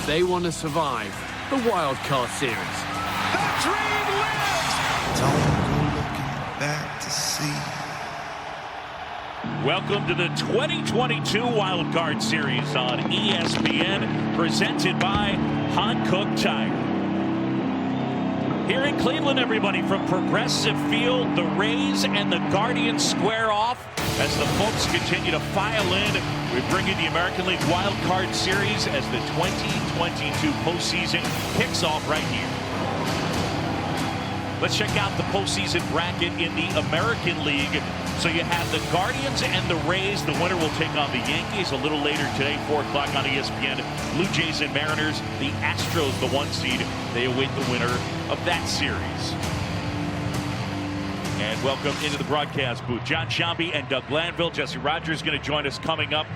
they want to survive the Wild Card Series. The dream lives! Don't go looking back to see. Welcome to the 2022 Wild Card Series on ESPN, presented by Hankook Tire. Here in Cleveland, everybody, from Progressive Field, the Rays and the Guardians square off as the folks continue to file in. We bring you the American League Wild Card Series as the 2022 postseason kicks off right here. Let's check out the postseason bracket in the American League. So you have the Guardians and the Rays. The winner will take on the Yankees a little later today, 4 o'clock on ESPN. Blue Jays and Mariners, the Astros, the 1 seed. They await the winner of that series. And welcome into the broadcast booth, John Shambi and Doug Glanville. Jesse Rogers is going to join us coming up.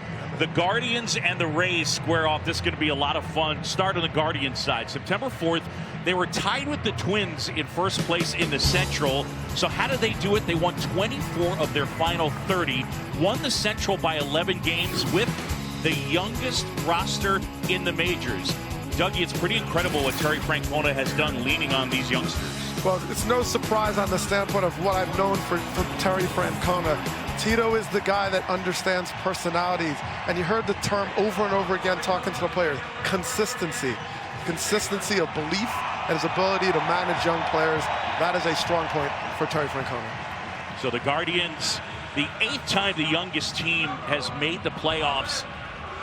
The Guardians and the Rays square off. This is going to be a lot of fun. Start on the Guardians side. September 4th, they were tied with the Twins in first place in the Central. So how did they do it? They won 24 of their final 30, won the Central by 11 games with the youngest roster in the majors. Dougie, it's pretty incredible what Terry Francona has done leaning on these youngsters. Well, it's no surprise on the standpoint of what I've known from Terry Francona. Tito is the guy that understands personalities, and you heard the term over and over again talking to the players, consistency. Consistency of belief and his ability to manage young players. That is a strong point for Terry Francona. So the Guardians, the 8th time the youngest team has made the playoffs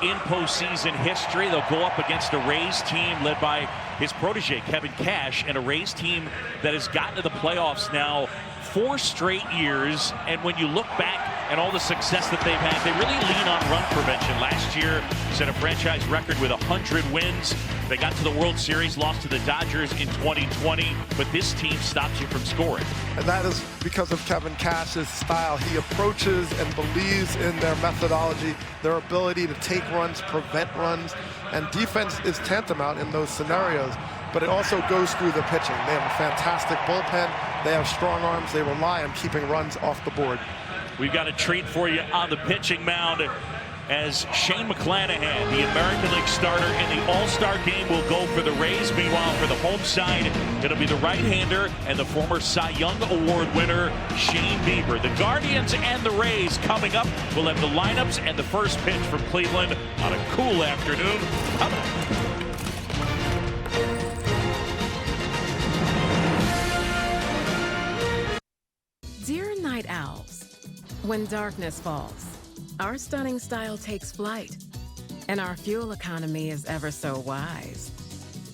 in postseason history. They'll go up against a Rays team led by his protege, Kevin Cash, and a Rays team that has gotten to the playoffs now 4 straight years. And when you look back at all the success that they've had, they really lean on run prevention. Last year, set a franchise record with 100 wins. They got to the World Series, lost to the Dodgers in 2020, but this team stops you from scoring. And that is because of Kevin Cash's style. He approaches and believes in their methodology, their ability to take runs, prevent runs, and defense is tantamount in those scenarios. But it also goes through the pitching. They have a fantastic bullpen. They have strong arms. They rely on keeping runs off the board. We've got a treat for you on the pitching mound as Shane McClanahan, the American League starter in the All-Star game, will go for the Rays. Meanwhile, for the home side, it'll be the right-hander and the former Cy Young Award winner, Shane Bieber. The Guardians and the Rays coming up. We'll have the lineups and the first pitch from Cleveland on a cool afternoon. Dear night owls, when darkness falls, our stunning style takes flight, and our fuel economy is ever so wise.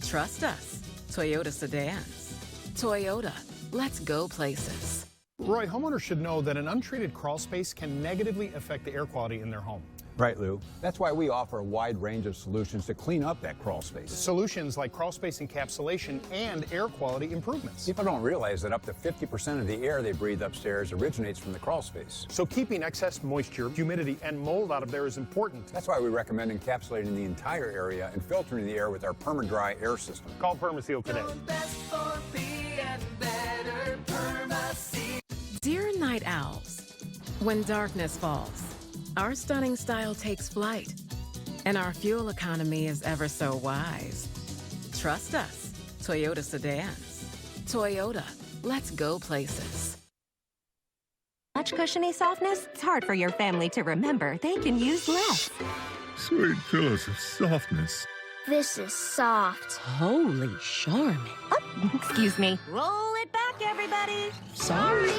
Trust us, Toyota sedans. Toyota, let's go places. Roy, homeowners should know that an untreated crawl space can negatively affect the air quality in their home. Right, Lou. That's why we offer a wide range of solutions to clean up that crawl space. Solutions like crawl space encapsulation and air quality improvements. People don't realize that up to 50% of the air they breathe upstairs originates from the crawl space. So keeping excess moisture, humidity, and mold out of there is important. That's why we recommend encapsulating the entire area and filtering the air with our Perma-Dry air system. Call Permaseal today. Dear night owls, when darkness falls, our stunning style takes flight, and our fuel economy is ever so wise. Trust us, Toyota sedans. Toyota, let's go places. Much cushiony softness? It's hard for your family to remember. They can use less. Sweet pillows of softness. This is soft. Holy Charmin. Oh, excuse me. Roll it back, everybody. Sorry.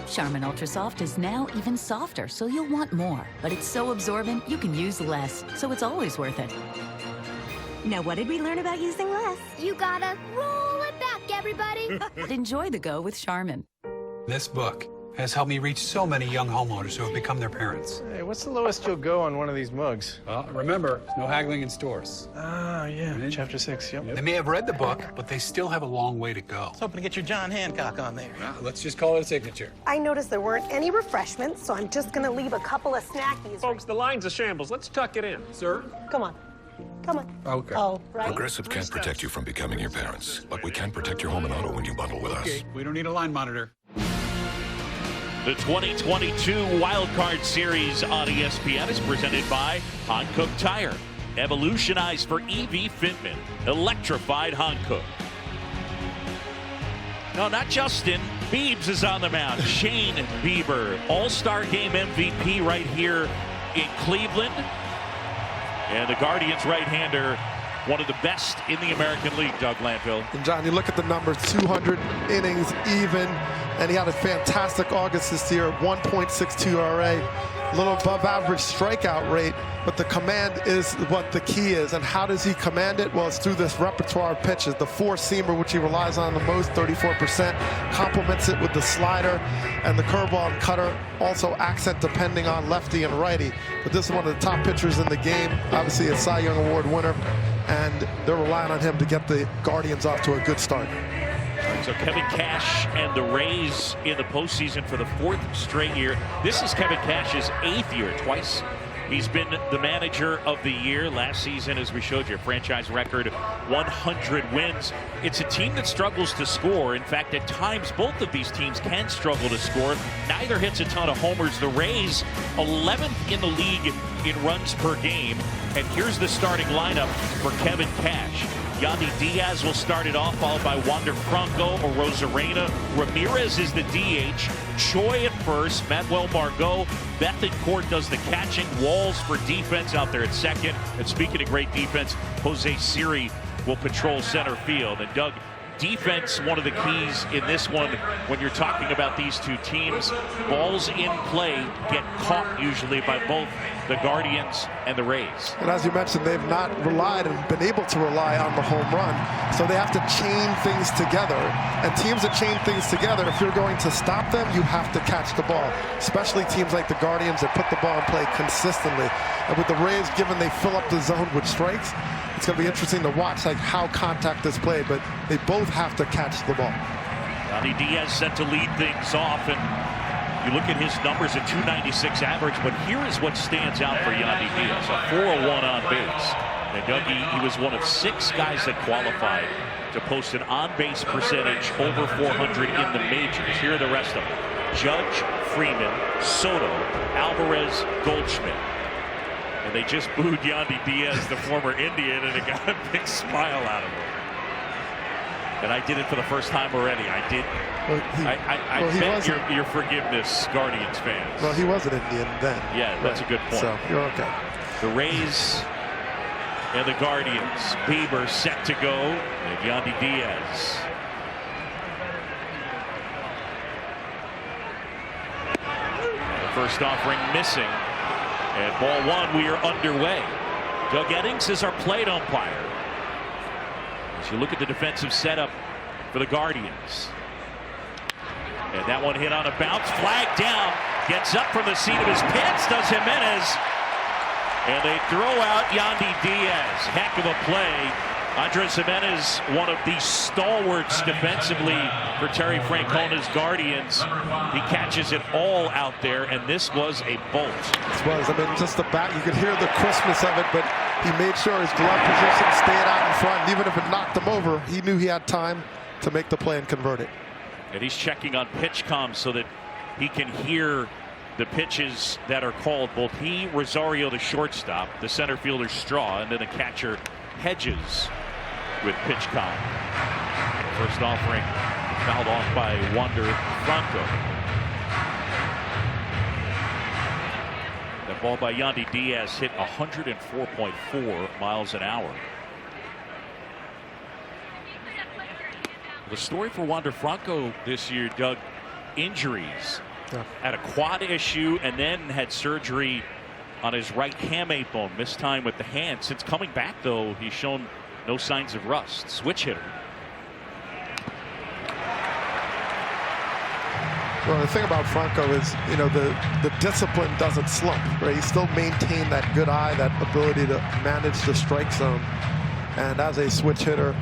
Charmin Ultra Soft is now even softer, so you'll want more. But it's so absorbent, you can use less, so it's always worth it. Now, what did we learn about using less? You gotta roll it back, everybody. Enjoy the go with Charmin. This book has helped me reach so many young homeowners who have become their parents. Hey, what's the lowest you'll go on one of these mugs? Well, remember, no haggling in stores. Ah, yeah, chapter 6, yep. They may have read the book, but they still have a long way to go. I was hoping to get your John Hancock on there. Well, let's just call it a signature. I noticed there weren't any refreshments, so I'm just gonna leave a couple of snackies. Folks, the line's a shambles. Let's tuck it in. Sir? Come on. Come on. Okay. Oh, right. Progressive can't protect you from becoming your parents, but we can protect your home and auto when you bundle with us. Okay, we don't need a line monitor. The 2022 Wild Card Series on ESPN is presented by Hankook Tire. evolutionized for E.V. Fitman, electrified Hankook. No, not Justin. Biebs is on the mound. Shane Bieber, All-Star Game MVP right here in Cleveland. And the Guardians right-hander, one of the best in the American League, Doug Landville. And John, you look at the numbers, 200 innings even, and he had a fantastic August this year, 1.62 ERA. A little above average strikeout rate, but the command is what the key is. And how does he command it? Well, it's through this repertoire of pitches. The four-seamer, which he relies on the most, 34%, complements it with the slider and the curveball and cutter, also accent depending on lefty and righty. But this is one of the top pitchers in the game, obviously a Cy Young Award winner, and they're relying on him to get the Guardians off to a good start. So Kevin Cash and the Rays in the postseason for the 4th straight year. This is Kevin Cash's 8th year. Twice he's been the manager of the year. Last season, as we showed you, a franchise record 100 wins. It's a team that struggles to score. In fact, at times, both of these teams can struggle to score. Neither hits a ton of homers. The Rays, 11th in the league in runs per game. And here's the starting lineup for Kevin Cash. Yandy Diaz will start it off, followed by Wander Franco or Rosarena. Ramirez is the DH. Choi at first. Manuel Margot. Bethencourt does the catching. Walls for defense out there at second. And speaking of great defense, Jose Siri will patrol center field. And Doug, defense, one of the keys in this one when you're talking about these two teams. Balls in play get caught usually by both the Guardians and the Rays. And as you mentioned, they've not relied and been able to rely on the home run. So they have to chain things together. And teams that chain things together, if you're going to stop them, you have to catch the ball. Especially teams like the Guardians that put the ball in play consistently. And with the Rays, given they fill up the zone with strikes, it's going to be interesting to watch like how contact is played, but they both have to catch the ball. Yandy Diaz set to lead things off, and you look at his numbers at 296 average, but here is what stands out for Yandy Diaz, a 401 on base. And Doug, he was one of 6 guys that qualified to post an on-base percentage over 400 in the majors. Here are the rest of them: Judge, Freeman, Soto, Alvarez, Goldschmidt. And they just booed Yandy Diaz, the former Indian, and it got a big smile out of him. And I did it for the first time already. I did. I bet your forgiveness, Guardians fans. Well, he was an Indian then. Yeah, that's a good point. So you're okay. The Rays and the Guardians. Bieber set to go, and Yandy Diaz. The first offering missing. And ball 1, we are underway. Doug Eddings is our plate umpire. As you look at the defensive setup for the Guardians. And that one hit on a bounce. Flag down. Gets up from the seat of his pants, does Jimenez. And they throw out Yandy Diaz. Heck of a play. Andres Jimenez, one of the stalwarts defensively for Terry Francona's Guardians. He catches it all out there, and this was a bolt. This was, I mean, just the back, you could hear the crispness of it, but he made sure his glove position stayed out in front. And even if it knocked him over, he knew he had time to make the play and convert it. And he's checking on pitch comms so that he can hear the pitches that are called. Both he, Rosario, the shortstop, the center fielder, Straw, and then the catcher, Hedges, with pitch comm. First offering fouled off by Wander Franco. The ball by Yandy Diaz hit 104.4 miles an hour. The story for Wander Franco this year, Doug, injuries. Yeah. Had a quad issue and then had surgery on his right hamate bone. Missed time with the hand. Since coming back, though, he's shown no signs of rust. Switch hitter. Well, the thing about Franco is, you know, the discipline doesn't slump, right? He still maintained that good eye, that ability to manage the strike zone. And as a switch hitter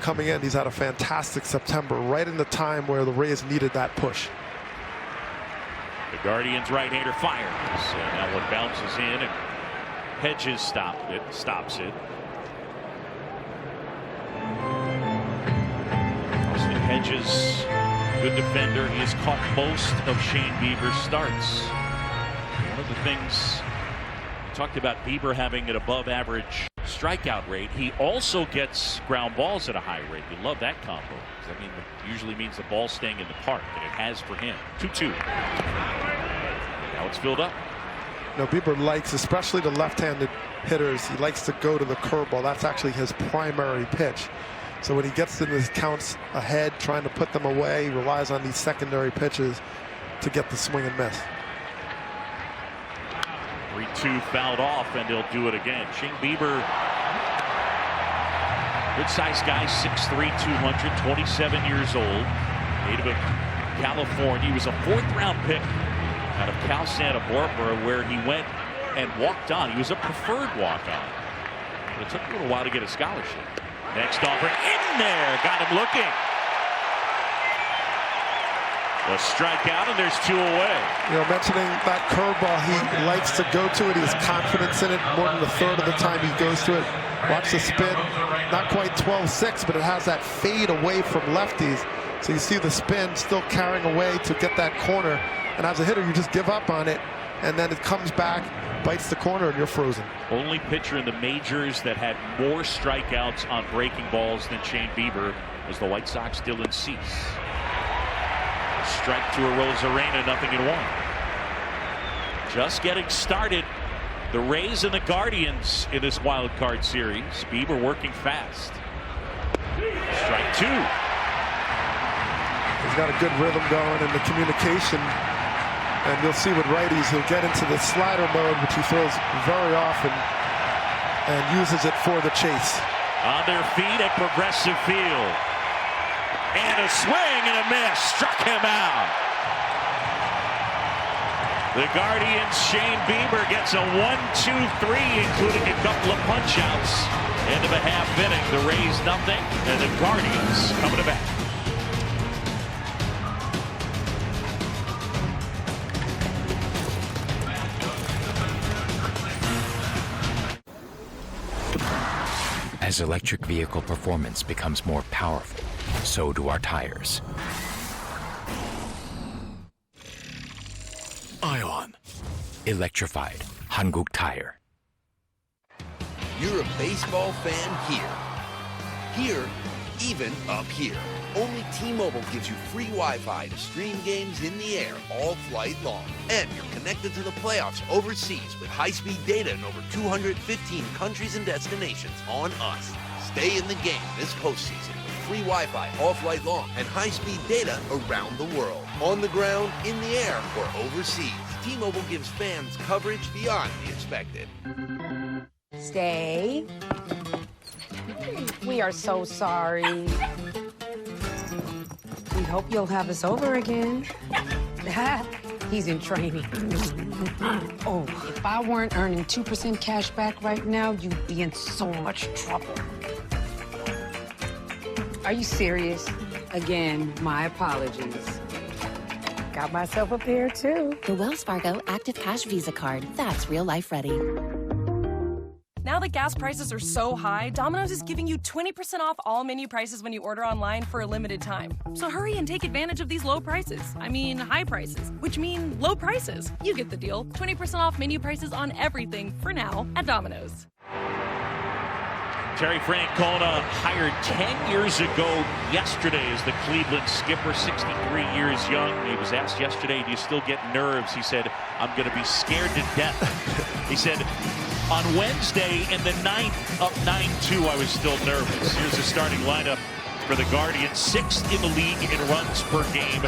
coming in, he's had a fantastic September, right in the time where the Rays needed that push. The Guardians right-hander fires, and that one bounces in, and Hedges stops it. Austin Hedges, good defender. He has caught most of Shane Bieber's starts. One of the things talked about Bieber having an above average strikeout rate. He also gets ground balls at a high rate. You love that combo. I mean, it usually means the ball staying in the park, and it has for him. 2-2. Now it's filled up. No, Bieber likes, especially the left-handed hitters, he likes to go to the curveball. That's actually his primary pitch. So when he gets in his counts ahead, trying to put them away, he relies on these secondary pitches to get the swing and miss. 3-2 fouled off, and he'll do it again. Shane Bieber, good-sized guy, 6'3", 200, 27 years old, native of California. He was a fourth-round pick out of Cal Santa Barbara, where he went and walked on. He was a preferred walk-on, but it took a little while to get a scholarship. Next offer in there, got him looking. A strikeout, and there's 2 away. You know, mentioning that curveball, he likes to go to it. He has confidence in it. More than a third of the time he goes to it. Watch the spin. Not quite 12-6, but it has that fade away from lefties. So you see the spin still carrying away to get that corner. And as a hitter, you just give up on it, and then it comes back, bites the corner, and you're frozen. Only pitcher in the majors that had more strikeouts on breaking balls than Shane Bieber was the White Sox Dylan Cease. Strike to Arozarena, 0-1. Just getting started. The Rays and the Guardians in this wild card series. Bieber working fast. Strike 2. He's got a good rhythm going in the communication. And you'll see with righties, he'll get into the slider mode, which he throws very often, and uses it for the chase. On their feet at Progressive Field. And a swing and a miss. Struck him out. The Guardians' Shane Bieber gets a 1-2-3, including a couple of punch-outs. End of a half inning. The Rays 0, and the Guardians coming to bat. As electric vehicle performance becomes more powerful, so do our tires. Ion. Electrified. Hanguk Tire. You're a baseball fan here. Here, even up here. Only T-Mobile gives you free Wi-Fi to stream games in the air all flight long. And you're connected to the playoffs overseas with high-speed data in over 215 countries and destinations on us. Stay in the game this postseason with free Wi-Fi all flight long and high-speed data around the world. On the ground, in the air, or overseas. T-Mobile gives fans coverage beyond the expected. Stay. We are so sorry. We hope you'll have us over again. He's in training. Oh, if I weren't earning 2% cash back right now, you'd be in so much trouble. Are you serious? Again, my apologies. Got myself a pair, too. The Wells Fargo Active Cash Visa Card. That's real life ready. Now that gas prices are so high, Domino's is giving you 20% off all menu prices when you order online for a limited time. So hurry and take advantage of these low prices. I mean, high prices, which mean low prices. You get the deal. 20% off menu prices on everything for now at Domino's. Terry Francona, hired 10 years ago yesterday as the Cleveland skipper, 63 years young. He was asked yesterday, do you still get nerves? He said, I'm going to be scared to death. He said, on Wednesday in the 9th, up 9-2, I was still nervous. Here's the starting lineup for the Guardians. 6th in the league in runs per game,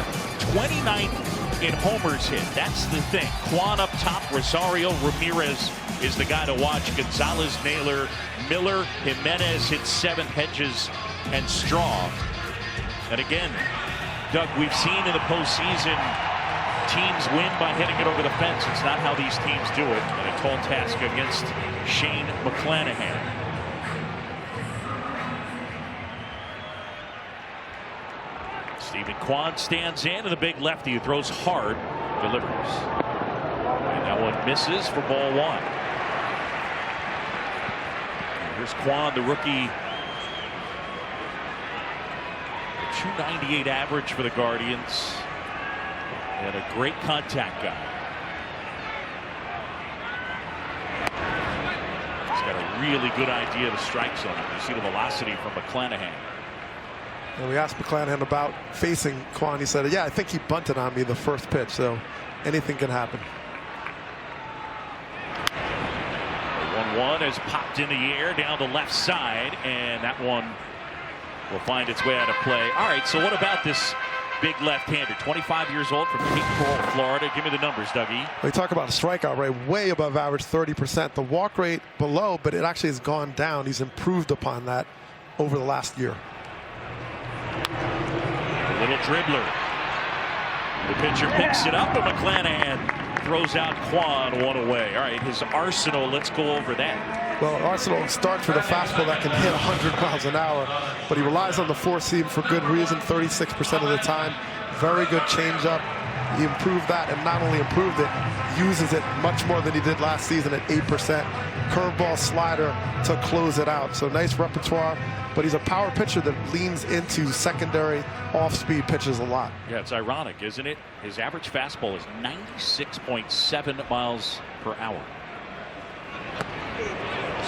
29th in homers hit. That's the thing. Kwan up top, Rosario, Ramirez is the guy to watch. Gonzalez, Naylor, Miller, Jimenez hit 7, Hedges, and Straw. And again, Doug, we've seen in the postseason teams win by hitting it over the fence. It's not how these teams do it. And a tall task against Shane McClanahan. Stephen Kwan stands in, and the big lefty who throws hard delivers. And that one misses for ball 1. Here's Kwan, the rookie. A .298 average for the Guardians. And a great contact guy. really good idea of the strike zone. You see the velocity from McClanahan. And we asked McClanahan about facing Quan. He said, yeah, I think he bunted on me the first pitch, so anything can happen. 1-1 has popped in the air down the left side, and that one will find its way out of play. All right, so what about this big left-hander, 25 years old from Cape Coral, Florida? Give me the numbers, Dougie. We talk about a strikeout rate way above average, 30%. The walk rate below, but it actually has gone down. He's improved upon that over the last year. A little dribbler. The pitcher picks it up, and McClanahan throws out Quan, one away. All right, his arsenal, let's go over that. Well, Arsenal starts with a fastball that can hit 100 miles an hour, but he relies on the four-seam for good reason, 36% of the time. Very good changeup. He improved that, and not only improved it, uses it much more than he did last season at 8%. Curveball, slider to close it out. So nice repertoire, but he's a power pitcher that leans into secondary off-speed pitches a lot. Yeah, it's ironic, isn't it? His average fastball is 96.7 miles per hour.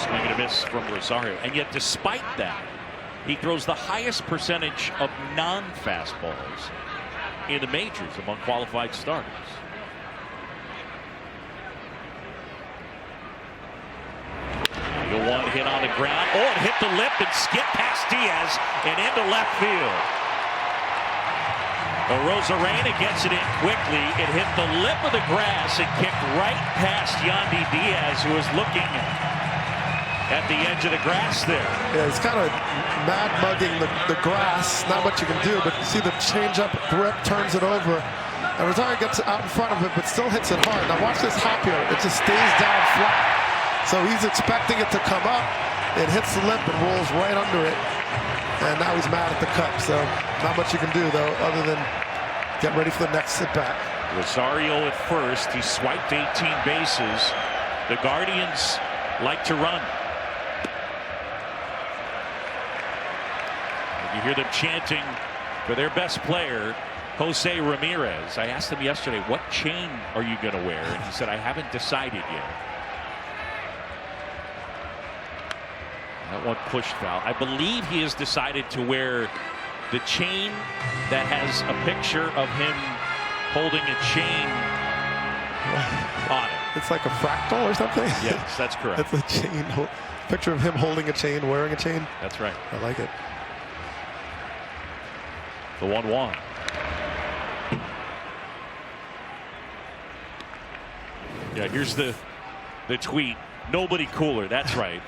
Swing and a miss from Rosario. And yet, despite that, he throws the highest percentage of non-fastballs in the majors among qualified starters. The one hit on the ground. Oh, it hit the lip and skipped past Diaz and into left field. Rosarena gets it in quickly. It hit the lip of the grass and kicked right past Yandy Diaz, who was looking at the edge of the grass there. Yeah, he's kind of mad mugging the grass. Not much you can do, but you see the changeup grip, turns it over. And Rosario gets out in front of it, but still hits it hard. Now watch this hop here. It just stays down flat. So he's expecting it to come up. It hits the lip and rolls right under it. And now he's mad at the cup. So not much you can do, though, other than get ready for the next sit-back. Rosario at first. He swiped 18 bases. The Guardians like to run. You hear them chanting for their best player, Jose Ramirez. I asked him yesterday, what chain are you going to wear? And he said, I haven't decided yet. That one pushed foul. I believe he has decided to wear the chain that has a picture of him holding a chain on it. It's like a fractal or something? Yes, that's correct. It's a chain. Picture of him holding a chain, wearing a chain. That's right. I like it. The 1-1. Yeah, here's the tweet. Nobody cooler. That's right.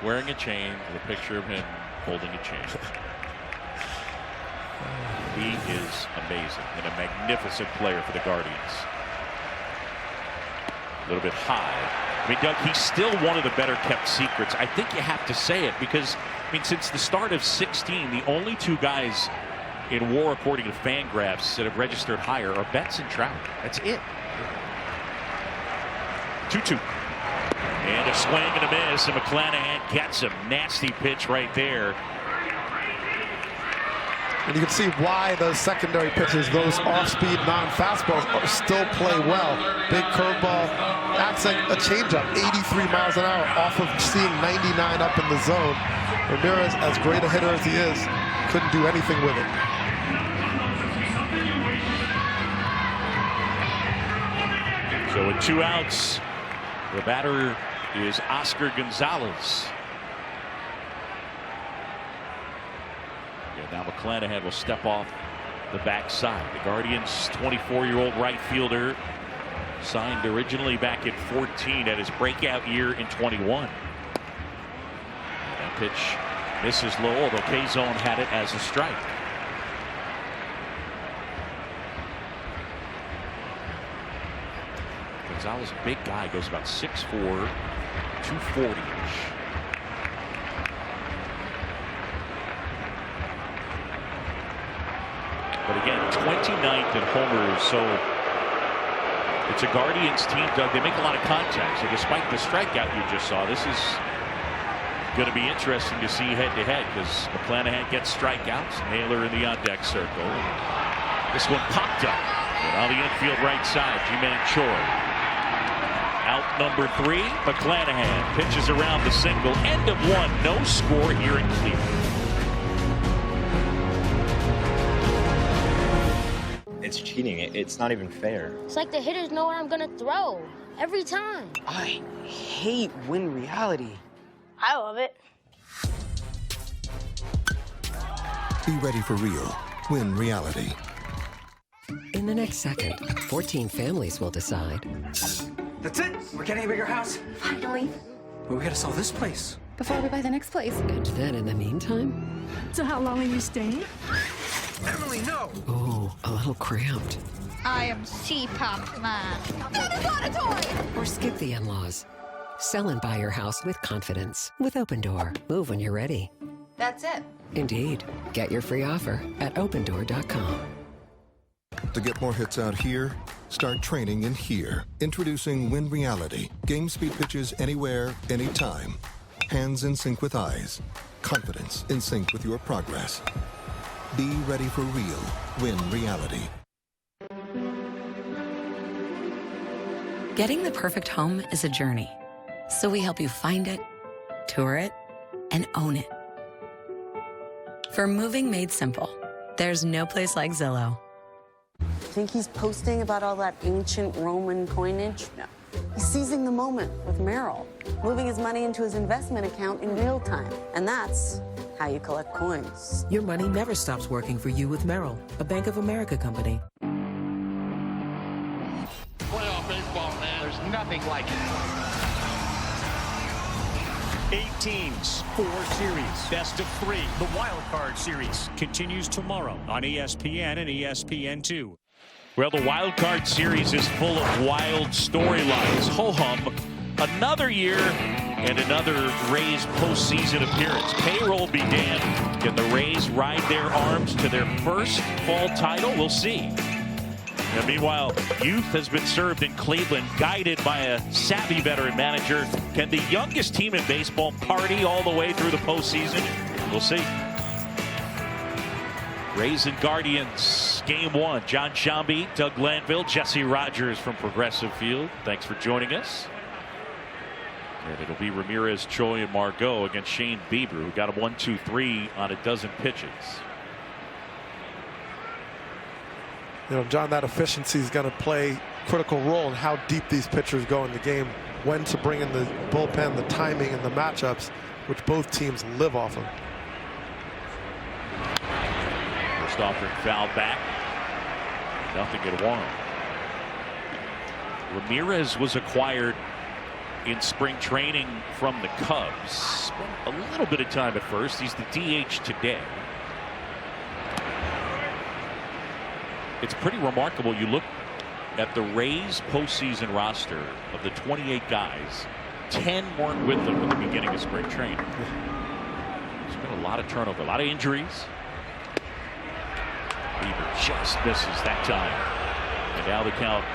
Wearing a chain with a picture of him holding a chain. He is amazing and a magnificent player for the Guardians. A little bit high. I mean, Doug, he's still one of the better kept secrets. I think you have to say it because, I mean, since the start of 16, the only two guys in WAR, according to Fangraphs, that have registered higher are Betts and Trout. That's it. 2-2. And a swing and a miss, and McClanahan gets him. Nasty pitch right there. And you can see why those secondary pitches, those off-speed non-fastballs, still play well. Big curveball, acts like a changeup, 83 miles an hour off of seeing 99 up in the zone. Ramirez, as great a hitter as he is, couldn't do anything with it. So with 2 outs, the batter is Oscar Gonzalez. Now McClanahan will step off the backside. The Guardians' 24-year-old right fielder signed originally back in 14 at his breakout year in 21. That pitch misses low, although K-Zone had it as a strike. Gonzalez, a big guy, goes about 6'4", 240-ish. But again, 29th in homers, so it's a Guardians team, Doug. They make a lot of contact. So despite the strikeout you just saw, this is going to be interesting to see head-to-head because McClanahan gets strikeouts. Naylor in the on-deck circle. This one popped up. And on the infield right side, G-Man Choi. Out number 3, McClanahan pitches around the single. End of 1, no score here in Cleveland. It's cheating. It's not even fair. It's like the hitters know what I'm gonna throw every time. I hate win reality. I love it. Be ready for real. Win reality. In the next second, 14 families will decide. That's it. We're getting a bigger house. Finally. But we gotta sell this place Before we buy the next place. And then in the meantime... So how long are you staying? Emily, no! Oh, a little cramped. I am C-Pop Man. That is not a toy! Or skip the in-laws. Sell and buy your house with confidence. With Open Door. Move when you're ready. That's it. Indeed. Get your free offer at opendoor.com. To get more hits out here, start training in here. Introducing Win Reality. Game speed pitches anywhere, anytime. Hands in sync with eyes. Confidence in sync with your progress. Be ready for real. Win Reality. Getting the perfect home is a journey. So we help you find it, tour it, and own it. For moving made simple, there's no place like Zillow. Think he's posting about all that ancient Roman coinage? No. He's seizing the moment with Merrill, moving his money into his investment account in real time. And that's how you collect coins. Your money never stops working for you with Merrill, a Bank of America company. Playoff baseball, man. There's nothing like it. 8 teams, 4 series, best of 3. The Wild Card Series continues tomorrow on ESPN and ESPN2. Well, the Wild Card Series is full of wild storylines. Ho-hum, another year and another Rays postseason appearance. Payroll be damned. Can the Rays ride their arms to their first fall title? We'll see. And meanwhile, youth has been served in Cleveland, guided by a savvy veteran manager. Can the youngest team in baseball party all the way through the postseason? We'll see. Rays and Guardians, Game 1. John Shambi, Doug Glanville, Jesse Rogers from Progressive Field. Thanks for joining us. And it'll be Ramirez, Choi, and Margot against Shane Bieber, who got a 1-2-3 on a dozen pitches. You know, John, that efficiency is going to play a critical role in how deep these pitchers go in the game, when to bring in the bullpen, the timing, and the matchups, which both teams live off of. First offering fouled back. Nothing at 1. Ramirez was acquired in spring training from the Cubs. Spent a little bit of time at first. He's the DH today. It's pretty remarkable. You look at the Rays postseason roster of the 28 guys, 10 weren't with them at the beginning of spring training. There's been a lot of turnover, a lot of injuries. Bieber just misses that time. And now the count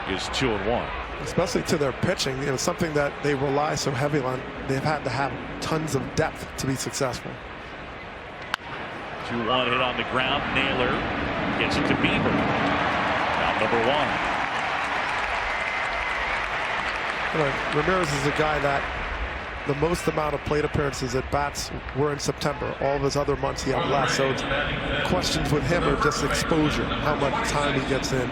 is 2-1. Especially to their pitching, you know, something that they rely so heavily on. They've had to have tons of depth to be successful. 2-1 hit on the ground. Naylor gets it to Bieber. Out number 1. You know, Ramirez is a guy that the most amount of plate appearances at bats were in September. All of his other months he had less. So it's questions with him are just exposure, how much time he gets in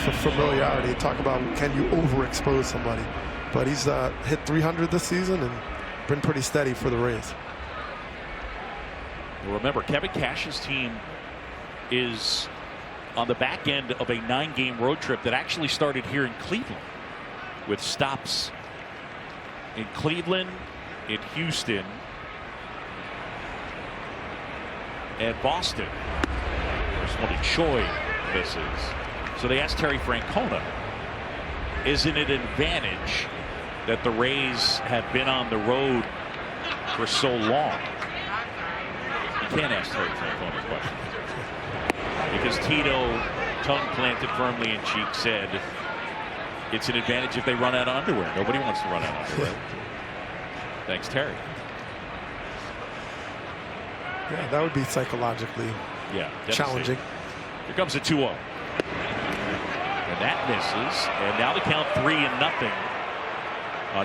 for familiarity. Talk about, can you overexpose somebody? But he's hit 300 this season and been pretty steady for the Rays. Remember, Kevin Cash's team is on the back end of a 9-game road trip that actually started here in Cleveland, with stops in Cleveland, in Houston, and Boston. First one to Choi misses. So they asked Terry Francona, isn't it an advantage that the Rays have been on the road for so long? You can't ask Terry Francona a question. Because Tito, tongue planted firmly in cheek, said it's an advantage if they run out of underwear. Nobody wants to run out of underwear. Thanks, Terry. Yeah, that would be psychologically challenging. Here comes a 2-0. And that misses. And now the count 3-0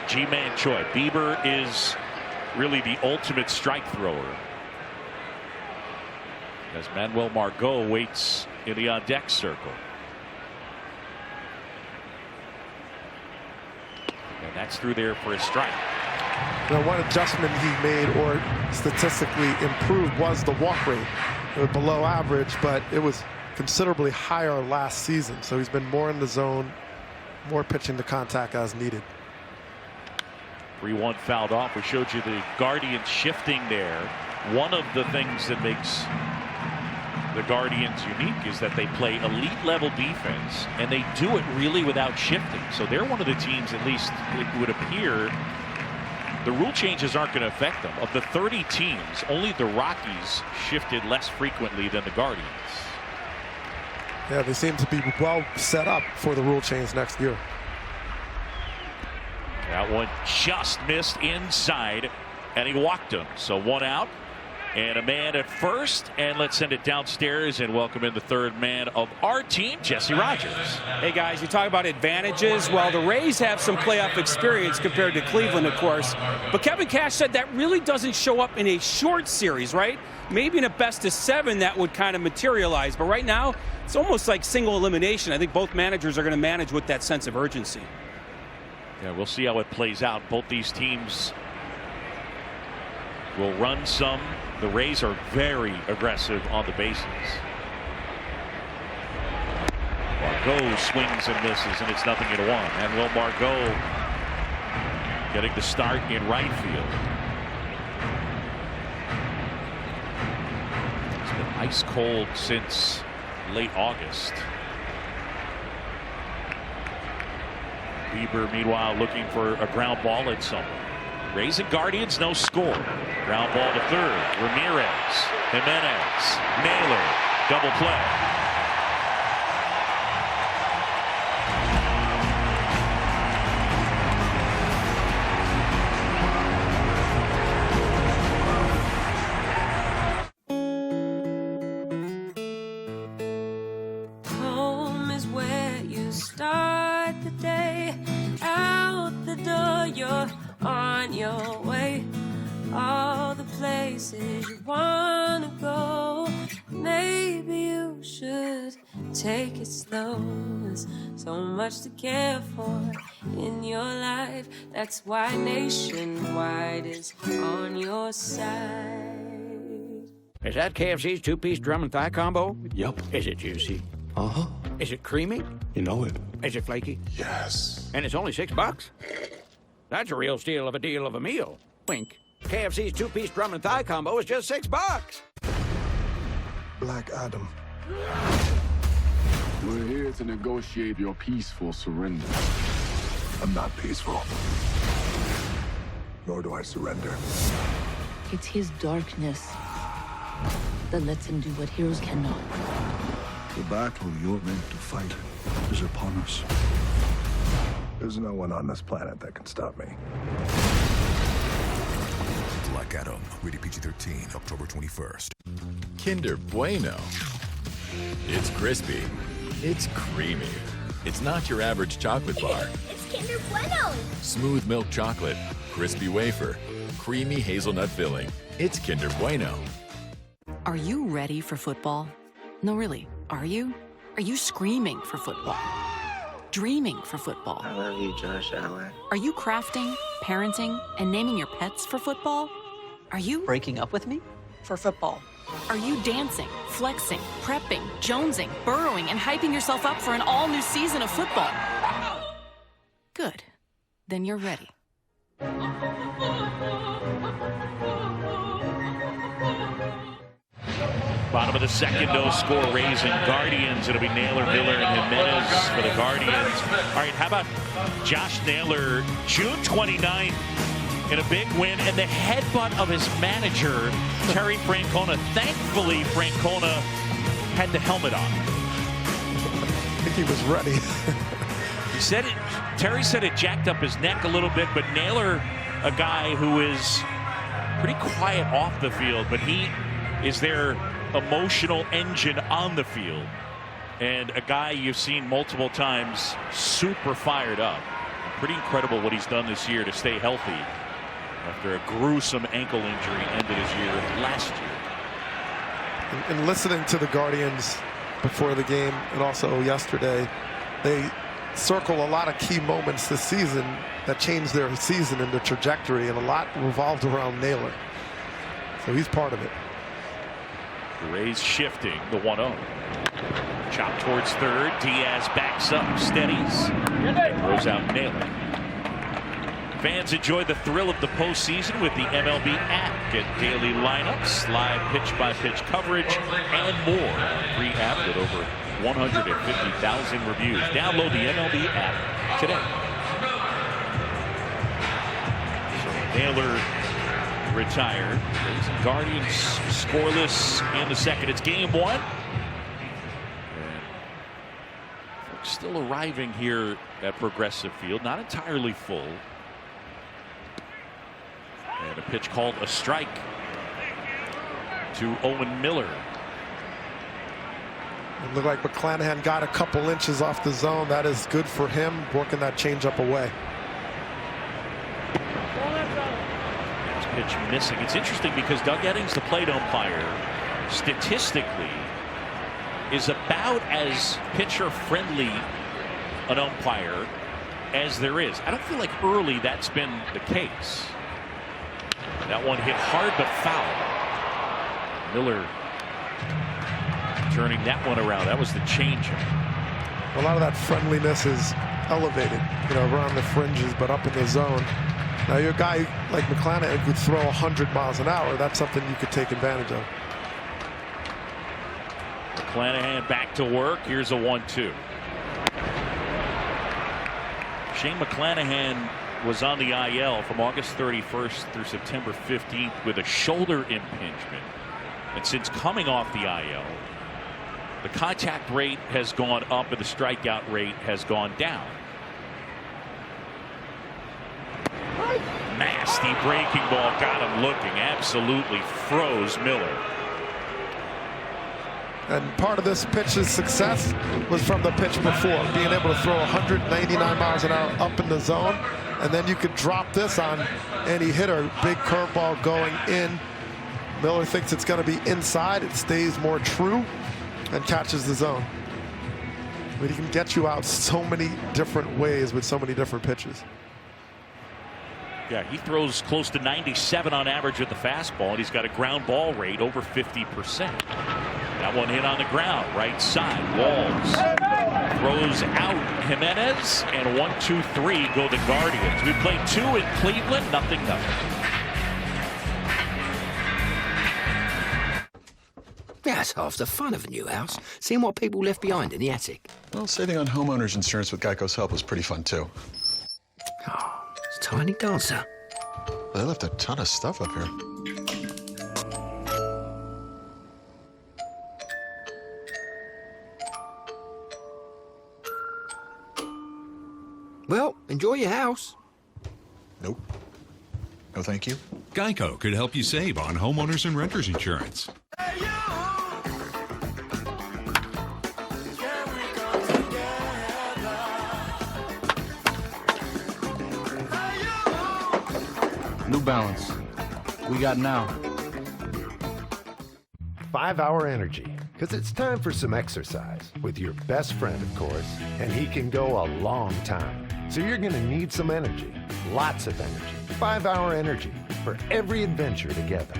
G-Man Choi. Bieber is really the ultimate strike thrower, as Manuel Margot waits in the on-deck circle. And that's through there for a strike. Now, one adjustment he made or statistically improved was the walk rate. It was below average, but it was considerably higher last season. So he's been more in the zone, more pitching to contact as needed. 3-1 fouled off. We showed you the Guardians shifting there. One of the things that makes the Guardians unique is that they play elite level defense, and they do it really without shifting. So they're one of the teams, at least it would appear, the rule changes aren't going to affect them. Of the 30 teams, only the Rockies shifted less frequently than the Guardians. Yeah, they seem to be well set up for the rule change next year. That one just missed inside, and he walked him. So one out, and a man at first. And let's send it downstairs and welcome in the third man of our team, Jesse Rogers. Hey, guys, you talk about advantages. Well, the Rays have some playoff experience compared to Cleveland, of course. But Kevin Cash said that really doesn't show up in a short series, right? Maybe in a best-of-7 that would kind of materialize. But right now, it's almost like single elimination. I think both managers are going to manage with that sense of urgency. Yeah, we'll see how it plays out. Both these teams will run some. The Rays are very aggressive on the bases. Margot swings and misses, and it's 0-1. And Will Margot getting the start in right field. It's been ice cold since late August. Bieber, meanwhile, looking for a ground ball at someone. Rays and Guardians, no score. Ground ball to third. Ramirez, Jimenez, Naylor, double play. Home is where you start the day. Out the door, you're on your way. All the places you wanna go. Maybe you should take it slow. There's so much to care for in your life. That's why Nationwide is on your side. Is that KFC's two-piece drum and thigh combo? Yup. Is it juicy? Uh-huh. Is it creamy? You know it. Is it flaky? Yes. And it's only $6? That's a real steal of a deal of a meal. Wink. KFC's two-piece drum and thigh combo is just $6. Black Adam. We're here to negotiate your peaceful surrender. I'm not peaceful. Nor do I surrender. It's his darkness that lets him do what heroes cannot. The battle you're meant to fight is upon us. There's no one on this planet that can stop me. Black Adam, rated PG-13, October 21st. Kinder Bueno. It's crispy. It's creamy. It's not your average chocolate bar. It's Kinder Bueno. Smooth milk chocolate, crispy wafer, creamy hazelnut filling. It's Kinder Bueno. Are you ready for football? No, really. Are you? Are you screaming for football? Dreaming for football? I love you, Josh Allen. Are you crafting, parenting, and naming your pets for football? Are you breaking up with me for football? Are you dancing, flexing, prepping, jonesing, burrowing, and hyping yourself up for an all-new season of football? Good. Then you're ready. Bottom of the second, no score. Rays and Guardians. It'll be Naylor, Miller, and Jimenez for the Guardians. All right, how about Josh Naylor, June 29th in a big win, and the headbutt of his manager, Terry Francona. Thankfully, Francona had the helmet on. I think he was ready. He said it. Terry said it jacked up his neck a little bit, but Naylor, a guy who is pretty quiet off the field, but he is their emotional engine on the field, and a guy you've seen multiple times super fired up. Pretty incredible what he's done this year to stay healthy after a gruesome ankle injury ended his year last year. And listening to the Guardians before the game and also yesterday, they circle a lot of key moments this season that changed their season and the trajectory, and a lot revolved around Naylor. So he's part of it. The Rays shifting the 1-0. Chop towards third. Diaz backs up, steadies, and throws out Naylor. Fans enjoy the thrill of the postseason with the MLB app. Get daily lineups, live pitch-by-pitch coverage, and more. Free app with over 150,000 reviews. Download the MLB app today. So Naylor retired. Rays and Guardians scoreless in the second. It's game one. And folks still arriving here at Progressive Field. Not entirely full. And a pitch called a strike to Owen Miller. It looked like McClanahan got a couple inches off the zone. That is good for him, working that changeup away. Pitch missing. It's interesting because Doug Eddings, the plate umpire, statistically is about as pitcher friendly an umpire as there is. I don't feel like early that's been the case. That one hit hard but foul. Miller turning that one around. That was the changeup. A lot of that friendliness is elevated, around the fringes, but up in the zone. Now, you're a guy like McClanahan could throw 100 miles an hour. That's something you could take advantage of. McClanahan back to work. Here's a 1-2. Shane McClanahan was on the IL from August 31st through September 15th with a shoulder impingement. And since coming off the IL, the contact rate has gone up and the strikeout rate has gone down. Nasty breaking ball, got him looking, absolutely froze Miller. And part of this pitch's success was from the pitch before, being able to throw 199 miles an hour up in the zone, and then you could drop this on any hitter. Big curveball going in. Miller thinks it's going to be inside. It stays more true and catches the zone. But he can get you out so many different ways with so many different pitches. Yeah, he throws close to 97 on average with the fastball, and he's got a ground ball rate over 50%. That one hit on the ground, right side. Walls throws out Jimenez, and 1-2-3 go the Guardians. We played 2 in Cleveland, nothing. That's half the fun of a new house, seeing what people left behind in the attic. Well, saving on homeowners insurance with Geico's help was pretty fun, too. It's Tiny Dancer. They left a ton of stuff up here. Well, enjoy your house. Nope. No, thank you. Geico could help you save on homeowners and renters insurance. New Balance. We got now. 5 Hour Energy. Because it's time for some exercise with your best friend, of course, and he can go a long time. So you're going to need some energy. Lots of energy. 5 Hour Energy for every adventure together.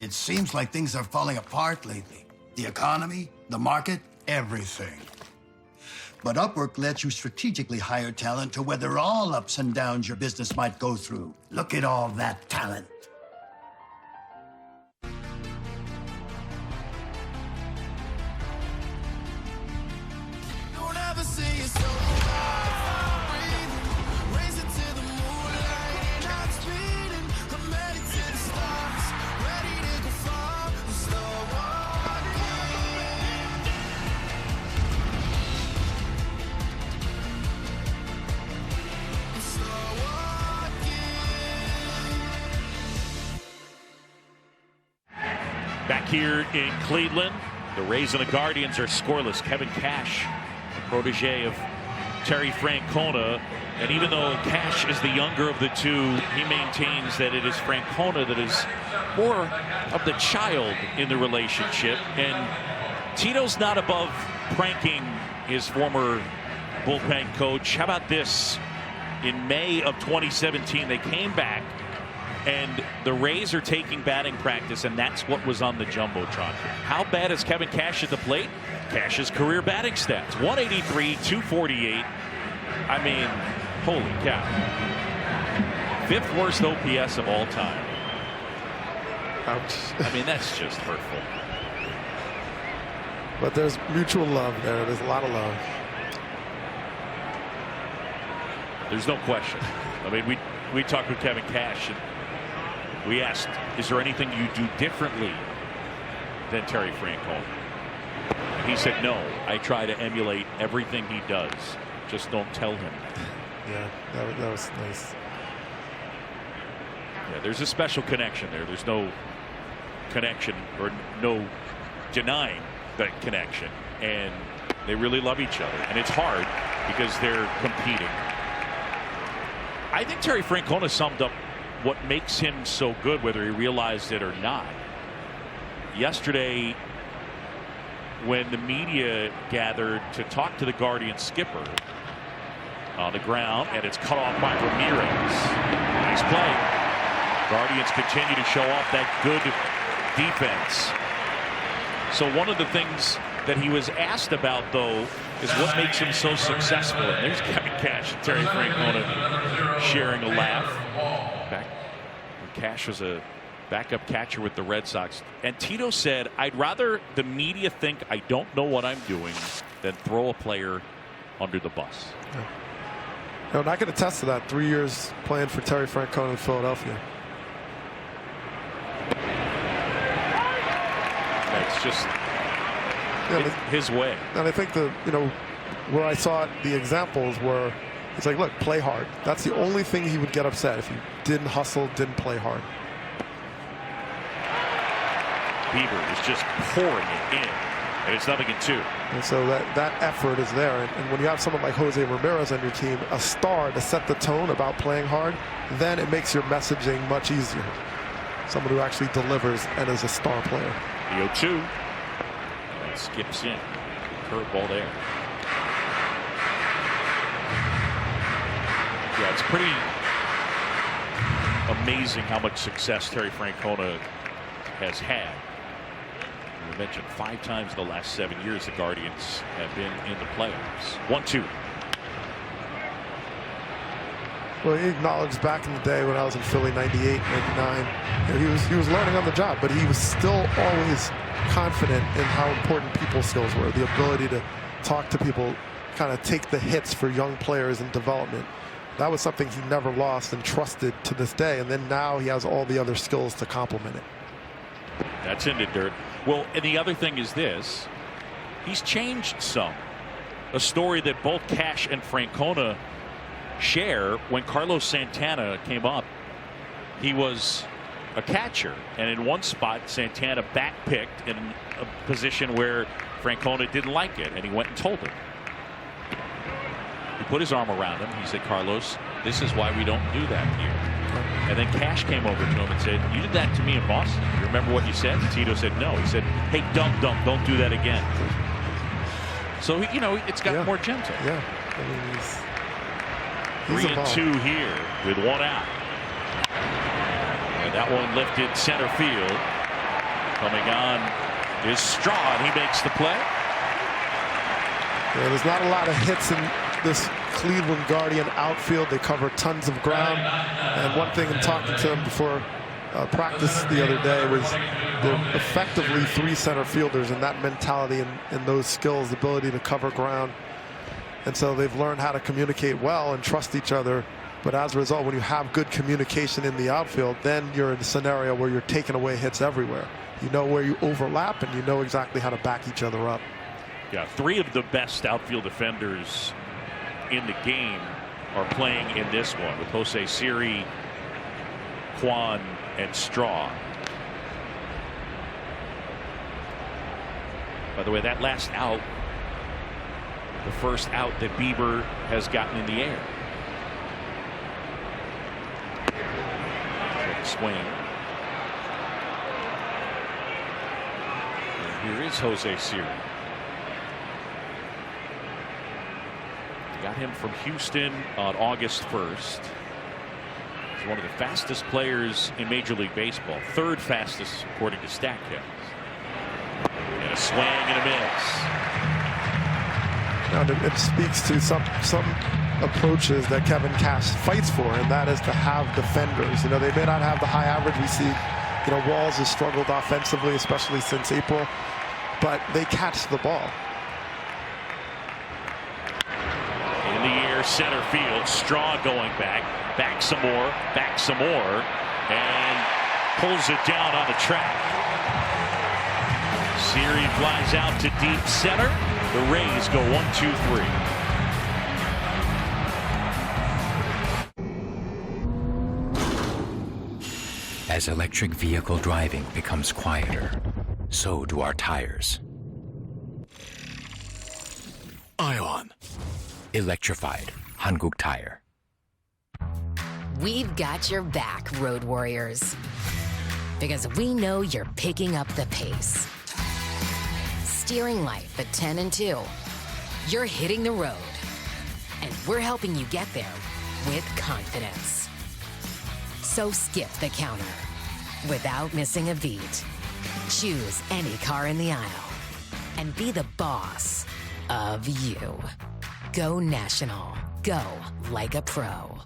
It seems like things are falling apart lately. The economy, the market, everything. But Upwork lets you strategically hire talent to weather all ups and downs your business might go through. Look at all that talent. Back here in Cleveland, the Rays and the Guardians are scoreless. Kevin Cash, a protege of Terry Francona. And even though Cash is the younger of the two, he maintains that it is Francona that is more of the child in the relationship. And Tito's not above pranking his former bullpen coach. How about this? In May of 2017, they came back, and the Rays are taking batting practice, and that's what was on the Jumbotron. How bad is Kevin Cash at the plate? Cash's career batting stats, 183, 248. I mean, holy cow. 5th worst OPS of all time. Ouch. I mean, that's just hurtful. But there's mutual love there. There's a lot of love. There's no question. I mean, we talked with Kevin Cash, and we asked, is there anything you do differently than Terry Francona? And he said, no, I try to emulate everything he does. Just don't tell him. Yeah, that was nice. Yeah, there's a special connection there. There's no connection or no denying that connection. And they really love each other. And it's hard because they're competing. I think Terry Francona summed up what makes him so good, whether he realized it or not. Yesterday, when the media gathered to talk to the Guardian skipper on the ground, and it's cut off by Ramirez. Nice play. Guardians continue to show off that good defense. So one of the things that he was asked about, though, is what makes him so successful. And there's Kevin Cash and Terry Francona sharing a laugh. Back when Cash was a backup catcher with the Red Sox. And Tito said, I'd rather the media think I don't know what I'm doing than throw a player under the bus. Yeah. No, and I can attest to that. 3 years playing for Terry Francona in Philadelphia. It's just his way. And I think where I saw the examples were, it's like, look, play hard. That's the only thing he would get upset if you didn't hustle, didn't play hard. Bieber is just pouring it in, and it's 0-2. And so that effort is there. And when you have someone like Jose Ramirez on your team, a star to set the tone about playing hard, then it makes your messaging much easier. Someone who actually delivers and is a star player. The 0-2. And skips in. Curveball there. Yeah, it's pretty amazing how much success Terry Francona has had. We mentioned 5 times in the last 7 years the Guardians have been in the playoffs. 1-2. Well, he acknowledged back in the day when I was in Philly, 98, 99, he was learning on the job, but he was still always confident in how important people skills were. The ability to talk to people, kind of take the hits for young players in development. That was something he never lost and trusted to this day. And then now he has all the other skills to complement it. That's in the dirt. Well, and the other thing is this. He's changed some. A story that both Cash and Francona share. When Carlos Santana came up, he was a catcher, and in one spot Santana backpicked in a position where Francona didn't like it, and he went and told him. He put his arm around him. He said, Carlos, this is why we don't do that here. And then Cash came over to him and said, you did that to me in Boston. You remember what you said? And Tito said no. He said, hey, don't do that again. So it's got more gentle. Yeah, I mean, he's 3-2 here with 1 out. And that one lifted center field. Coming on is Straw, and he makes the play. Yeah, there's not a lot of hits in this Cleveland Guardian outfield. They cover tons of ground. And one thing in talking to them before practice the other day was they're effectively 3 center fielders, and that mentality and those skills, the ability to cover ground. And so they've learned how to communicate well and trust each other. But as a result, when you have good communication in the outfield, then you're in a scenario where you're taking away hits everywhere. You know where you overlap, and you know exactly how to back each other up. Yeah, 3 of the best outfield defenders in the game are playing in this one with Jose Siri, Kwan, and Straw. By the way, that last out the first out that Bieber has gotten in the air. Swing. And here is Jose Siri. Got him from Houston on August 1st. He's one of the fastest players in Major League Baseball. Third fastest according to StatCast. And a swing and a miss. Now it speaks to some approaches that Kevin Cash fights for, and that is to have defenders. You know, they may not have the high average we see. You know, Walls has struggled offensively, especially since April, but they catch the ball. In the air, center field. Straw going back some more, and pulls it down on the track. Siri flies out to deep center. The Rays go 1-2-3. As electric vehicle driving becomes quieter, so do our tires. Ion. Electrified. Hanguk Tire. We've got your back, road warriors. Because we know you're picking up the pace. Steering life at 10 and 2. You're hitting the road. And we're helping you get there with confidence. So skip the counter without missing a beat. Choose any car in the aisle and be the boss of you. Go national. Go like a pro.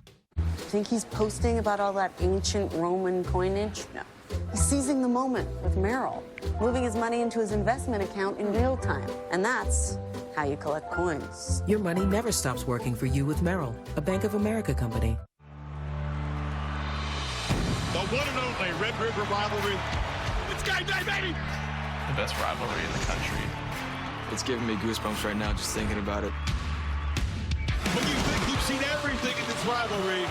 Think he's posting about all that ancient Roman coinage? No. He's seizing the moment with Merrill, moving his money into his investment account in real time. And that's how you collect coins. Your money never stops working for you with Merrill, a Bank of America company. The one and only Red River rivalry. It's game day, baby! The best rivalry in the country. It's giving me goosebumps right now just thinking about it. But you think you've seen everything in this rivalry.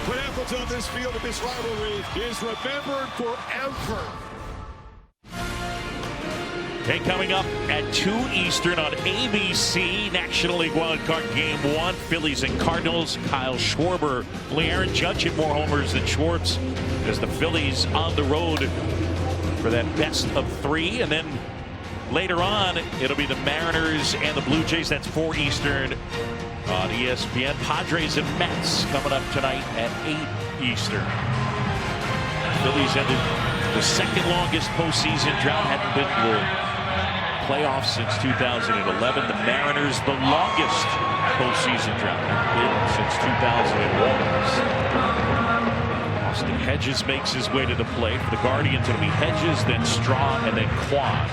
What happens on this field of this rivalry is remembered forever. Okay, coming up at 2 Eastern on ABC, National League Wildcard Game 1, Phillies and Cardinals. Kyle Schwarber, Aaron Judge hit more homers than Schwartz as the Phillies on the road for that best of 3. And then later on, it'll be the Mariners and the Blue Jays. That's 4 Eastern on ESPN. Padres and Mets coming up tonight at 8 Eastern. Phillies ended the second longest postseason drought. Hadn't been to the playoffs since 2011. The Mariners, the longest postseason drought. Hadn't been since 2001. Austin Hedges makes his way to the plate. For the Guardians, it'll be Hedges, then Straw, and then Kwan.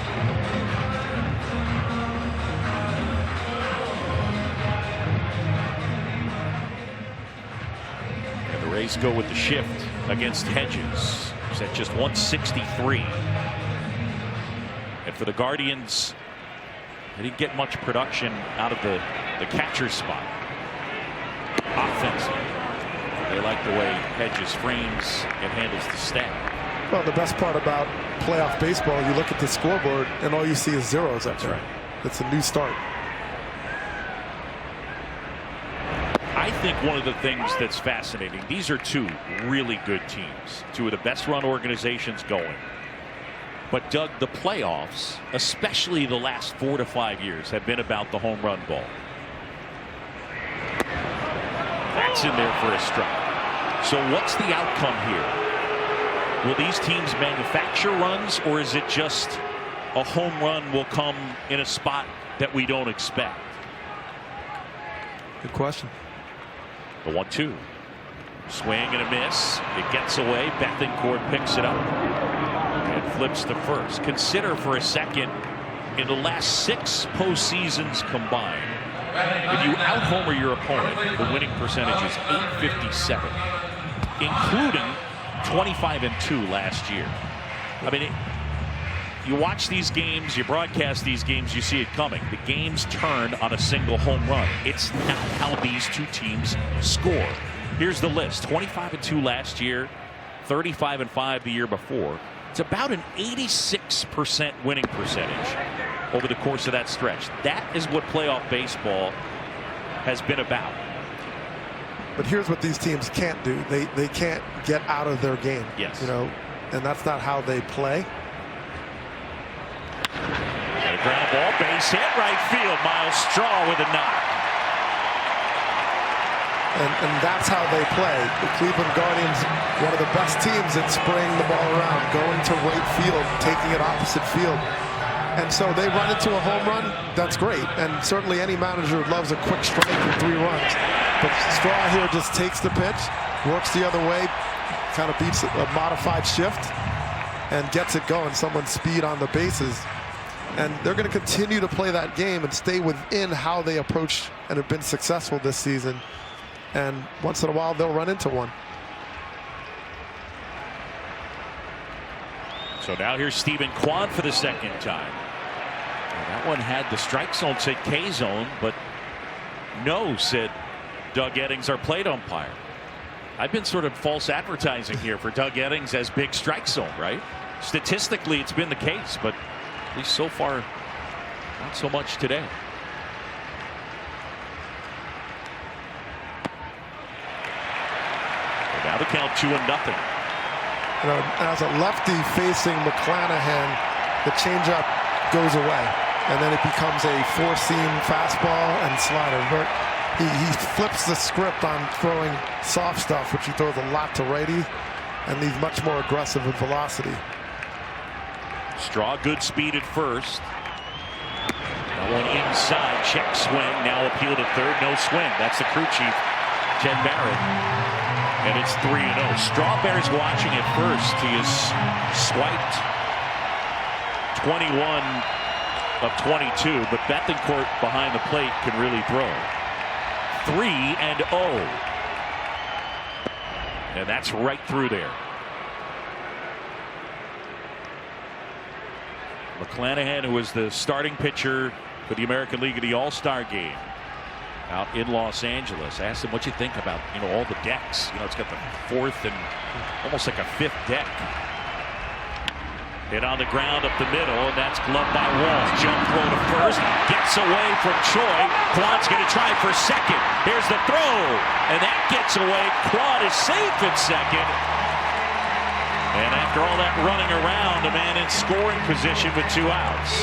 And the Rays go with the shift against Hedges. He's at just 163. And for the Guardians, they didn't get much production out of the catcher spot. Offensive. They like the way Hedges frames and handles the staff. Well, the best part about playoff baseball, you look at the scoreboard and all you see is zeros up there. Right. It's a new start. I think one of the things that's fascinating, these are 2 really good teams, 2 of the best run organizations going. But Doug, the playoffs, especially the last 4 to 5 years, have been about the home run ball. That's in there for a strike. So what's the outcome here? Will these teams manufacture runs, or is it just a home run will come in a spot that we don't expect? Good question. The 1-2. Swing and a miss. It gets away. Bethencourt picks it up and flips to first. Consider for a second, in the last 6 postseasons combined, if you out-homer your opponent, the winning percentage is .857, including 25-2 last year. I mean, you watch these games, you broadcast these games, you see it coming. The games turn on a single home run. It's not how these 2 teams score. Here's the list. 25-2 last year, 35-5 the year before. It's about an 86% winning percentage over the course of that stretch. That is what playoff baseball has been about. But here's what these teams can't do. They can't get out of their game. Yes. You know, and that's not how they play. And a ground ball, base hit, right field. Miles Straw with a knock. And that's how they play. The Cleveland Guardians, one of the best teams at spraying the ball around, going to right field, taking it opposite field. And so they run into a home run, that's great. And certainly any manager loves a quick strike and 3 runs. But Straw here just takes the pitch, works the other way, kind of beats a modified shift, and gets it going. Someone's speed on the bases. And they're going to continue to play that game and stay within how they approach and have been successful this season. And once in a while, they'll run into one. So now here's Stephen Kwan for the second time. And that one had the strike zone, said K zone, but no, said Doug Eddings, our plate umpire. I've been sort of false advertising here for Doug Eddings as big strike zone, right? Statistically, it's been the case, but at least so far, not so much today. Now the count 2-0. You know, as a lefty facing McClanahan, the changeup goes away, and then it becomes a 4-seam fastball and slider. But he flips the script on throwing soft stuff, which he throws a lot to righty, and he's much more aggressive with velocity. Straw, good speed at first. That one inside, check swing, now appeal to third, no swing. That's the crew chief, Ted Barrett. And it's 3-0. Strawberry's watching at first. He is swiped 21 of 22, but Bethencourt behind the plate can really throw. 3-0. And that's right through there. McClanahan, who was the starting pitcher for the American League of the All-Star game out in Los Angeles. I asked him what you think about, you know, all the decks. You know, it's got the 4th and almost like a 5th deck. Hit on the ground up the middle, and that's gloved by Walls. Jump throw to first, gets away from Choi. Kwan's going to try for second. Here's the throw, and that gets away. Kwan is safe at second. And after all that running around, a man in scoring position with 2 outs.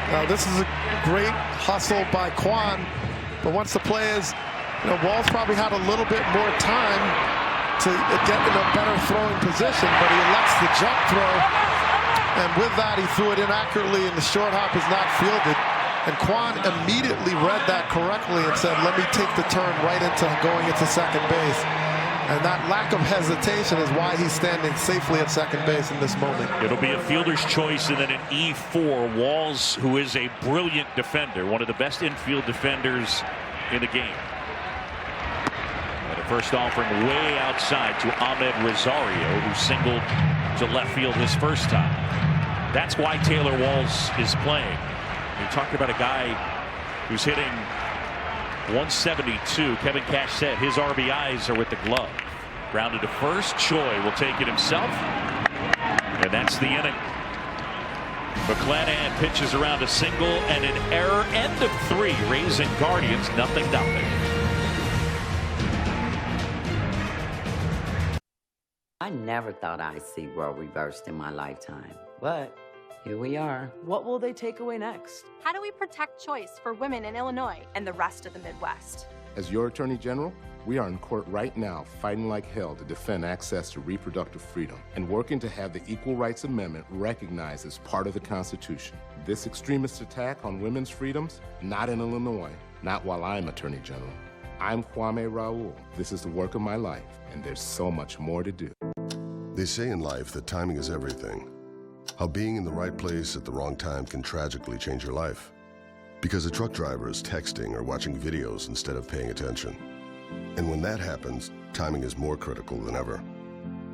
Now this is a great hustle by Kwan, but once the play is, you know, Walls probably had a little bit more time to get in a better throwing position, but he elects the jump throw, and with that he threw it inaccurately, and the short hop is not fielded. And Kwan immediately read that correctly and said, let me take the turn right into going into second base. And that lack of hesitation is why he's standing safely at second base in this moment. It'll be a fielder's choice and then an E4. Walls, who is a brilliant defender, one of the best infield defenders in the game. And a first offering way outside to Ahmed Rosario, who singled to left field his first time. That's why Taylor Walls is playing. We talked about a guy who's hitting 172. Kevin Cash said his RBIs are with the glove. Grounded to first. Choi will take it himself. And that's the inning. McClanahan pitches around a single and an error. End of 3. Rays and Guardians, 0-0. I never thought I'd see world reversed in my lifetime, but here we are. What will they take away next? How do we protect choice for women in Illinois and the rest of the Midwest? As your Attorney General, we are in court right now fighting like hell to defend access to reproductive freedom and working to have the Equal Rights Amendment recognized as part of the Constitution. This extremist attack on women's freedoms, not in Illinois, not while I'm Attorney General. I'm Kwame Raoul. This is the work of my life, and there's so much more to do. They say in life that timing is everything. How being in the right place at the wrong time can tragically change your life. Because a truck driver is texting or watching videos instead of paying attention. And when that happens, timing is more critical than ever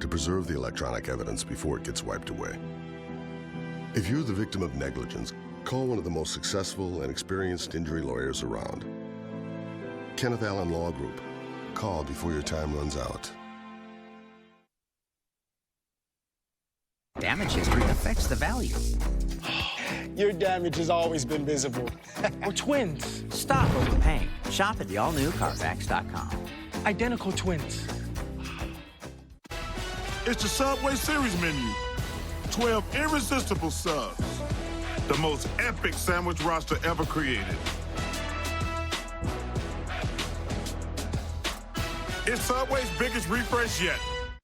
to preserve the electronic evidence before it gets wiped away. If you're the victim of negligence, call one of the most successful and experienced injury lawyers around. Kenneth Allen Law Group. Call before your time runs out. Damage history affects the value. Your damage has always been visible. We're twins. Stop overpaying. Shop at the all-new Carfax.com. Identical twins. It's the Subway Series menu. 12 irresistible subs. The most epic sandwich roster ever created. It's Subway's biggest refresh yet.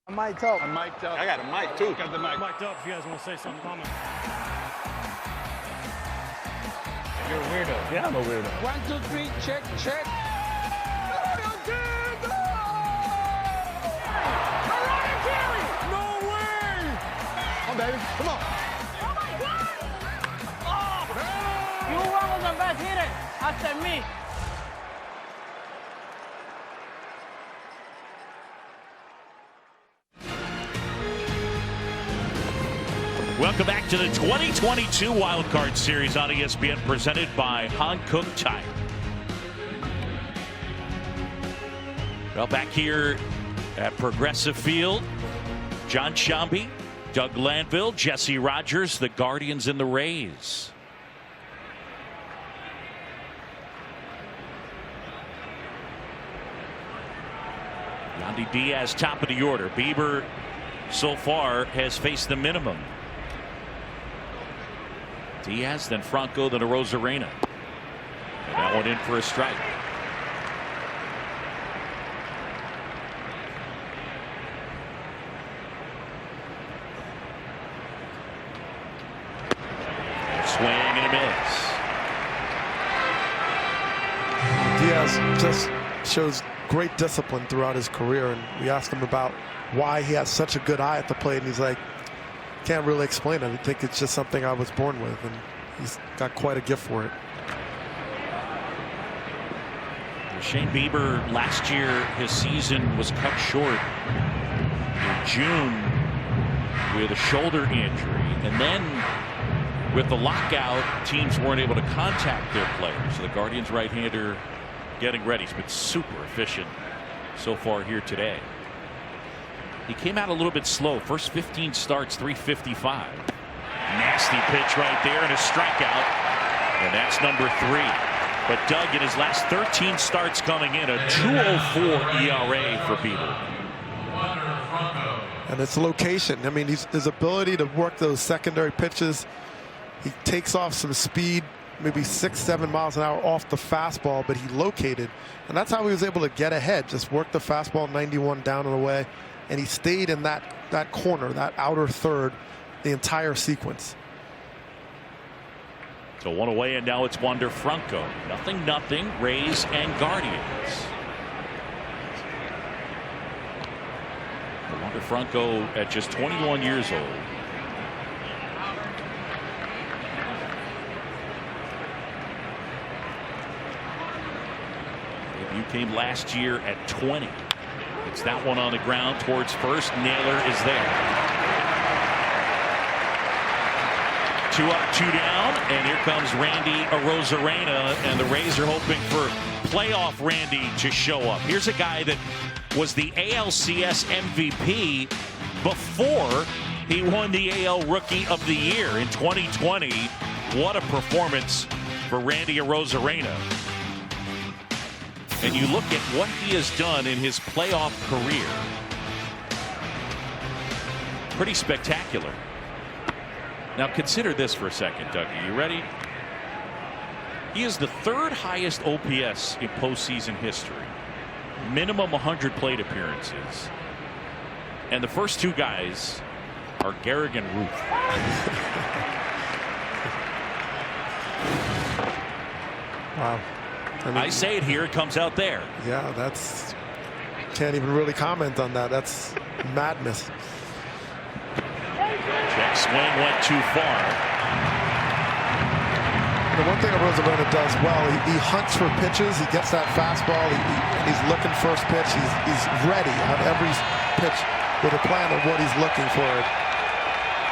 I'm mic'd up. I'm mic'd up. I got a mic, too. Got the mic. Mic'd up if you guys want to say something. Comment. You're a weirdo. Yeah, I'm a weirdo. 1, 2, 3, check, check. No way! Come on, baby. Come on. Oh, my God! Oh! You were the best hitter after me. Welcome back to the 2022 Wild Card Series on ESPN, presented by Hankook Tire. Well, back here at Progressive Field, John Shambi, Doug Landville, Jesse Rogers, the Guardians and the Rays. Yandy Diaz, top of the order. Bieber so far has faced the minimum. Diaz, then Franco, then Arozarena. And that one in for a strike. Swing and a miss. Diaz just shows great discipline throughout his career, and we asked him about why he has such a good eye at the plate, and he's like, can't really explain it. I think it's just something I was born with, and he's got quite a gift for it. Shane Bieber, last year, his season was cut short in June with a shoulder injury, and then with the lockout, teams weren't able to contact their players. So the Guardians right-hander getting ready. He's been super efficient so far here today. He came out a little bit slow. First 15 starts, 355. Nasty pitch right there and a strikeout. And that's number 3. But Doug, in his last 13 starts coming in, a 2.04 ERA for Bieber. And it's location. I mean, his ability to work those secondary pitches. He takes off some speed, maybe 6-7 miles an hour off the fastball, but he located. And that's how he was able to get ahead. Just work the fastball 91 down and away. And he stayed in that corner, that outer third, the entire sequence. So one away, and now it's Wander Franco. 0-0, Rays and Guardians. Wander Franco at just 21 years old. Debut came last year at 20. It's that one on the ground towards first. Naylor is there. 2 up, 2 down, and here comes Randy Arozarena, and the Rays are hoping for playoff Randy to show up. Here's a guy that was the ALCS MVP before he won the AL Rookie of the Year in 2020. What a performance for Randy Arozarena. And you look at what he has done in his playoff career. Pretty spectacular. Now consider this for a second, Dougie. You ready? He is the 3rd highest OPS in postseason history. Minimum 100 plate appearances. And the first 2 guys are Gehrig and Ruth. Wow. I say it here, it comes out there. Yeah, that's, can't even really comment on that. That's madness. Check swing went too far. The one thing Arozarena does well, he hunts for pitches. He gets that fastball. He's looking first pitch. He's ready on every pitch with a plan of what he's looking for.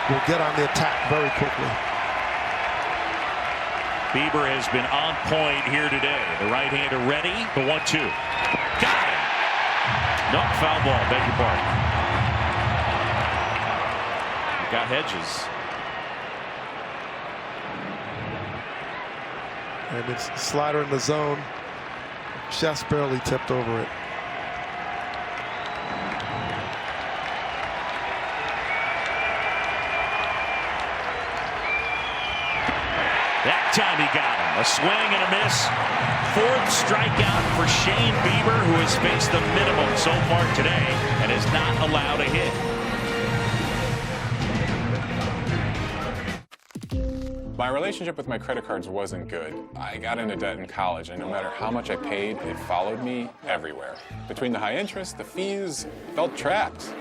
Will get on the attack very quickly. Bieber has been on point here today. The right-hander ready. The 1-2. Got it. No, foul ball. Beg your pardon. Got Hedges. And it's slider in the zone. Just barely tipped over it. That time he got him. A swing and a miss. Fourth strikeout for Shane Bieber, who has faced the minimum so far today and is not allowed a hit. My relationship with my credit cards wasn't good. I got into debt in college, and no matter how much I paid, it followed me everywhere. Between the high interest, the fees, I felt trapped.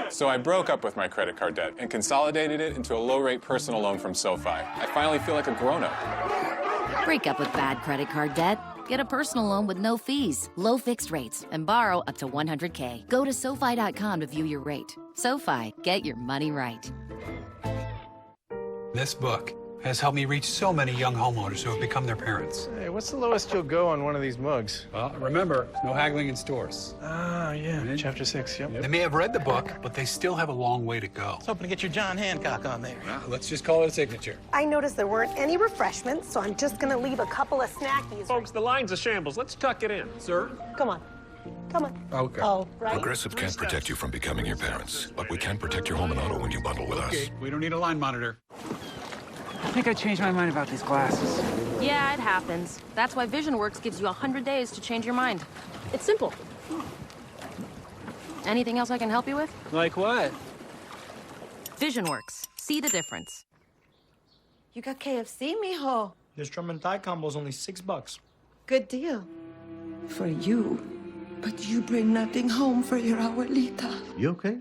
So I broke up with my credit card debt and consolidated it into a low-rate personal loan from SoFi. I finally feel like a grown-up. Break up with bad credit card debt. Get a personal loan with no fees, low fixed rates, and borrow up to $100K. Go to SoFi.com to view your rate. SoFi, get your money right. This book has helped me reach so many young homeowners who have become their parents. Hey, what's the lowest you'll go on one of these mugs? Well, remember, no haggling in stores. Ah, yeah, right? Chapter 6, yep. They may have read the book, but they still have a long way to go. I was hoping to get your John Hancock on there. Well, let's just call it a signature. I noticed there weren't any refreshments, so I'm just gonna leave a couple of snackies. Folks, the line's a shambles. Let's tuck it in. Sir? Come on. Come on. Okay. Oh, right. Progressive can't protect you from becoming your parents, but we can protect your home and auto when you bundle with us. Okay, we don't need a line monitor. I think I changed my mind about these glasses. Yeah, it happens. That's why VisionWorks gives you 100 days to change your mind. It's simple. Anything else I can help you with? Like what? VisionWorks. See the difference. You got KFC, mijo. This drum and thigh combo is only $6. Good deal. For you, but you bring nothing home for your abuelita. You okay?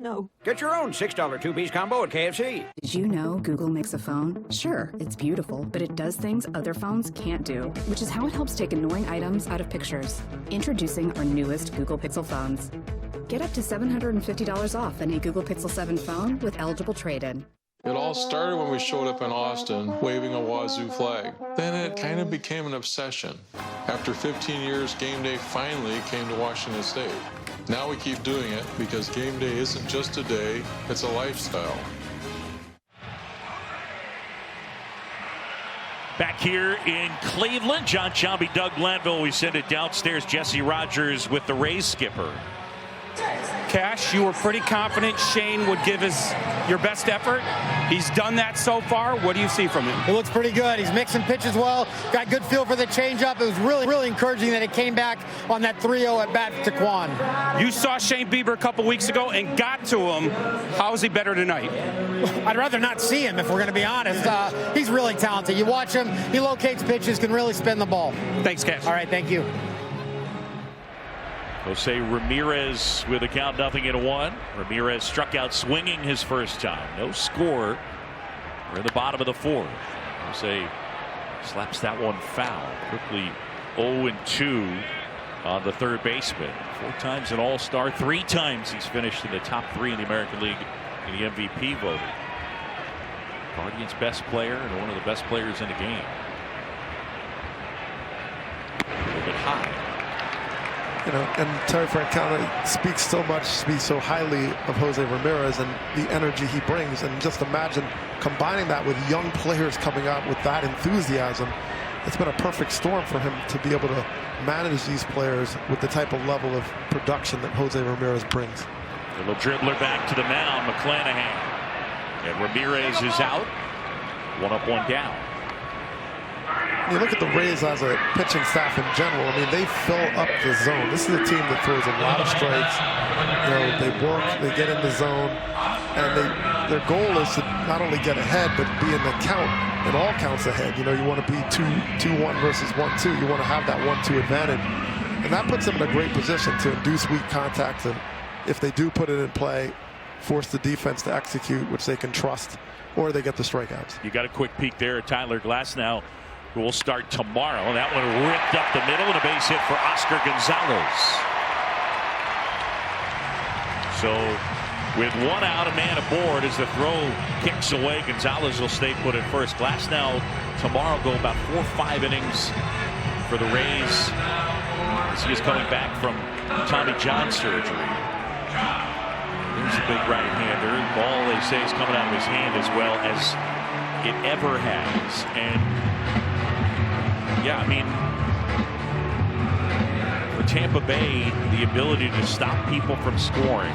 No. Get your own $6 two-piece combo at KFC. Did you know Google makes a phone? Sure, it's beautiful, but it does things other phones can't do, which is how it helps take annoying items out of pictures. Introducing our newest Google Pixel phones. Get up to $750 off any Google Pixel 7 phone with eligible trade-in. It all started when we showed up in Austin waving a Wazoo flag. Then it kind of became an obsession. After 15 years, game day finally came to Washington State. Now we keep doing it because game day isn't just a day, it's a lifestyle. Back here in Cleveland, John Chomby, Doug Glanville. We send it downstairs. Jesse Rogers with the Rays skipper. Cash, you were pretty confident Shane would give your best effort. He's done that so far. What do you see from him? It looks pretty good. He's mixing pitches well. Got good feel for the changeup. It was really encouraging that it came back on that 3-0 at bat to Quan. You saw Shane Bieber a couple weeks ago and got to him. How is he better tonight? I'd rather not see him, if we're going to be honest. He's really talented. You watch him, he locates pitches, can really spin the ball. Thanks, Cash. All right, thank you. Jose Ramirez with a count 0-1. Ramirez struck out swinging his first time. No score. We're in the bottom of the fourth. Jose slaps that one foul. Quickly 0-2 on the third baseman. 4 times an All-Star. 3 times he's finished in the top 3 in the American League in the MVP voting. Guardians' best player and one of the best players in the game. A little bit high. You know, and Terry Francona speaks so much, speaks so highly of Jose Ramirez and the energy he brings. And just imagine combining that with young players coming out with that enthusiasm. It's been a perfect storm for him to be able to manage these players with the type of level of production that Jose Ramirez brings. A little dribbler back to the mound, McClanahan. And Ramirez is out. 1 up, 1 down. You look at the Rays as a pitching staff in general. I mean, they fill up the zone. This is a team that throws a lot of strikes. You know, they work, they get in the zone, and their goal is to not only get ahead, but be in the count, in all counts ahead. You know, you want to be 2-1 versus 1-2. You want to have that 1-2 advantage, and that puts them in a great position to induce weak contact, and if they do put it in play, force the defense to execute, which they can trust, or they get the strikeouts. You got a quick peek there at Tyler Glasnow, who will start tomorrow. That one ripped up the middle and a base hit for Oscar Gonzalez. So with 1 out, a man aboard as the throw kicks away. Gonzalez will stay put at first. Glasnow tomorrow go about 4 or 5 innings for the Rays. as he is coming back from Tommy John surgery. There's a big right-hander. Ball, they say, is coming out of his hand as well as it ever has. And, yeah, I mean, for Tampa Bay, the ability to stop people from scoring.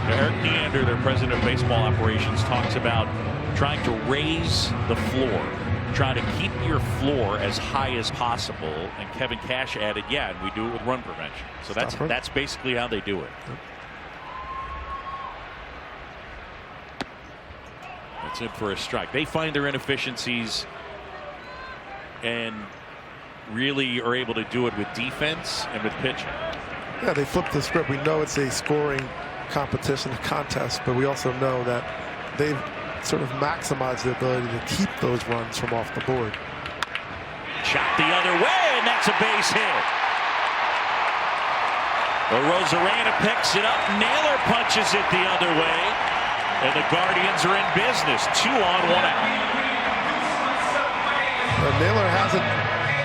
Eric Neander, their president of baseball operations, talks about trying to raise the floor, trying to keep your floor as high as possible. And Kevin Cash added, yeah, and we do it with run prevention. So that's basically how they do it. That's it for a strike. They find their inefficiencies and really are able to do it with defense and with pitching. Yeah, they flip the script. We know it's a scoring competition, a contest, but we also know that they've sort of maximized the ability to keep those runs from off the board. Shot the other way, and that's a base hit. Well, Rosarena picks it up. Naylor punches it the other way, and the Guardians are in business. 2 on, 1 out. Naylor hasn't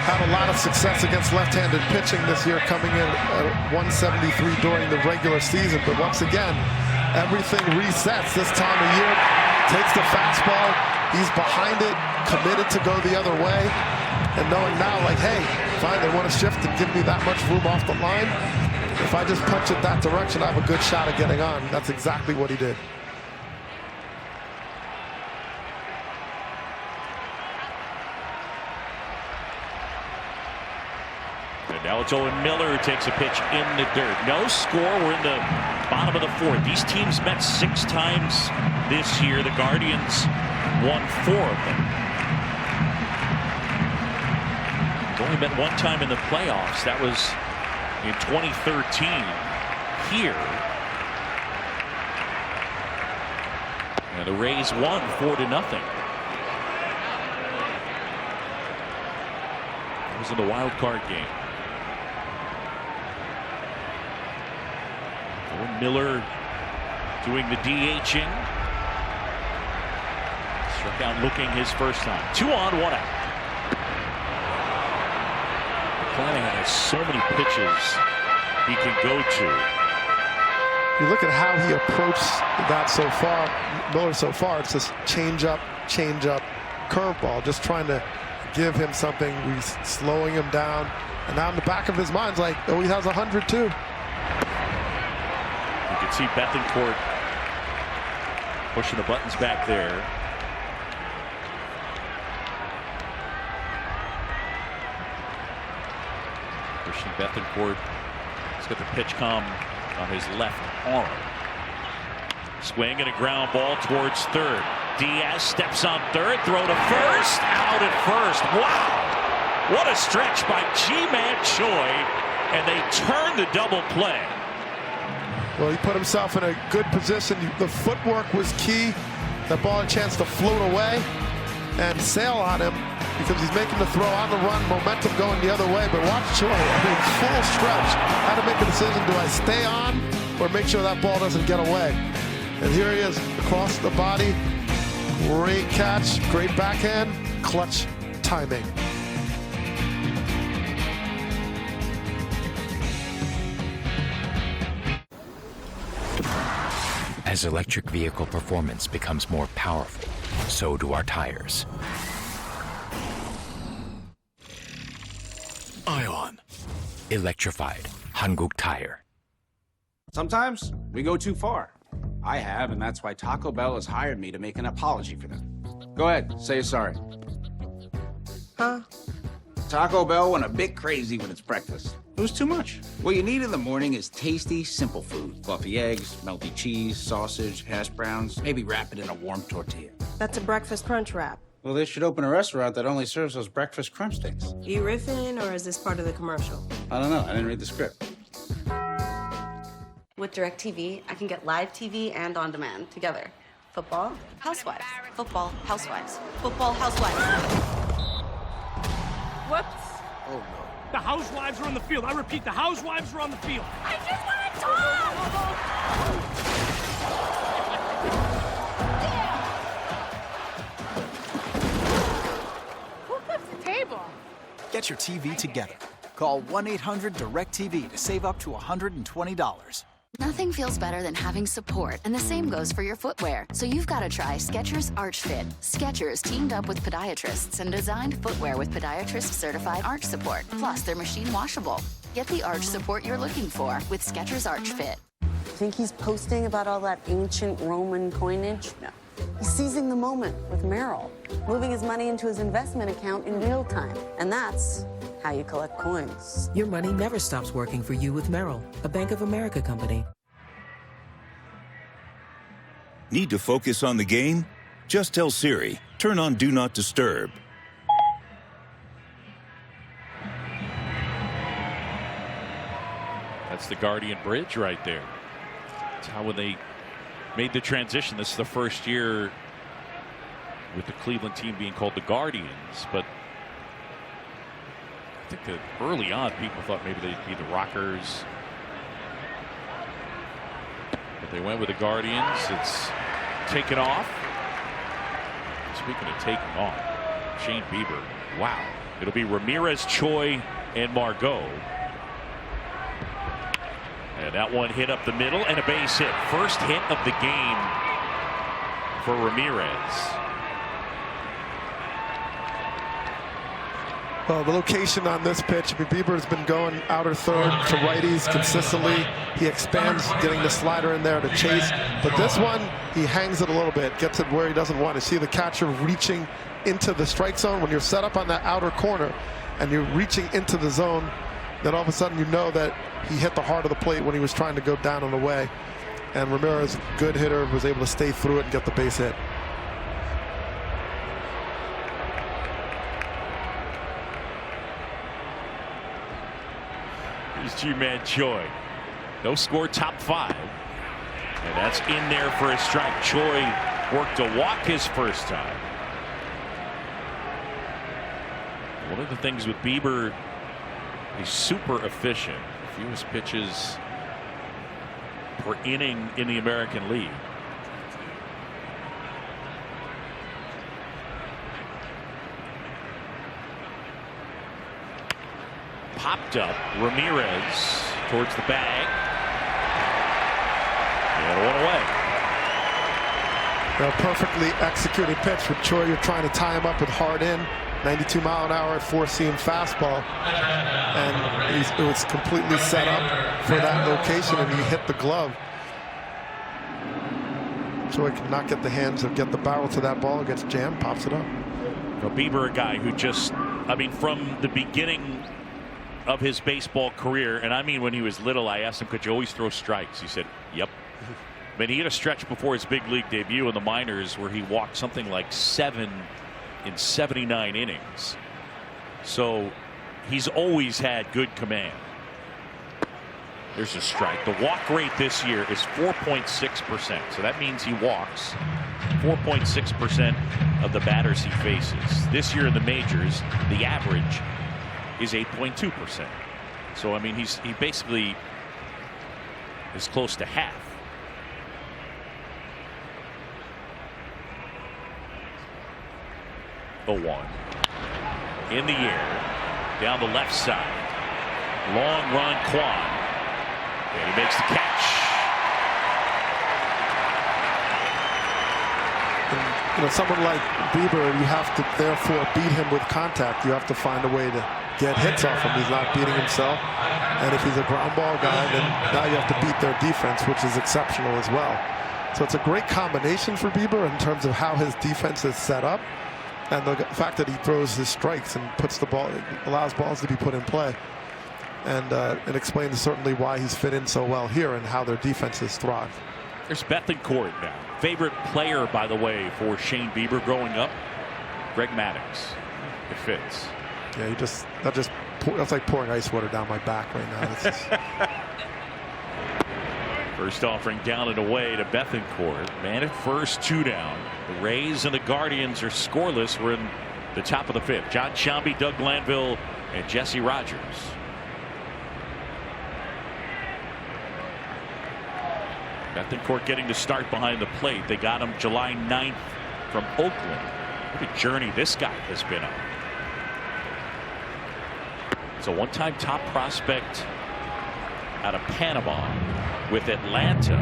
had a lot of success against left-handed pitching this year, coming in at 173 during the regular season. But once again, everything resets this time of year. Takes the fastball. He's behind it, committed to go the other way. And knowing now, like, hey, fine, they want to shift and give me that much room off the line. If I just punch it that direction, I have a good shot at getting on. That's exactly what he did. Now it's Owen Miller who takes a pitch in the dirt. No score. We're in the bottom of the 4th. These teams met 6 times this year. The Guardians won 4 of them. They've only met 1 time in the playoffs. That was in 2013 here. And the Rays won 4-0. It was in the wild card game. Miller doing the DHing. Struck out looking his first time. 2 on, 1 out. McClanahan has so many pitches he can go to. You look at how he approached that so far, Miller so far, it's just change up, curveball, just trying to give him something. He's slowing him down. And now in the back of his mind's like, oh, he has 100 too. You can see Bethencourt pushing the buttons back there. Christian Bethencourt has got the pitch com on his left arm. Swing and a ground ball towards third. Diaz steps on third, throw to first, out at first. Wow! What a stretch by G-Man Choi, and they turn the double play. Well, he put himself in a good position. The footwork was key. That ball had a chance to float away and sail on him because he's making the throw on the run, momentum going the other way. But watch Choi, I mean, full stretch. Had to make a decision, do I stay on or make sure that ball doesn't get away? And here he is across the body. Great catch, great backhand, clutch timing. As electric vehicle performance becomes more powerful, so do our tires. Ion. Electrified. Hanguk Tire. Sometimes we go too far. I have, and that's why Taco Bell has hired me to make an apology for them. Go ahead, say sorry. Huh? Taco Bell went a bit crazy with its breakfast. It was too much. What you need in the morning is tasty, simple food. Fluffy eggs, melty cheese, sausage, hash browns, maybe wrap it in a warm tortilla. That's a breakfast crunch wrap. Well, they should open a restaurant that only serves those breakfast crunch things. You riffing, or is this part of the commercial? I don't know. I didn't read the script. With DirecTV, I can get live TV and on demand together. Football, housewives. Football, housewives. Football, housewives. Whoops. Oh, no. The housewives are on the field. I repeat, the housewives are on the field. I just want to talk! Who flips the table? Get your TV together. Call 1-800-DIRECTV to save up to $120. Nothing feels better than having support, and the same goes for your footwear. So you've got to try Skechers Arch Fit. Skechers teamed up with podiatrists and designed footwear with podiatrist-certified arch support. Plus, they're machine washable. Get the arch support you're looking for with Skechers Arch Fit. Think he's posting about all that ancient Roman coinage? No. He's seizing the moment with Merrill, moving his money into his investment account in real time. And that's how you collect coins. Your money never stops working for you with Merrill, a Bank of America company. Need to focus on the game? Just tell Siri, turn on Do Not Disturb. That's the Guardian Bridge right there. That's how when they made the transition. This is the first year with the Cleveland team being called the Guardians, but I think that early on people thought maybe they'd be the Rockers, but they went with the Guardians. It's taken off. Speaking of taking off, Shane Bieber, wow. It'll be Ramirez, Choi, and Margot. And that one hit up the middle and a base hit. First hit of the game for Ramirez. Well, the location on this pitch, Bieber has been going outer third to righties consistently. He expands, getting the slider in there to chase. But this one, he hangs it a little bit, gets it where he doesn't want to. See the catcher reaching into the strike zone. When you're set up on that outer corner and you're reaching into the zone, then all of a sudden you know that he hit the heart of the plate when he was trying to go down and away. And Ramirez, good hitter, was able to stay through it and get the base hit. He's G-Man Choi. No score, top 5. And that's in there for a strike. Choi worked a walk his first time. One of the things with Bieber, he's super efficient. Fewest pitches per inning in the American League. Popped up. Ramirez towards the bag. And one away. A perfectly executed pitch with Choi. You're trying to tie him up with hard in. 92 mile an hour four-seam fastball, and it was completely set up for that location, and he hit the glove. Choi could not get the hands or get the barrel to that ball, gets jammed, pops it up. Well, Bieber, a guy who just, I mean, from the beginning of his baseball career, and I mean when he was little, I asked him, could you always throw strikes? He said, yep. I mean, he had a stretch before his big league debut in the minors where he walked something like 7 in 79 innings. So he's always had good command. There's a strike. The walk rate this year is 4.6%. So that means he walks 4.6% of the batters he faces. This year in the majors, the average is 8.2%. So I mean, he basically is close to half. The 1 in the air down the left side. Long run, Kwan, and he makes the catch. And, you know, someone like Bieber, you have to therefore beat him with contact. You have to find a way to get hits off him. He's not beating himself, and if he's a ground ball guy, then now you have to beat their defense, which is exceptional as well. So it's a great combination for Bieber in terms of how his defense is set up. And the fact that he throws his strikes and puts the ball, allows balls to be put in play. And it explains certainly why he's fit in so well here and how their defenses thrive. There's Bethencourt now. Favorite player, by the way, for Shane Bieber growing up? Greg Maddux. It fits. Yeah, that's like pouring ice water down my back right now. First offering down and away to Bethencourt. Man at first, 2 down. The Rays and the Guardians are scoreless. We're in the top of the 5th. John Sciambi, Doug Glanville, and Jesse Rogers. Bethencourt getting to start behind the plate. They got him July 9th from Oakland. What a journey this guy has been on. He's a one-time top prospect out of Panama with Atlanta.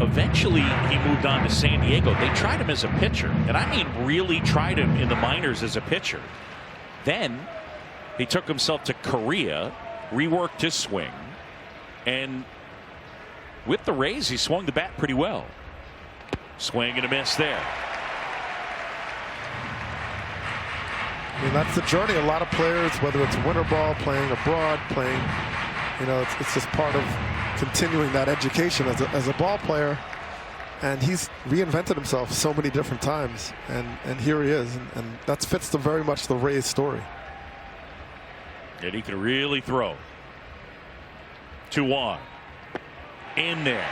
Eventually, he moved on to San Diego. They tried him as a pitcher, and I mean really tried him in the minors as a pitcher. Then he took himself to Korea, reworked his swing, and with the Rays, he swung the bat pretty well. Swing and a miss there. I mean, that's the journey. A lot of players, whether it's winter ball, playing abroad, playing, you know, it's just part of continuing that education as a ball player. And he's reinvented himself so many different times, and here he is, and that fits very much the Rays story. And he can really throw. 2-1 in there.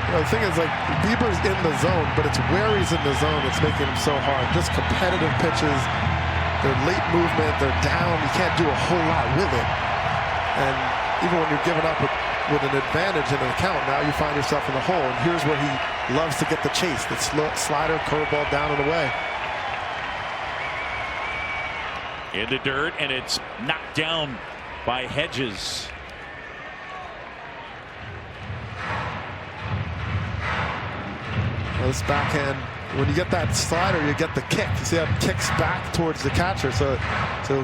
You know, the thing is, like, Bieber's in the zone, but it's where he's in the zone that's making him so hard. Just competitive pitches, their late movement, they're down. You can't do a whole lot with it. And even when you're giving up with an advantage in an account, now you find yourself in the hole. And here's where he loves to get the chase. The slider, curveball down and away. In the dirt, and it's knocked down by Hedges. This backhand, when you get that slider, you get the kick. You see how it kicks back towards the catcher. So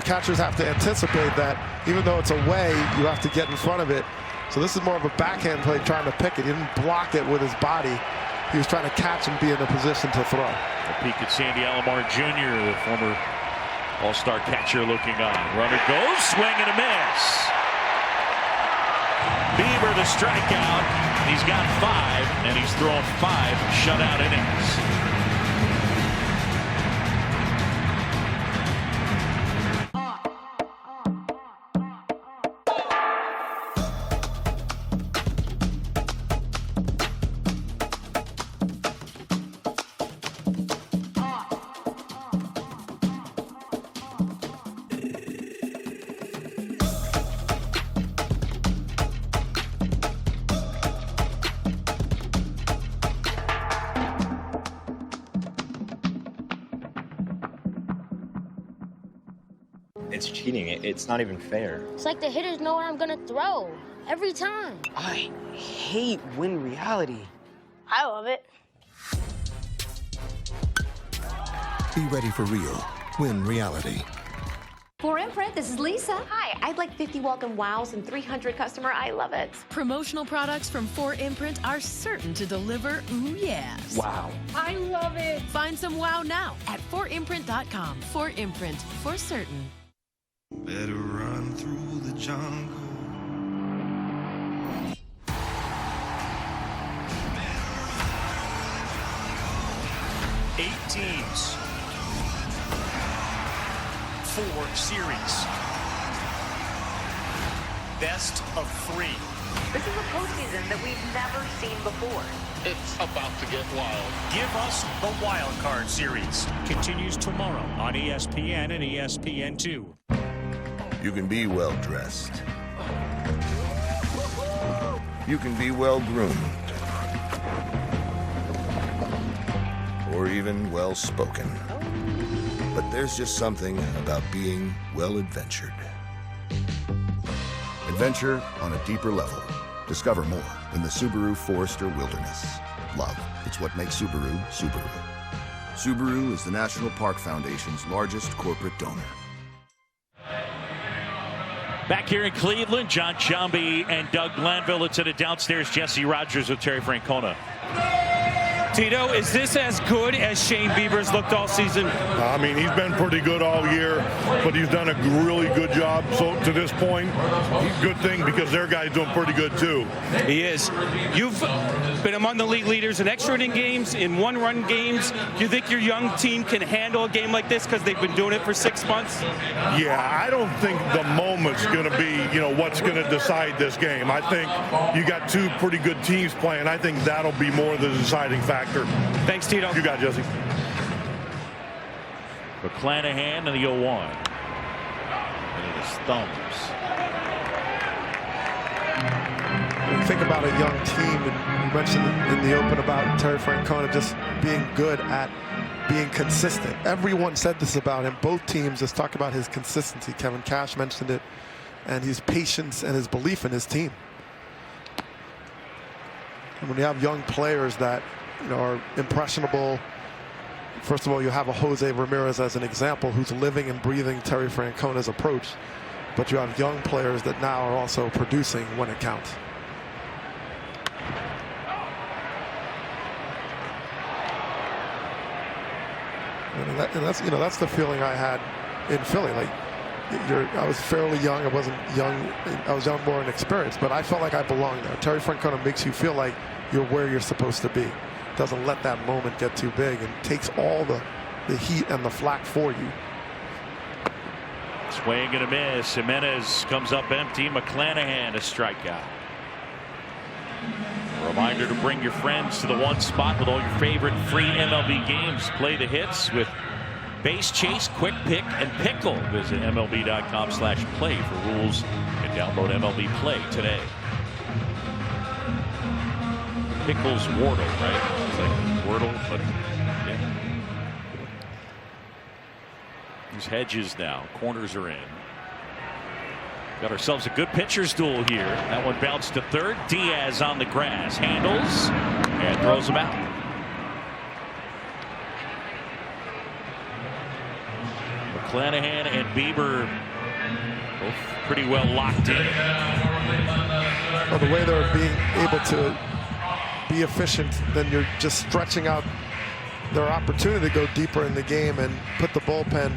catchers have to anticipate that even though it's away, you have to get in front of it. So this is more of a backhand play trying to pick it. He didn't block it with his body. He was trying to catch and be in a position to throw. A peek at Sandy Alomar Jr., the former all-star catcher looking on. Runner goes, swing and a miss. Bieber the strikeout. He's got 5, and he's thrown 5 shutout innings. It's cheating. It's not even fair. It's like the hitters know what I'm gonna throw every time. I hate win reality. I love it. Be ready for real. Win reality. For Imprint, this is Lisa. Hi, I'd like 50 welcome wows and 300 customer I love it. Promotional products from 4imprint are certain to deliver ooh yes. Wow. I love it. Find some wow now at 4imprint.com. 4imprint, for certain. Better run through the jungle. Eight teams. 4 series. Best of 3. This is a postseason that we've never seen before. It's about to get wild. Give us the Wild Card Series. Continues tomorrow on ESPN and ESPN2. You can be well dressed. You can be well groomed. Or even well spoken. But there's just something about being well adventured. Adventure on a deeper level. Discover more in the Subaru Forester Wilderness. Love, it's what makes Subaru, Subaru. Subaru is the National Park Foundation's largest corporate donor. Back here in Cleveland, John Giambi and Doug Glanville. It's at a downstairs Jesse Rogers with Terry Francona. Tito, is this as good as Shane Bieber's looked all season? I mean, he's been pretty good all year, but he's done a really good job so to this point. Good thing because their guy's doing pretty good too. He is. You've been among the league leaders in extra inning games, in one-run games. Do you think your young team can handle a game like this because they've been doing it for 6 months? Yeah, I don't think the moment's going to be, what's going to decide this game. I think you got 2 pretty good teams playing. I think that'll be more the deciding factor. Thanks, Tito. You got it, Jesse. McClanahan and the 0-1. And his thumbs. When you think about a young team, and you mentioned in the open about Terry Francona just being good at being consistent. Everyone said this about him. Both teams just talk about his consistency. Kevin Cash mentioned it, and his patience and his belief in his team. And when you have young players that are impressionable, first of all, you have a Jose Ramirez as an example who's living and breathing Terry Francona's approach. But you have young players that now are also producing when it counts. And that's the feeling I had in Philly. Like, I was fairly young. I wasn't young. I was young, more inexperienced, but I felt like I belonged there. Terry Francona makes you feel like you're where you're supposed to be. Doesn't let that moment get too big and takes all the heat and the flack for you. Swing and a miss. Jimenez comes up empty. McClanahan a strikeout. A reminder to bring your friends to the one spot with all your favorite free MLB games. Play the hits with Base Chase, Quick Pick, and Pickle. Visit MLB.com/play for rules and download MLB Play today. Pickles Wardle, right? It's like Wordle, but yeah. There's Hedges now. Corners are in. Got ourselves a good pitcher's duel here. That one bounced to third. Diaz on the grass. Handles and throws him out. McClanahan and Bieber both pretty well locked in. Well, the way they're being able to be efficient, then you're just stretching out their opportunity to go deeper in the game and put the bullpen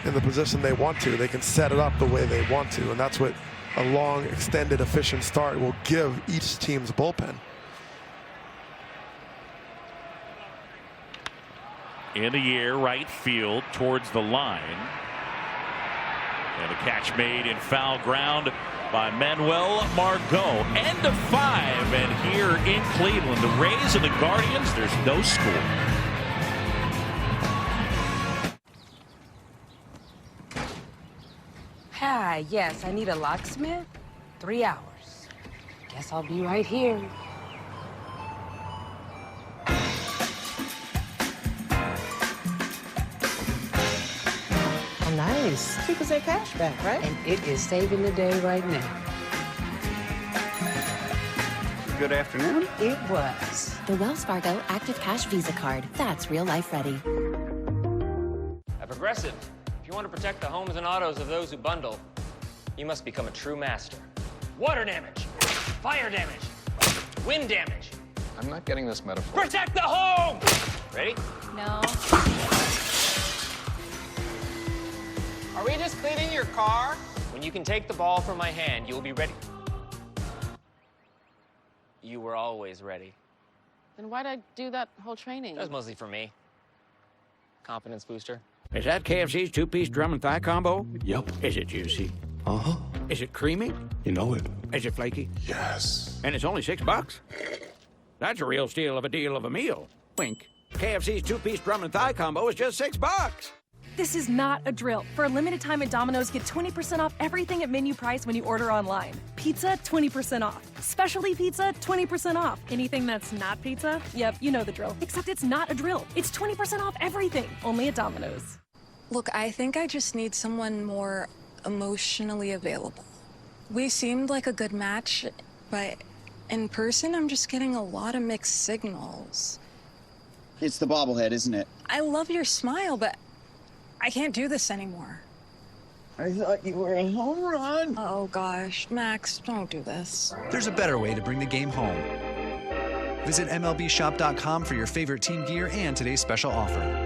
in the position they want to. They can set it up the way they want to, and that's what a long, extended, efficient start will give each team's bullpen. In the air, right field towards the line. And a catch made in foul ground by Manuel Margot. End of 5, and here in Cleveland, the Rays and the Guardians, there's no score. Hi, yes, I need a locksmith. 3 hours. Guess I'll be right here. Oh, nice. 2% cash back, right? And it is saving the day right now. Good afternoon. It was. The Wells Fargo Active Cash Visa Card. That's real life ready. At Progressive, if you want to protect the homes and autos of those who bundle, you must become a true master. Water damage, fire damage, wind damage. I'm not getting this metaphor. Protect the home! Ready? No. Are we just cleaning your car? When you can take the ball from my hand, you'll be ready. You were always ready. Then why'd I do that whole training? That was mostly for me. Confidence booster. Is that KFC's two-piece drum and thigh combo? Yep. Is it juicy? Uh-huh. Is it creamy? You know it. Is it flaky? Yes. And it's only $6? That's a real steal of a deal of a meal. Wink. KFC's two-piece drum and thigh combo is just $6. This is not a drill. For a limited time at Domino's, get 20% off everything at menu price when you order online. Pizza, 20% off. Specialty pizza, 20% off. Anything that's not pizza? Yep, you know the drill. Except it's not a drill. It's 20% off everything. Only at Domino's. Look, I think I just need someone more emotionally available. We seemed like a good match, but in person, I'm just getting a lot of mixed signals. It's the bobblehead, isn't it? I love your smile, but I can't do this anymore. I thought you were a home run. Oh, gosh. Max, don't do this. There's a better way to bring the game home. Visit MLBshop.com for your favorite team gear and today's special offer.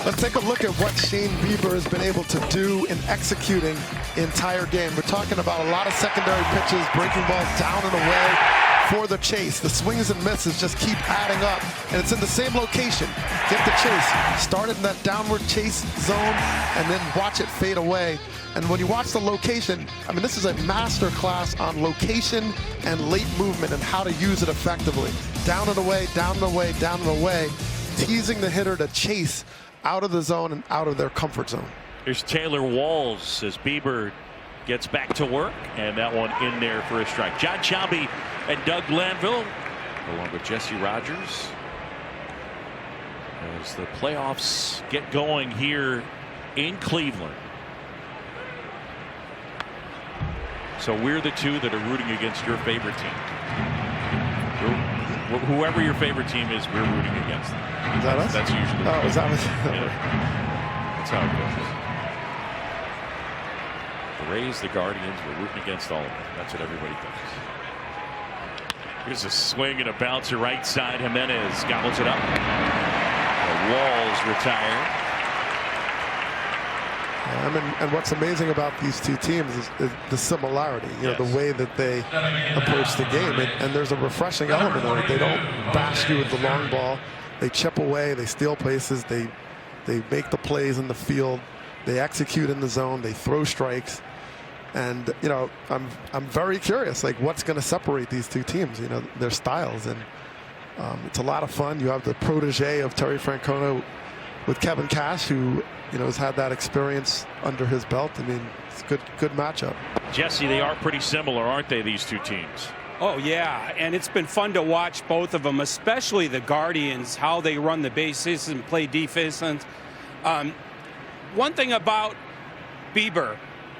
Let's take a look at what Shane Bieber has been able to do in executing the entire game. We're talking about a lot of secondary pitches, breaking balls down and away for the chase. The swings and misses just keep adding up, and it's in the same location. Get the chase. Start it in that downward chase zone, and then watch it fade away. And when you watch the location, I mean, this is a master class on location and late movement and how to use it effectively. Down and away, down and away, down and away, teasing the hitter to chase out of the zone and out of their comfort zone. Here's Taylor Walls as Bieber gets back to work, and that one in there for a strike. John Chambee and Doug Glanville, along with Jesse Rogers, as the playoffs get going here in Cleveland. So we're the two that are rooting against your favorite team. Whoever your favorite team is, we're rooting against them. Is that us? That's usually. Oh, is that us? Yeah. That's how it goes. The Rays, the Guardians, we're rooting against all of them. That's what everybody thinks. Here's a swing and a bouncer right side. Jimenez gobbles it up. The Walls retired. And what's amazing about these two teams is the similarity, the way that they approach the game. And there's a refreshing element of it. They don't bash you with the long ball. They chip away. They steal bases. They make the plays in the field. They execute in the zone. They throw strikes. And, I'm very curious, like, what's going to separate these two teams, their styles. And it's a lot of fun. You have the protege of Terry Francona with Kevin Cash, who has had that experience under his belt. I mean, it's a good matchup. Jesse, they are pretty similar, aren't they, these two teams? Oh, yeah, and it's been fun to watch both of them, especially the Guardians, how they run the bases and play defense. And one thing about Bieber,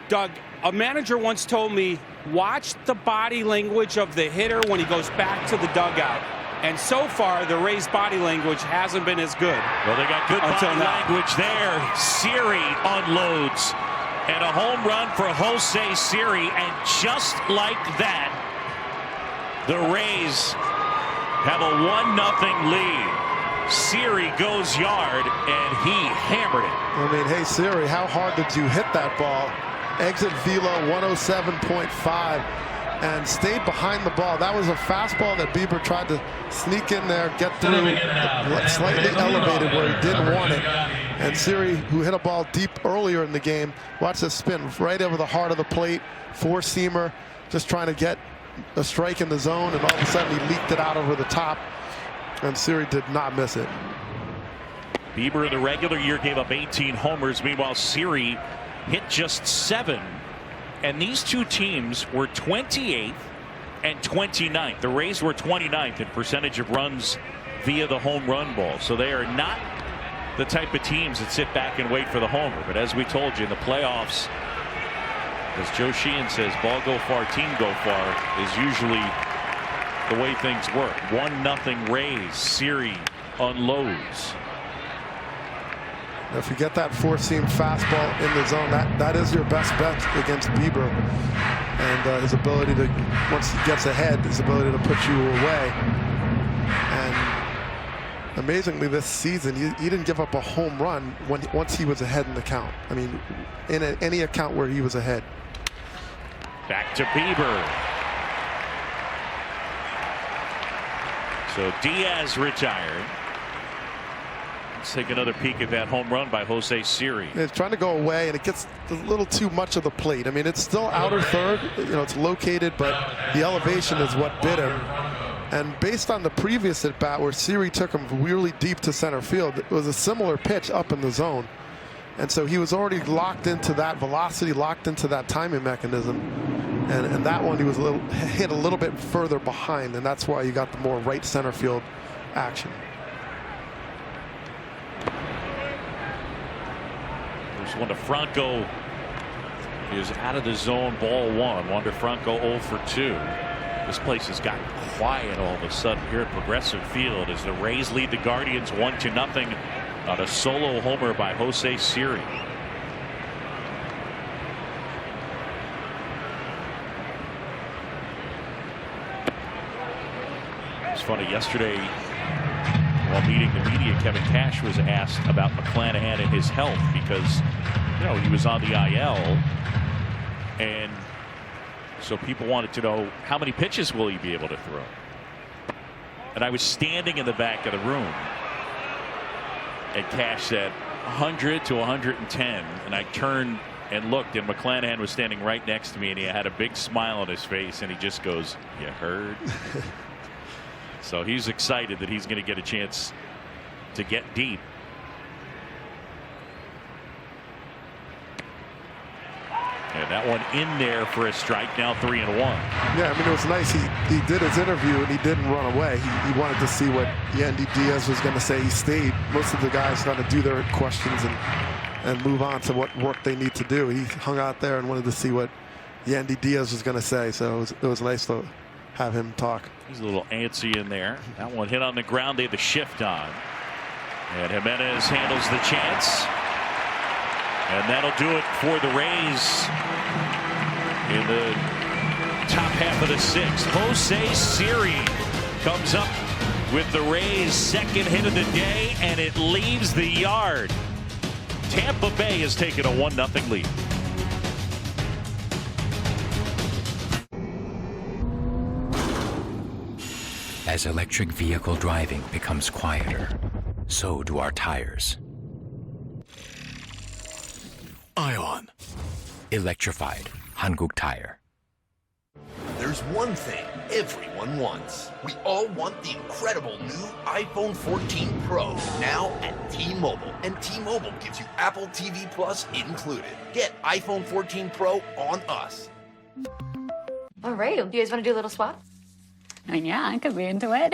Doug, a manager once told me, watch the body language of the hitter when he goes back to the dugout. And so far, the Rays' body language hasn't been as good. Well, they got good body language there. Siri unloads. And a home run for Jose Siri. And just like that, the Rays have a 1-0 lead. Siri goes yard, and he hammered it. I mean, hey, Siri, how hard did you hit that ball? Exit velo 107.5. and stayed behind the ball. That was a fastball that Bieber tried to sneak in there, get through, slightly elevated where he didn't want it. And Siri, who hit a ball deep earlier in the game, watch this spin right over the heart of the plate, four-seamer, just trying to get a strike in the zone, and all of a sudden he leaked it out over the top, and Siri did not miss it. Bieber in the regular year gave up 18 homers. Meanwhile, Siri hit just 7. And these two teams were 28th and 29th. The Rays were 29th in percentage of runs via the home run ball. So they are not the type of teams that sit back and wait for the homer. But as we told you in the playoffs, as Joe Sheehan says, ball go far, team go far is usually the way things work. 1-0 Rays. Siri unloads. If you get that four-seam fastball in the zone, that is your best bet against Bieber. And his ability to, once he gets ahead, his ability to put you away. And amazingly this season, he didn't give up a home run once he was ahead in the count. I mean, in any account where he was ahead. Back to Bieber. So Diaz retired. Let's take another peek at that home run by Jose Siri. It's trying to go away, and it gets a little too much of the plate. I mean, it's still outer third. It's located, but the elevation is what bit him. And based on the previous at bat where Siri took him really deep to center field, it was a similar pitch up in the zone. And so he was already locked into that velocity, locked into that timing mechanism. And that one he was hit a little bit further behind, and that's why you got the more right center field action. There's one to Franco. Is out of the zone, ball 1. Wander Franco 0 for 2. This place has gotten quiet all of a sudden here at Progressive Field as the Rays lead the Guardians 1-0 on a solo homer by Jose Siri. It's funny, yesterday while meeting the media, Kevin Cash was asked about McClanahan and his health because, he was on the IL, and so people wanted to know how many pitches will he be able to throw. And I was standing in the back of the room, and Cash said 100 to 110, and I turned and looked, and McClanahan was standing right next to me, and he had a big smile on his face, and he just goes, "You heard?" So he's excited that he's going to get a chance to get deep. And that one in there for a strike, now 3-1. Yeah, I mean, it was nice. He did his interview and he didn't run away. He wanted to see what Yandy Diaz was going to say. He stayed. Most of the guys got to do their questions and move on to what work they need to do. He hung out there and wanted to see what Yandy Diaz was going to say. So it was nice to have him talk. He's a little antsy in there. That one hit on the ground. They had the shift on. And Jimenez handles the chance. And that'll do it for the Rays in the top half of the sixth. Jose Siri comes up with the Rays' second hit of the day, and it leaves the yard. Tampa Bay has taken a 1-0 lead. As electric vehicle driving becomes quieter, so do our tires. Ion. Electrified. Hanguk Tire. There's one thing everyone wants. We all want the incredible new iPhone 14 Pro now at T-Mobile. And T-Mobile gives you Apple TV Plus included. Get iPhone 14 Pro on us. All right, do you guys want to do a little swap? I mean, yeah, I could be into it.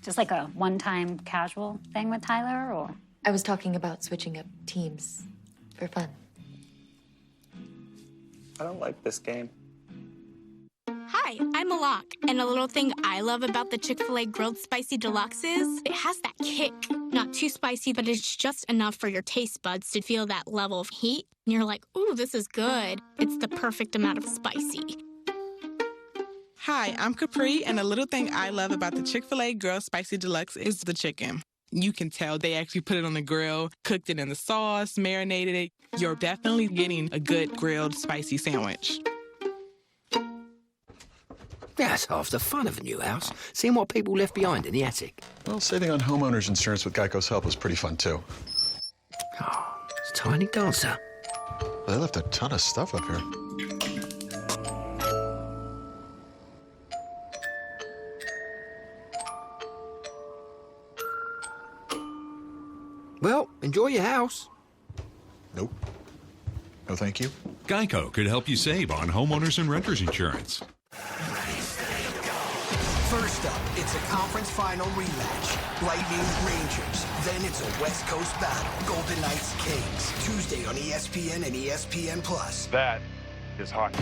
Just like a one-time casual thing with Tyler, or? I was talking about switching up teams for fun. I don't like this game. Hi, I'm Alok, and a little thing I love about the Chick-fil-A Grilled Spicy Deluxe is it has that kick. Not too spicy, but it's just enough for your taste buds to feel that level of heat. And you're like, ooh, this is good. It's the perfect amount of spicy. Hi, I'm Capri, and a little thing I love about the Chick-fil-A Grilled Spicy Deluxe is the chicken. You can tell they actually put it on the grill, cooked it in the sauce, marinated it. You're definitely getting a good grilled spicy sandwich. That's half the fun of a new house, seeing what people left behind in the attic. Well, saving on homeowners insurance with Geico's help was pretty fun, too. Oh, it's a tiny dancer. They left a ton of stuff up here. Well, enjoy your house. Nope. No, thank you. Geico could help you save on homeowners and renters insurance. First up, it's a conference final rematch. Lightning Rangers. Then it's a West Coast battle. Golden Knights Kings. Tuesday on ESPN and ESPN Plus. That is hockey.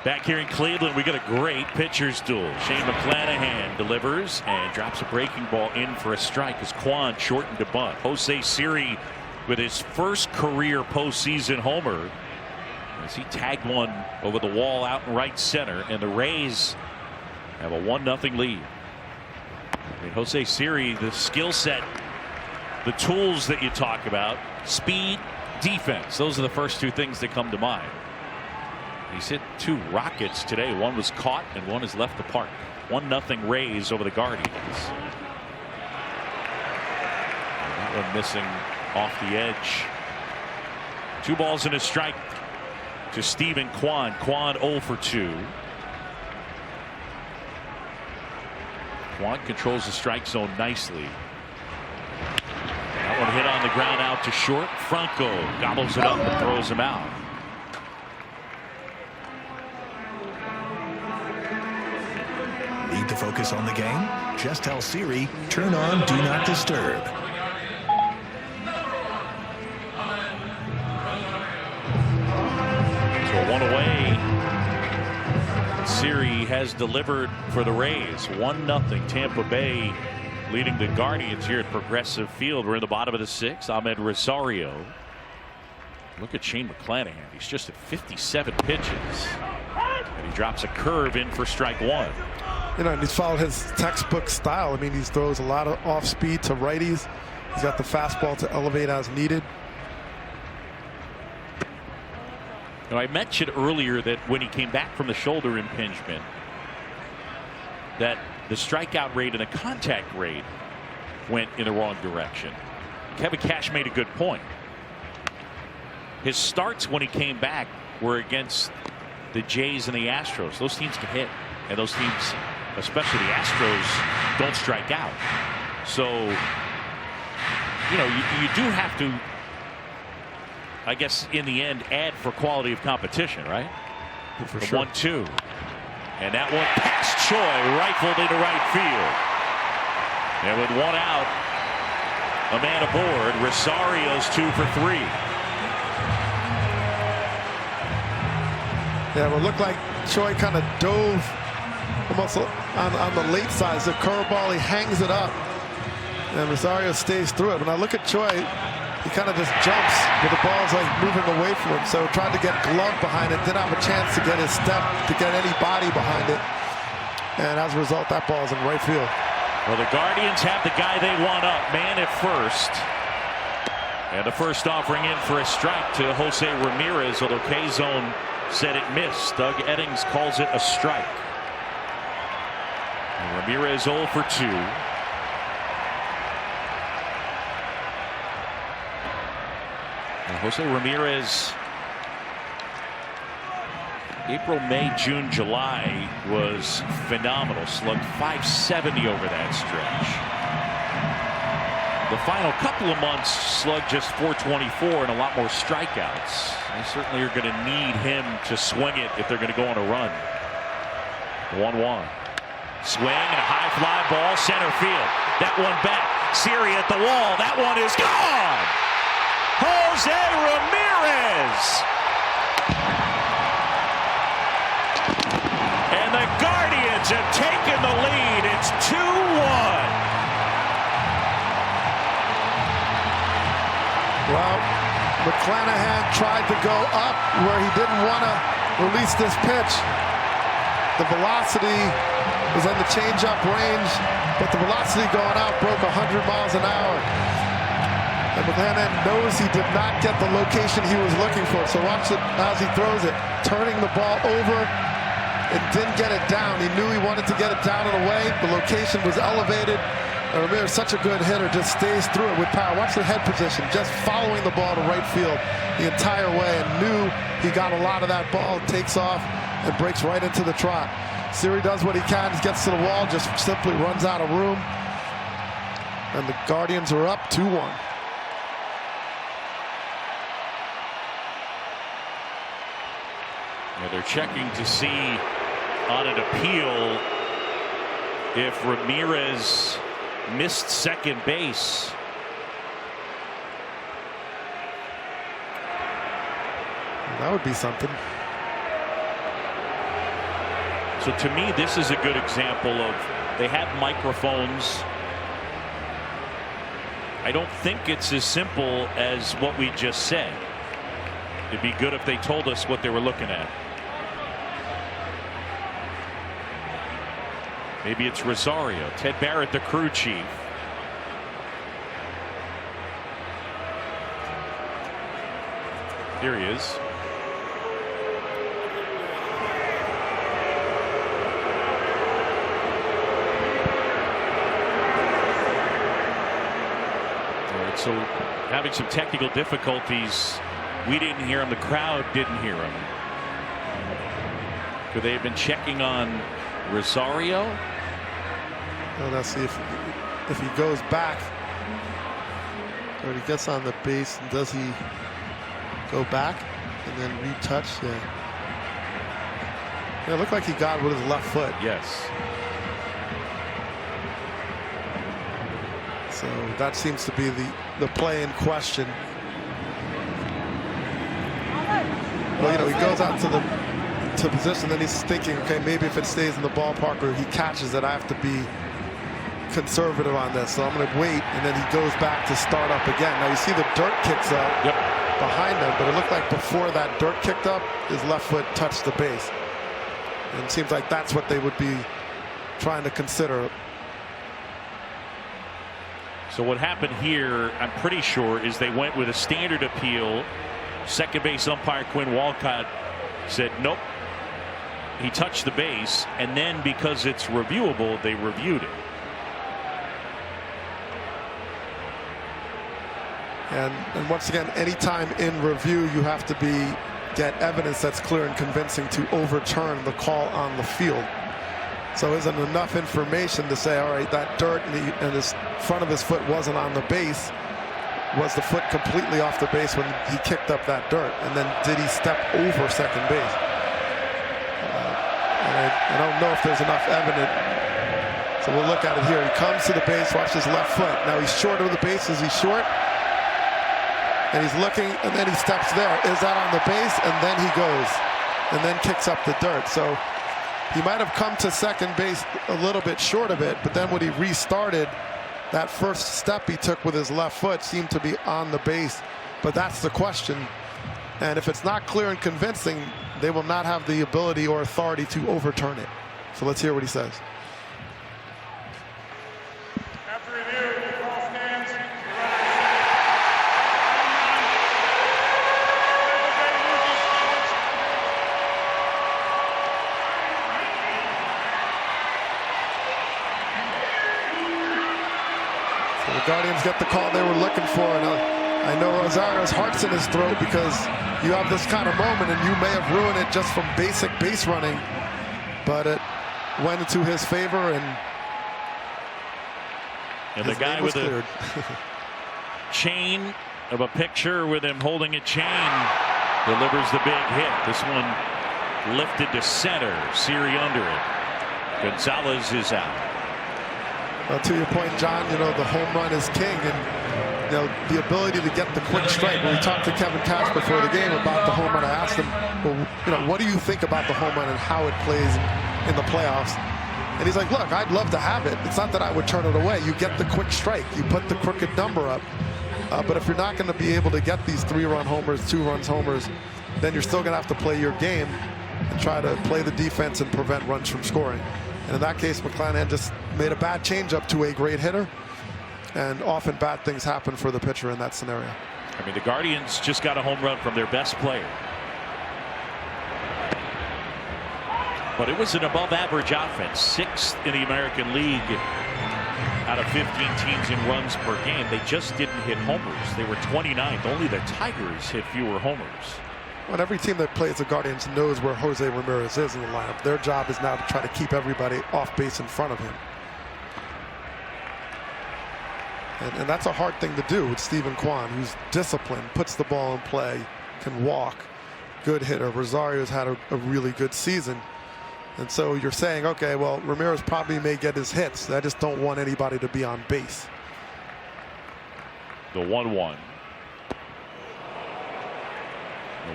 Back here in Cleveland, we got a great pitcher's duel. Shane McClanahan delivers and drops a breaking ball in for a strike as Kwan shortened to bunt. Jose Siri with his first career postseason homer as he tagged one over the wall out in right center, and the Rays have a 1-0 lead. I mean, Jose Siri, the skill set, the tools that you talk about, speed, defense, those are the first two things that come to mind. He's hit 2 rockets today. One was caught and one has left the park. 1-0 Rays over the Guardians. And that one missing off the edge. 2 balls and a strike to Stephen Kwan. Kwan 0 for 2. Kwan controls the strike zone nicely. That one hit on the ground out to short. Franco gobbles it up and throws him out. Need to focus on the game? Just tell Siri, turn on Do Not Disturb. So 1 away. Siri has delivered for the Rays. 1-0 Tampa Bay leading the Guardians here at Progressive Field. We're in the bottom of the 6th. Ahmed Rosario. Look at Shane McClanahan. He's just at 57 pitches. And he drops a curve in for strike 1. You know, and he's followed his textbook style. I mean, he throws a lot of off speed to righties. He's got the fastball to elevate as needed. Now, I mentioned earlier that when he came back from the shoulder impingement, that the strikeout rate and the contact rate went in the wrong direction. Kevin Cash made a good point. His starts when he came back were against the Jays and the Astros. Those teams can hit, and those teams, especially the Astros, don't strike out. So, you know, you do have to I guess in the end, add for quality of competition, right? For the sure. 1-2. And that one past Choi, rifled into right field. And with one out, a man aboard. Rosario's 2 for 3. Yeah, well, it looked like Choi kind of dove almost on the late side. The curveball, he hangs it up, and Rosario stays through it. When I look at Choi, he kind of just jumps, but the ball's like moving away from him. So tried to get glove behind it, didn't have a chance to get his step, to get any body behind it. And as a result, that ball's in right field. Well, the Guardians have the guy they want up, man at first. And the first offering in for a strike to Jose Ramirez, although K-Zone said it missed. Doug Eddings calls it a strike. And Ramirez 0 for 2. And Jose Ramirez, April, May, June, July was phenomenal. Slugged .570 over that stretch. The final couple of months slugged just .424 and a lot more strikeouts. They certainly are going to need him to swing it if they're going to go on a run. 1-1. Swing and a high fly ball, center field. That one back. Siri at the wall. That one is gone. Jose Ramirez. And the Guardians have taken the lead. It's 2-1. Well, McClanahan tried to go up where he didn't want to release this pitch. The velocity was in the changeup range, but the velocity going out broke 100 miles an hour. And McClanahan knows he did not get the location he was looking for. So watch it as he throws it, turning the ball over and didn't get it down. He knew he wanted to get it down and away. The location was elevated. And Ramirez, such a good hitter, just stays through it with power. Watch the head position, just following the ball to right field the entire way, and knew he got a lot of that ball, takes off, and breaks right into the trot. Siri does what he can, gets to the wall, just simply runs out of room. And the Guardians are up 2-1. Yeah, they're checking to see on an appeal if Ramirez missed second base. That would be something. So to me, this is a good example of, they have microphones. I don't think it's as simple as what we just said. It'd be good if they told us what they were looking at. Maybe it's Rosario. Ted Barrett, the crew chief. Here he is. All right, so having some technical difficulties. We didn't hear him. The crowd didn't hear him. Could they have been checking on Rosario? Well, let's see if he goes back, or he gets on the base, and does he go back and then retouch? Yeah. It looked like he got with his left foot. Yes. So that seems to be the play in question. Well, you know, he goes out to position, then he's thinking, okay, maybe if it stays in the ballpark or he catches it, I have to be conservative on this, so I'm going to wait. And then he goes back to start up again. Now you see the dirt kicks up behind him, but it looked like before that dirt kicked up, his left foot touched the base. And it seems like that's what they would be trying to consider. So what happened here, I'm pretty sure, is they went with a standard appeal. Second base umpire Quinn Walcott said nope, he touched the base, and then because it's reviewable, they reviewed it. And once again, anytime in review, you have to get evidence that's clear and convincing to overturn the call on the field. So isn't enough information to say, all right, that dirt and his front of his foot wasn't on the base, was the foot completely off the base when he kicked up that dirt? And then did he step over second base? I don't know if there's enough evidence. So we'll look at it here. He comes to the base, watch his left foot. Now he's short of the base. Is he short? And he's looking, and then he steps there. Is that on the base? And then he goes, and then kicks up the dirt. So he might have come to second base a little bit short of it, but then when he restarted, that first step he took with his left foot seemed to be on the base. But that's the question. And if it's not clear and convincing, they will not have the ability or authority to overturn it. So let's hear what he says. After review, the call stands. So the Guardians get the call they were looking for. And I know Rosario's heart's in his throat because you have this kind of moment and you may have ruined it just from basic base running, but it went into his favor and the guy with a chain of a picture with him holding a chain delivers the big hit. This one lifted to center. Siri under it. Gonzalez is out. Well, to your point, John, you know, the home run is king, and you know, the ability to get the quick strike. When we talked to Kevin Cash before the game about the home run, I asked him, well, you know, what do you think about the home run and how it plays in the playoffs? And he's like, look, I'd love to have it. It's not that I would turn it away. You get the quick strike. You put the crooked number up. But if you're not going to be able to get these 3-run homers, 2-run homers, then you're still going to have to play your game and try to play the defense and prevent runs from scoring. And in that case, McClanahan just made a bad changeup to a great hitter. And often bad things happen for the pitcher in that scenario. I mean, the Guardians just got a home run from their best player. But it was an above-average offense, 6th in the American League out of 15 teams in runs per game. They just didn't hit homers. They were 29th. Only the Tigers hit fewer homers. Well, every team that plays the Guardians knows where Jose Ramirez is in the lineup. Their job is now to try to keep everybody off base in front of him. And that's a hard thing to do with Stephen Kwan, who's disciplined, puts the ball in play, can walk, good hitter. Rosario's had a really good season. And so you're saying, okay, well, Ramirez probably may get his hits. I just don't want anybody to be on base. The 1-1.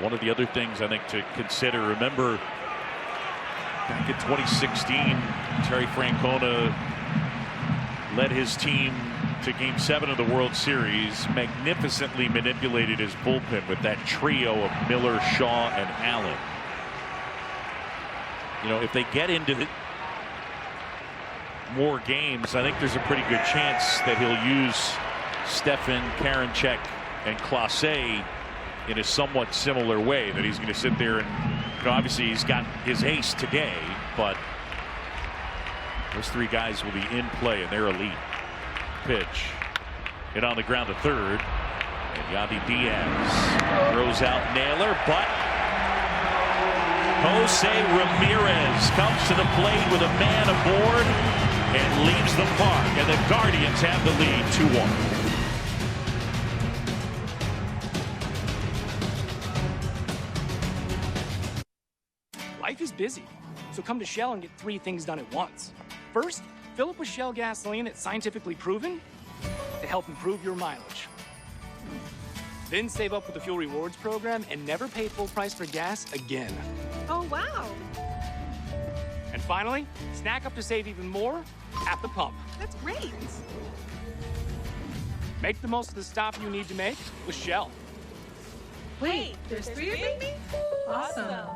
One of the other things I think to consider, remember back in 2016, Terry Francona led his team to Game 7 of the World Series, magnificently manipulated his bullpen with that trio of Miller, Shaw, and Allen. You know, if they get into more games, I think there's a pretty good chance that he'll use Stefan, Karinchak, and Clase in a somewhat similar way, that he's going to sit there and, you know, obviously he's got his ace today, but those 3 guys will be in play and they're elite. Pitch hit on the ground to third, and Yandy Diaz throws out Naylor, but Jose Ramirez comes to the plate with a man aboard and leaves the park, and the Guardians have the lead 2-1. Life is busy, so come to Shell and get 3 things done at once. First, fill up with Shell gasoline that's scientifically proven to help improve your mileage. Then save up with the Fuel Rewards program and never pay full price for gas again. Oh, wow. And finally, snack up to save even more at the pump. That's great. Make the most of the stop you need to make with Shell. Wait, there's 3 of me? Awesome.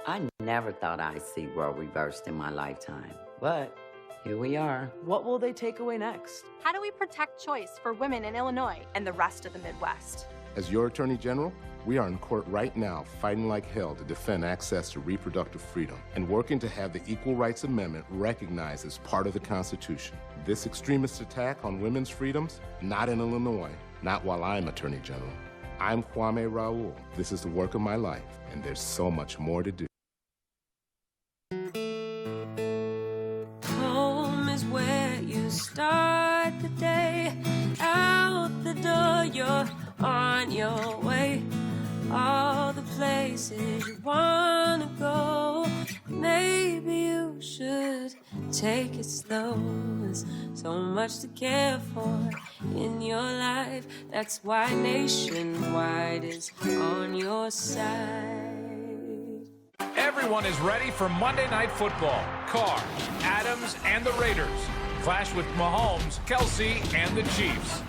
I never thought I'd see world reversed in my lifetime, but here we are. What will they take away next? How do we protect choice for women in Illinois and the rest of the Midwest? As your Attorney General, we are in court right now fighting like hell to defend access to reproductive freedom and working to have the Equal Rights Amendment recognized as part of the Constitution. This extremist attack on women's freedoms, not in Illinois, not while I'm Attorney General. I'm Kwame Raoul. This is the work of my life, and there's so much more to do. Home is where you start the day. Out the door, you're on your way. All the places you wanna go. Maybe you should take it slow. There's so much to care for in your life. That's why Nationwide is on your side. Everyone is ready for Monday Night Football. Carr, Adams, and the Raiders clash with Mahomes, Kelsey, and the Chiefs.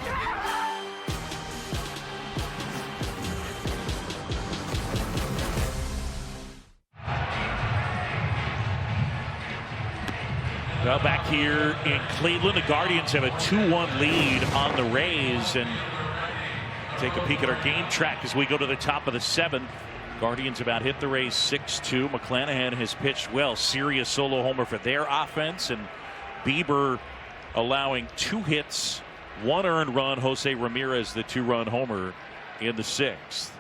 Well, back here in Cleveland, the Guardians have a 2-1 lead on the Rays. And take a peek at our game track as we go to the top of the 7th. Guardians about hit the Rays 6-2. McClanahan has pitched well. Serious solo homer for their offense. And Bieber allowing 2 hits, 1 earned run. Jose Ramirez, the 2-run homer in the 6th.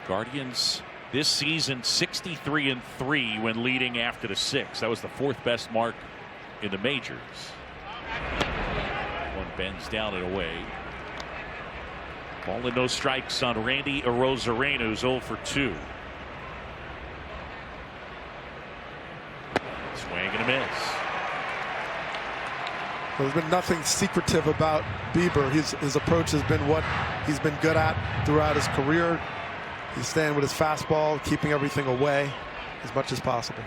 Guardians this season 63-3 when leading after the 6th. That was the 4th best mark in the majors. One bends down and away. Ball and no strikes on Randy Arozarena, who's 0 for 2. Swing and a miss. There's been nothing secretive about Bieber. His approach has been what he's been good at throughout his career. He's staying with his fastball, keeping everything away as much as possible.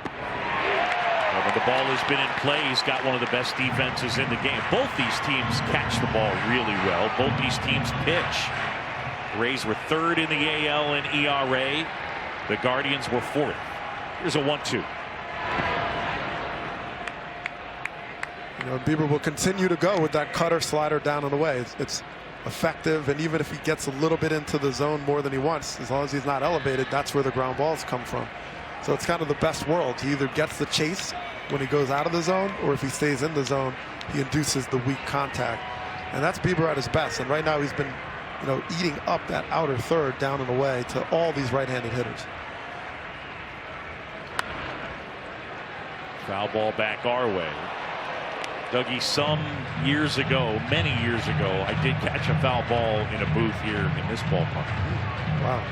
Well, when the ball has been in play, he's got one of the best defenses in the game. Both these teams catch the ball really well. Both these teams pitch. The Rays were 3rd in the AL in ERA. The Guardians were 4th. Here's a 1-2. You know, Bieber will continue to go with that cutter slider down and away. It's effective, and even if he gets a little bit into the zone more than he wants, as long as he's not elevated, that's where the ground balls come from. So it's kind of the best world. He either gets the chase when he goes out of the zone, or if he stays in the zone, he induces the weak contact. And that's Bieber at his best. And right now he's been, you know, eating up that outer third down and away to all these right-handed hitters. Foul ball back our way. Dougie, some years ago, many years ago, I did catch a foul ball in a booth here in this ballpark. Wow,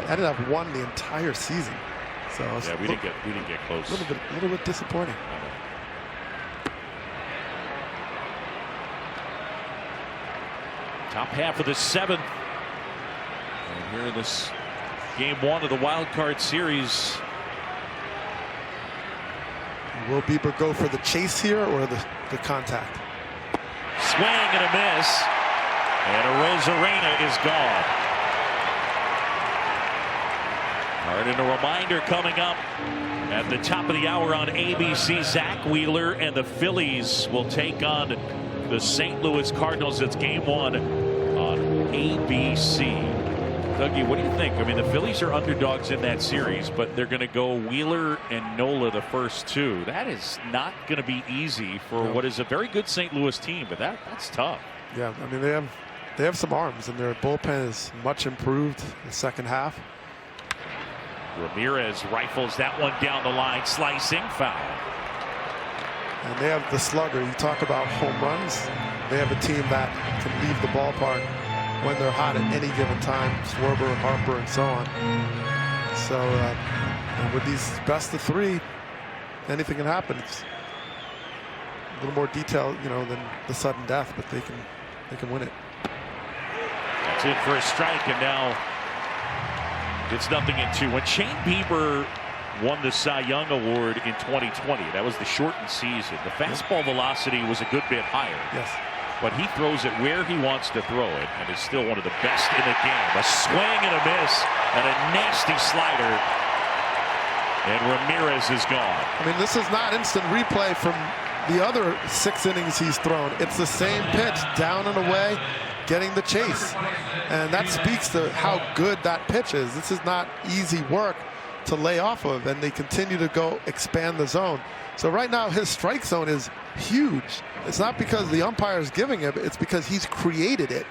I didn't have one the entire season, so yeah, we didn't get close. A little bit disappointing. Top half of the 7th, and here in this game 1 of the wild card series. Will Bieber go for the chase here or the contact? Swing and a miss. And Arozarena is gone. All right, and a reminder coming up at the top of the hour on ABC. Zach Wheeler and the Phillies will take on the St. Louis Cardinals. It's game 1 on ABC. Dougie, what do you think? I mean, the Phillies are underdogs in that series, but they're going to go Wheeler and Nola the first 2. That is not going to be easy for what is a very good St. Louis team, but that's tough. Yeah, I mean, they have some arms, and their bullpen is much improved in the second half. Ramirez rifles that one down the line, slicing, foul. And they have the slugger. You talk about home runs. They have a team that can leave the ballpark when they're hot at any given time. Schwarber, Harper, and so on. So and with these best of 3, anything can happen. It's a little more detail, you know, than the sudden death, but they can win it. That's it for a strike, and now it's 0-2. When Shane Bieber won the Cy Young Award in 2020, that was the shortened season. The fastball velocity was a good bit higher. Yes. But he throws it where he wants to throw it, and is still one of the best in the game. A swing and a miss, and a nasty slider. And Ramirez is gone. I mean, this is not instant replay from the other 6 innings he's thrown. It's the same pitch, down and away, getting the chase. And that speaks to how good that pitch is. This is not easy work to lay off of, and they continue to go expand the zone. So right now his strike zone is huge. It's not because the umpire is giving it, it's because he's created it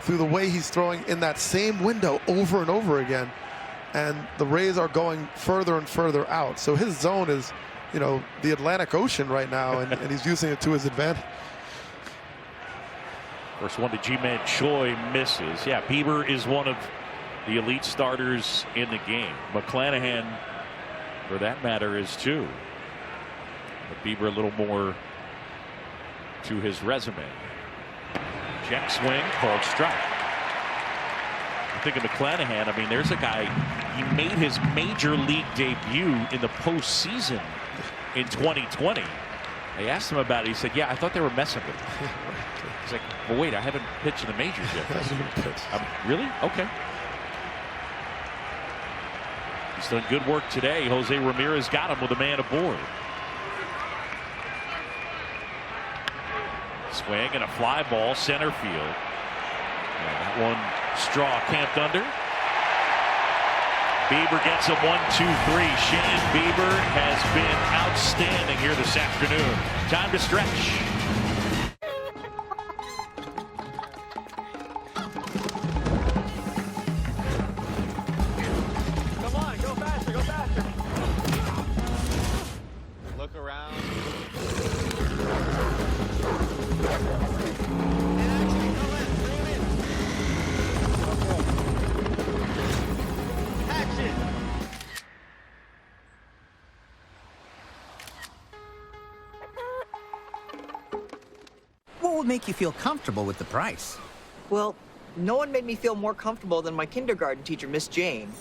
through the way he's throwing in that same window over and over again. And the Rays are going further and further out. So his zone is you know, the Atlantic Ocean right now, and he's using it to his advantage. First one to Ji-Man Choi misses. Yeah, Bieber is one of the elite starters in the game. McClanahan, for that matter, is too. But Bieber a little more to his resume. Check swing, called strike. I think of McClanahan. I mean, there's a guy, he made his major league debut in the postseason in 2020. They asked him about it. He said, yeah, I thought they were messing with me. He's like, well, wait, I haven't pitched in the majors yet. Really? Okay. He's done good work today. Jose Ramirez got him with a man aboard. Swing and a fly ball, center field. And that one, Straw camped under. Bieber gets a 1-2-3. Shane Bieber has been outstanding here this afternoon. Time to stretch. Come on, go faster, go faster. Look around. What would make you feel comfortable with the price? Well, no one made me feel more comfortable than my kindergarten teacher, Miss Jane.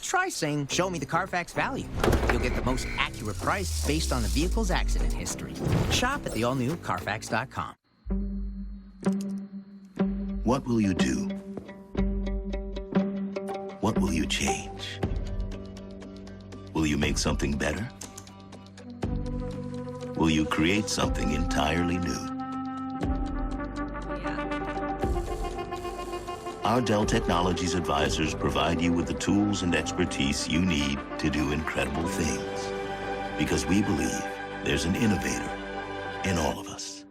Try saying, show me the Carfax value. You'll get the most accurate price based on the vehicle's accident history. Shop at the all-new Carfax.com. What will you do? What will you change? Will you make something better? Will you create something entirely new? Our Dell Technologies advisors provide you with the tools and expertise you need to do incredible things. Because we believe there's an innovator in all of us.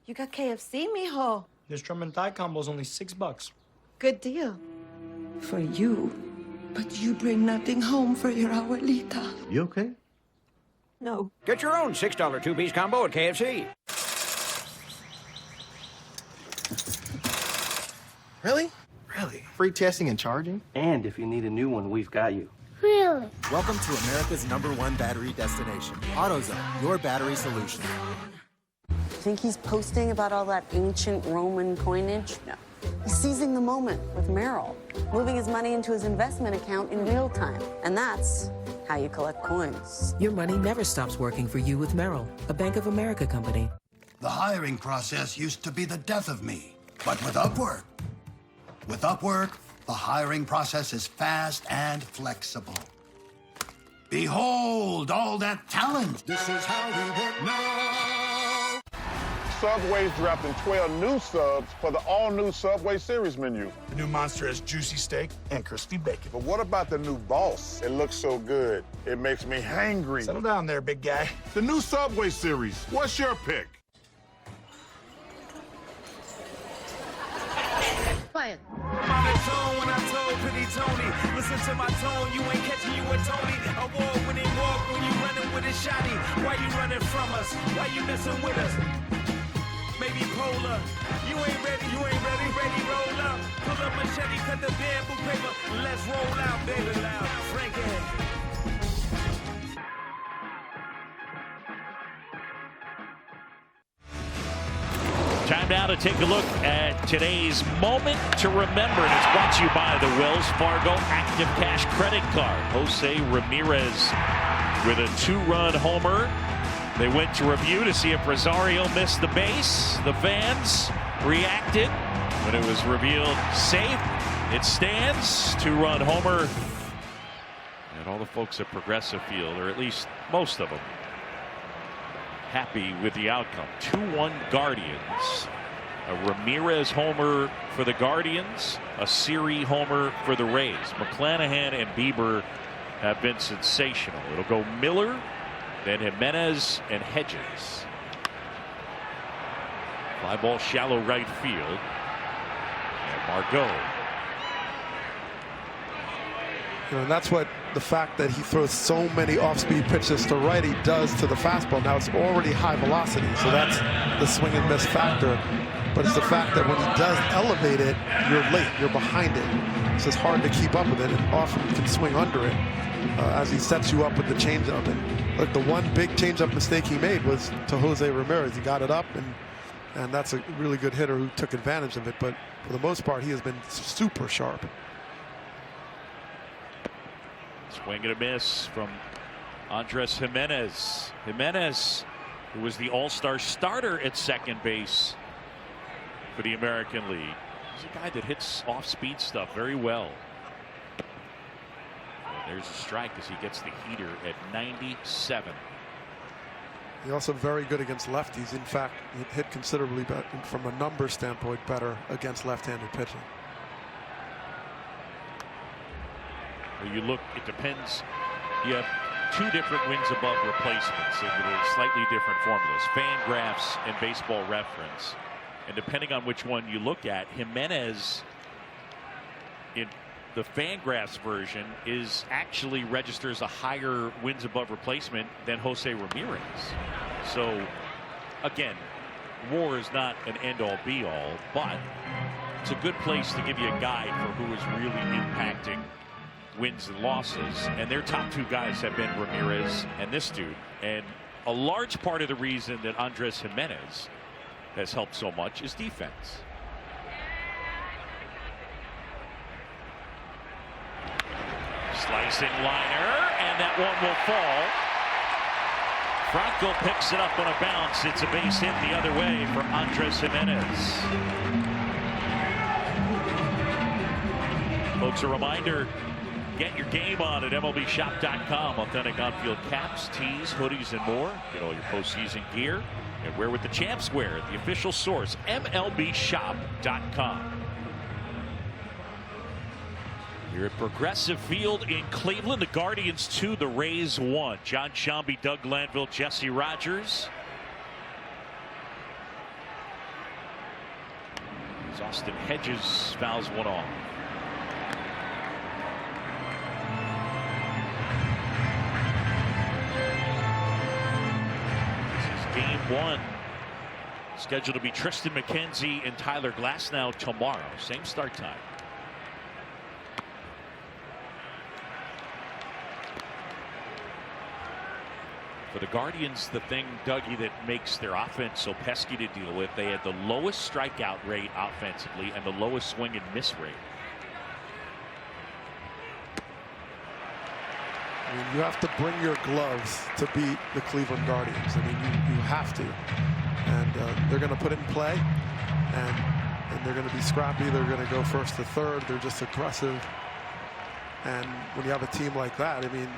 You got KFC, mijo. This drum and thigh combo is only $6. Good deal. For you. But you bring nothing home for your abuelita. You okay? No. Get your own $6 two-piece combo at KFC. Really? Really? Free testing and charging? And if you need a new one, we've got you. Really? Welcome to America's #1 battery destination. AutoZone, your battery solution. Think he's posting about all that ancient Roman coinage? No. He's seizing the moment with Merrill, moving his money into his investment account in real time. And that's how you collect coins. Your money never stops working for you with Merrill, a Bank of America company. The hiring process used to be the death of me. But with Upwork, the hiring process is fast and flexible. Behold all that talent. This is how we work now. Subway's dropping 12 new subs for the all-new Subway series menu. The new monster has juicy steak and crispy bacon. But what about the new boss? It looks so good. It makes me hangry. Settle down there, big guy. The new Subway series. What's your pick? Quiet. I'm on the tone when I told Pretty Tony. Listen to my tone, you ain't catching you with Tony. Award-winning walk when you running with a shotty. Why you running from us? Why you messing with us? Maybe polar. You ain't ready, ready, roll up. Pull up machete, cut the bamboo paper. Let's roll out, baby, loud. Frankie. Time now to take a look at today's moment to remember. And it's brought to you by the Wells Fargo Active Cash Credit Card. Jose Ramirez with a 2-run homer. They went to review to see if Rosario missed the base. The fans reacted when it was revealed safe. It stands. 2-run homer. And all the folks at Progressive Field, or at least most of them, happy with the outcome. 2-1 Guardians. A Ramirez homer for the Guardians, a Siri homer for the Rays. McClanahan and Bieber have been sensational. It'll go Miller, then Jimenez and Hedges. Fly ball shallow right field. And Margot. And that's what the fact that he throws so many off-speed pitches to righty does to the fastball. Now it's already high velocity, so that's the swing and miss factor. But it's the fact that when he does elevate it, you're late, you're behind it. It's just hard to keep up with it, and often you can swing under it as he sets you up with the changeup. And look, the one big changeup mistake he made was to Jose Ramirez. He got it up, and that's a really good hitter who took advantage of it. But for the most part, he has been super sharp. Swing and a miss from Andres Jimenez. Jimenez, who was the all-star starter at second base for the American League. He's a guy that hits off-speed stuff very well. And there's a strike as he gets the heater at 97. He's also very good against lefties. In fact, he hit considerably better from a number standpoint, better against left-handed pitching. You look, it depends. You have two different wins above replacements in slightly different formulas, Fangraphs and Baseball Reference. And depending on which one you look at, Jimenez in the Fangraphs version actually registers a higher wins above replacement than Jose Ramirez. So again, WAR is not an end-all be-all, but it's a good place to give you a guide for who is really impacting wins and losses, and their top two guys have been Ramirez and this dude. And a large part of the reason that Andres Jimenez has helped so much is defense. Slicing liner, and that one will fall. Franco picks it up on a bounce. It's a base hit the other way for Andres Jimenez. Folks, a reminder, get your game on at MLBshop.com. Authentic on-field caps, tees, hoodies, and more. Get all your postseason gear and wear with the champs wear, the official source, MLBshop.com. Here at Progressive Field in Cleveland, the Guardians 2, the Rays 1. John Sciambi, Doug Glanville, Jesse Rogers. As Austin Hedges fouls one off. Game 1 scheduled to be Tristan McKenzie and Tyler Glasnow tomorrow. Same start time. For the Guardians, the thing, Dougie, that makes their offense so pesky to deal with, they had the lowest strikeout rate offensively and the lowest swing and miss rate. I mean, you have to bring your gloves to beat the Cleveland Guardians. I mean, you have to. And they're going to put it in play. And they're going to be scrappy. They're going to go first to third. They're just aggressive. And when you have a team like that, I mean,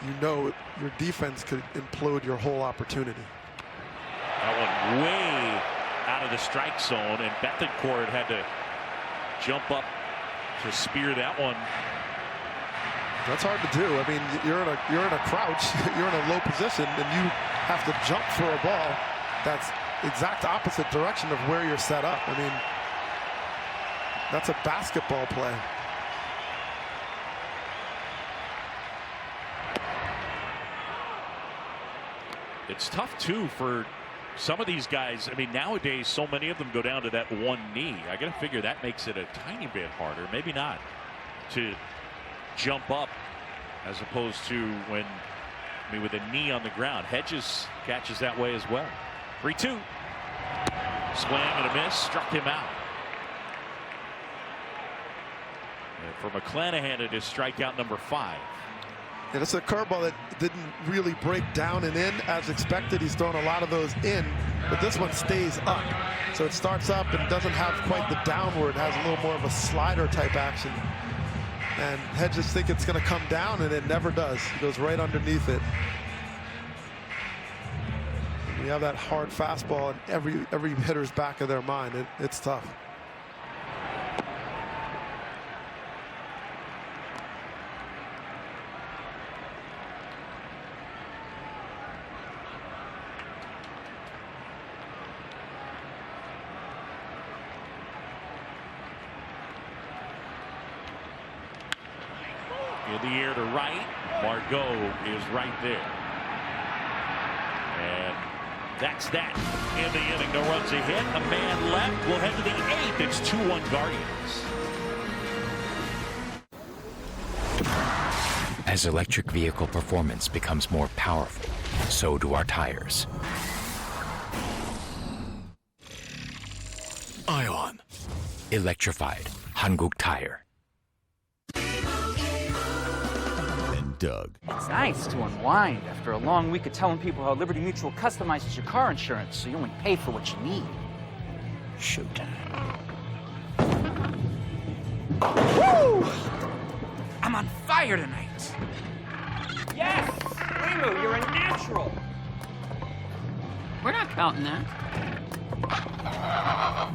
you know your defense could implode your whole opportunity. That one way out of the strike zone. And Bethancourt had to jump up to spear that one. That's hard to do. I mean, you're in a crouch, you're in a low position, and you have to jump for a ball that's exact opposite direction of where you're set up. I mean, that's a basketball play. It's tough too for some of these guys. I mean, nowadays so many of them go down to that one knee. I gotta figure that makes it a tiny bit harder, maybe not, to jump up as opposed to when, I mean, with a knee on the ground. Hedges catches that way as well. 3-2. Swing and a miss, struck him out. And for McClanahan, it is strikeout number 5. And it's a curveball that didn't really break down and in as expected. He's thrown a lot of those in, but this one stays up. So it starts up and doesn't have quite the downward, has a little more of a slider type action. And Hedges think it's going to come down, and it never does. He goes right underneath it. You have that hard fastball in every hitter's back of their mind. It's tough. In the air to right. Margot is right there. And that's that in the inning. No runs a hit. A man left. We'll head to the 8th. It's 2-1 Guardians. As electric vehicle performance becomes more powerful, so do our tires. Ion. Electrified. Hanguk Tire. And Doug. It's nice to unwind after a long week of telling people how Liberty Mutual customizes your car insurance so you only pay for what you need. Showtime. Woo! I'm on fire tonight. Yes! Limu, you're a natural. We're not counting that.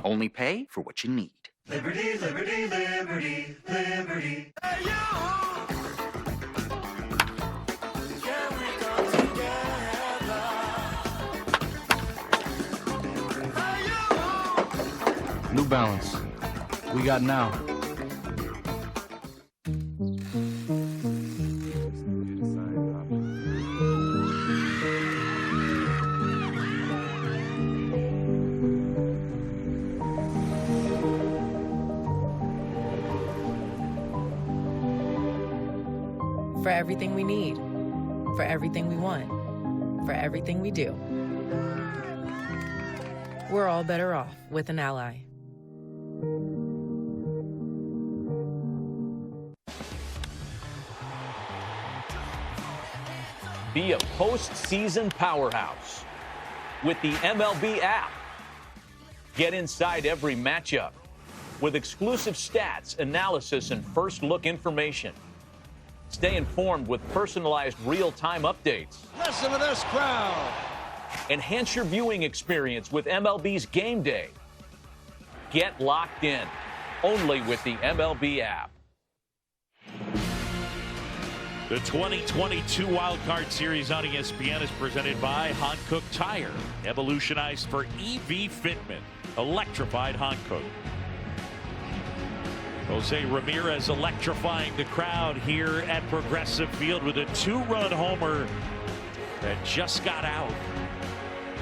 Only pay for what you need. Liberty, liberty, liberty, liberty. Hey, yo! Can we come together? Hey, yo! New Balance. We got now. For everything we need, for everything we want, for everything we do. We're all better off with an ally. Be a postseason powerhouse with the MLB app. Get inside every matchup with exclusive stats, analysis, and first-look information. Stay informed with personalized real-time updates. Listen to this crowd. Enhance your viewing experience with MLB's Game Day. Get locked in, only with the MLB app. The 2022 Wild Card Series on ESPN is presented by Hankook Tire. Evolutionized for EV fitment. Electrified Hankook. Jose Ramirez electrifying the crowd here at Progressive Field with a 2-run homer that just got out.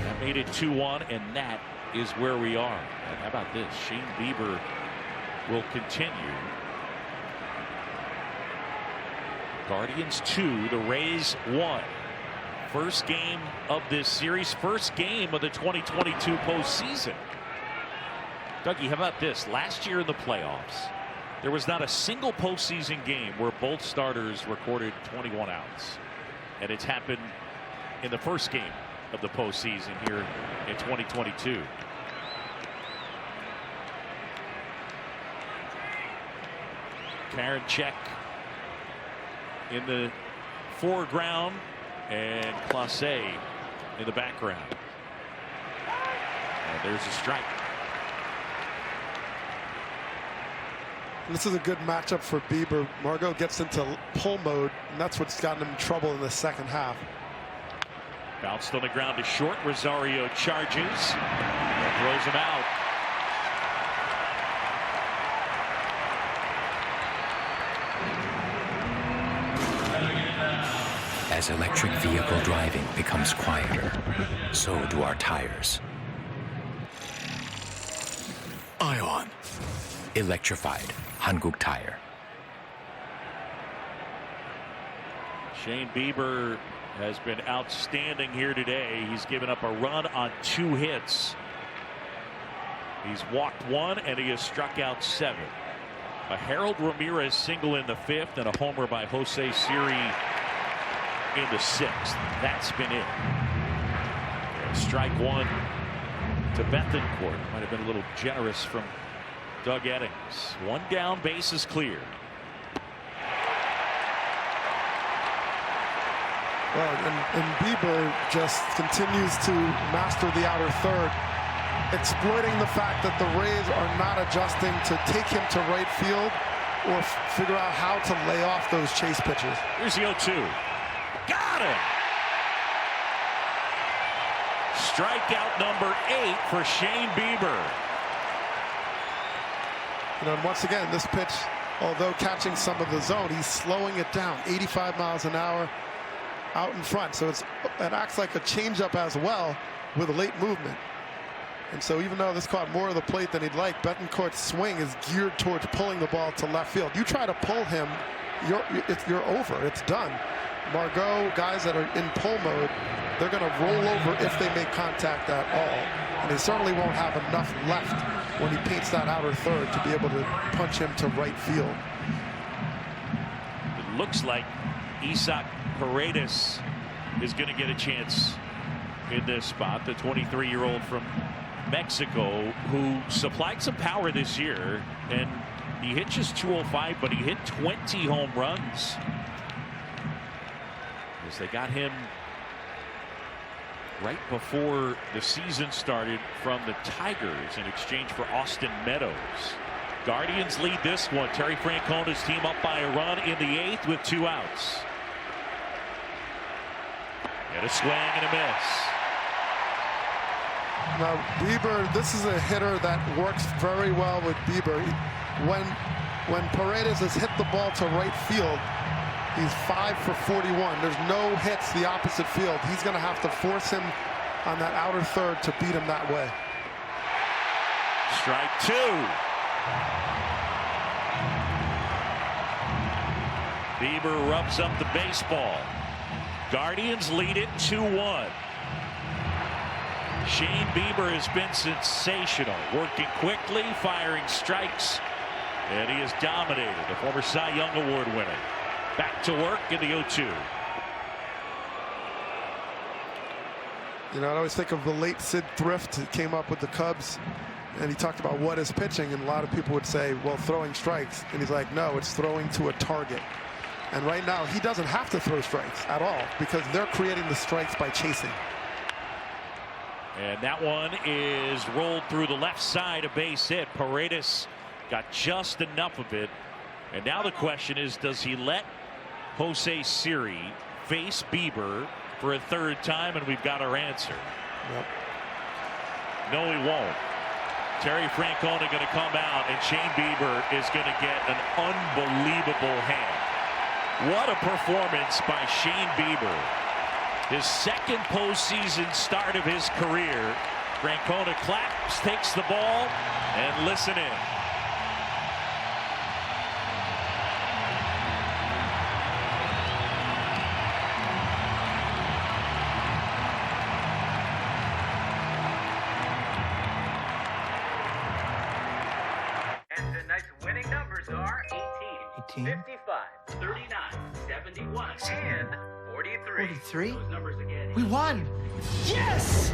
That made it 2-1, and that is where we are. And how about this? Shane Bieber will continue. Guardians 2, the Rays 1. First game of this series, first game of the 2022 postseason. Dougie, how about this? Last year in the playoffs, there was not a single postseason game where both starters recorded 21 outs. And it's happened in the first game of the postseason here in 2022. Karinchak in the foreground and Clase in the background. And there's a strike. This is a good matchup for Bieber. Margot gets into pull mode, and that's what's gotten him in trouble in the second half. Bounced on the ground to short. Rosario charges and throws him out. As electric vehicle driving becomes quieter, so do our tires. Ion. Electrified. Hanguk Tire. Shane Bieber has been outstanding here today. He's given up a run on 2 hits. He's walked 1 and he has struck out 7. A Harold Ramirez single in the 5th and a homer by Jose Siri in the 6th. That's been it. And strike 1 to Bethencourt. Might have been a little generous from Doug Eddings. 1 down, base is clear. Well, and Bieber just continues to master the outer third, exploiting the fact that the Rays are not adjusting to take him to right field or figure out how to lay off those chase pitches. Here's the 0-2. Got him! Strikeout number 8 for Shane Bieber. You know, and once again, this pitch although catching some of the zone, he's slowing it down, 85 miles an hour out in front. So it acts like a changeup as well with a late movement. And so even though this caught more of the plate than he'd like, Betancourt's swing is geared towards pulling the ball to left field. You try to pull him, you're over. It's done. Margot, guys that are in pull mode, they're going to roll over if they make contact at all. And they certainly won't have enough left when he paints that outer third to be able to punch him to right field. It looks like Isaac Paredes is going to get a chance in this spot. The 23-year-old from Mexico who supplied some power this year, and he hit just 205, but he hit 20 home runs. As they got him right before the season started from the Tigers in exchange for Austin Meadows. Guardians lead this one. Terry Francona's team up by a run in the 8th with 2 outs. And a swing and a miss. Now, Bieber, this is a hitter that works very well with Bieber. When Paredes has hit the ball to right field, he's 5 for 41. There's no hits the opposite field. He's going to have to force him on that outer third to beat him that way. Strike 2. Bieber rubs up the baseball. Guardians lead it 2-1. Shane Bieber has been sensational, working quickly, firing strikes, and he has dominated. The former Cy Young Award winner. Back to work in the 0-2. You know, I always think of the late Sid Thrift who came up with the Cubs, and he talked about what is pitching, and a lot of people would say, well, throwing strikes. And he's like, no, it's throwing to a target. And right now, he doesn't have to throw strikes at all because they're creating the strikes by chasing. And that one is rolled through the left side, a base hit. Paredes got just enough of it. And now the question is, does he let Jose Siri face Bieber for a 3rd time? And we've got our answer. Yep. No, he won't. Terry Francona going to come out, and Shane Bieber is going to get an unbelievable hand. What a performance by Shane Bieber. His 2nd postseason start of his career. Francona claps, takes the ball, and listen in. And tonight's winning numbers are 18, 55, 39, 71, and 43. 43? Those numbers again. We won! Yes!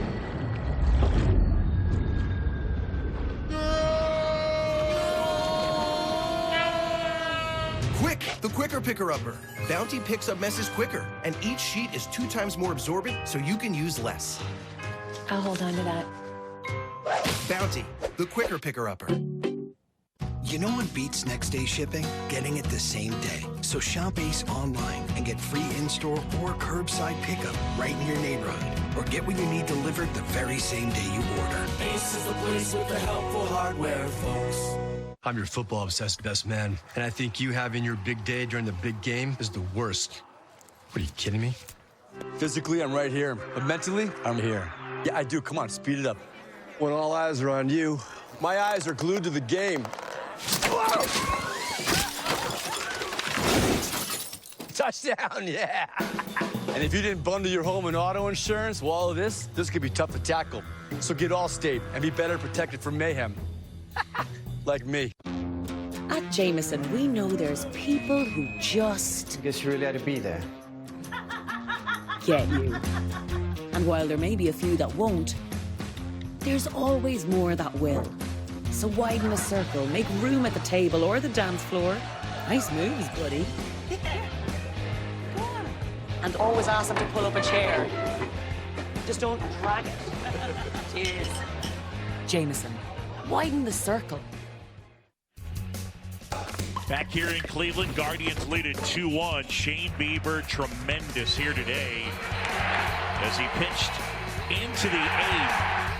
Quick, the quicker picker-upper. Bounty picks up messes quicker, and each sheet is 2 times more absorbent, so you can use less. I'll hold on to that. Bounty, the quicker picker-upper. You know what beats next day shipping? Getting it the same day. So shop Ace online and get free in-store or curbside pickup right in your neighborhood. Or get what you need delivered the very same day you order. Ace is the place with the helpful hardware, folks. I'm your football-obsessed best man, and I think you having your big day during the big game is the worst. What, are you kidding me? Physically, I'm right here, but mentally, I'm here. Yeah, I do. Come on, speed it up. When all eyes are on you, my eyes are glued to the game. Touchdown, yeah. And if you didn't bundle your home and auto insurance, well, all of this could be tough to tackle. So get Allstate and be better protected from mayhem. Like me. At Jameson, we know there's people who just... I guess you really had to be there. get you. And while there may be a few that won't, there's always more that will. So widen the circle, make room at the table or the dance floor. Nice moves, buddy. And always ask them to pull up a chair. Just don't drag it. Cheers. Jameson, widen the circle. Back here in Cleveland, Guardians lead it 2-1. Shane Bieber, tremendous here today as he pitched into the 8th.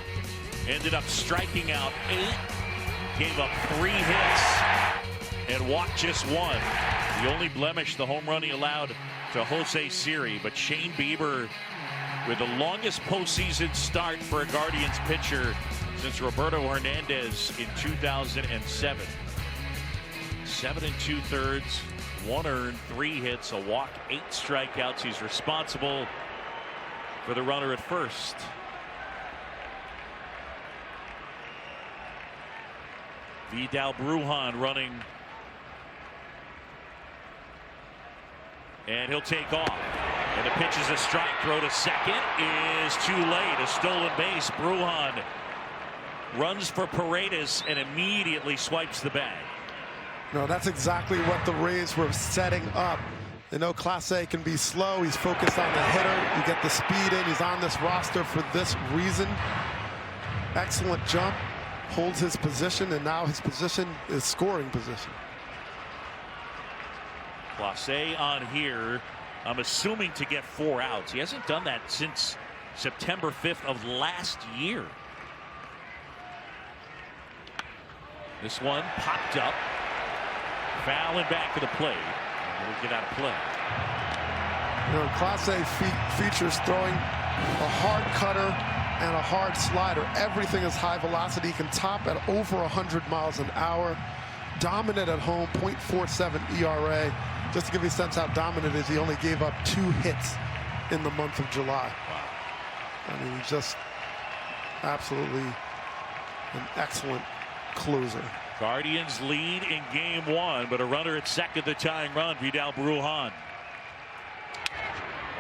Ended up striking out 8. Gave up 3 hits. and walked just one. The only blemish, the home run he allowed to Jose Siri, but Shane Bieber with the longest postseason start for a Guardians pitcher since Roberto Hernandez in 2007. 7 2/3, 1 earned, 3 hits, a walk, 8 strikeouts. He's responsible for the runner at first. Vidal Brujan running. And he'll take off. And the pitch is a strike. Throw to second is too late. A stolen base. Brujan runs for Paredes and immediately swipes the bag. No, that's exactly what the Rays were setting up. They know Clase can be slow. He's focused on the hitter. You get the speed in. He's on this roster for this reason. Excellent jump. Holds his position, and now his position is scoring position. Clase on here, I'm assuming to get 4 outs. He hasn't done that since September 5th of last year. This one popped up. Foul and back to the plate. It'll get out of play. You know, Clase features throwing a hard cutter and a hard slider. Everything is high velocity. He can top at over 100 miles an hour. Dominant at home, .47 ERA. Just to give you a sense how dominant it is, he only gave up 2 hits in the month of July. Wow. I mean, he's just absolutely an excellent closer. Guardians lead in game 1, but a runner at second, the tying run, Vidal Brujan.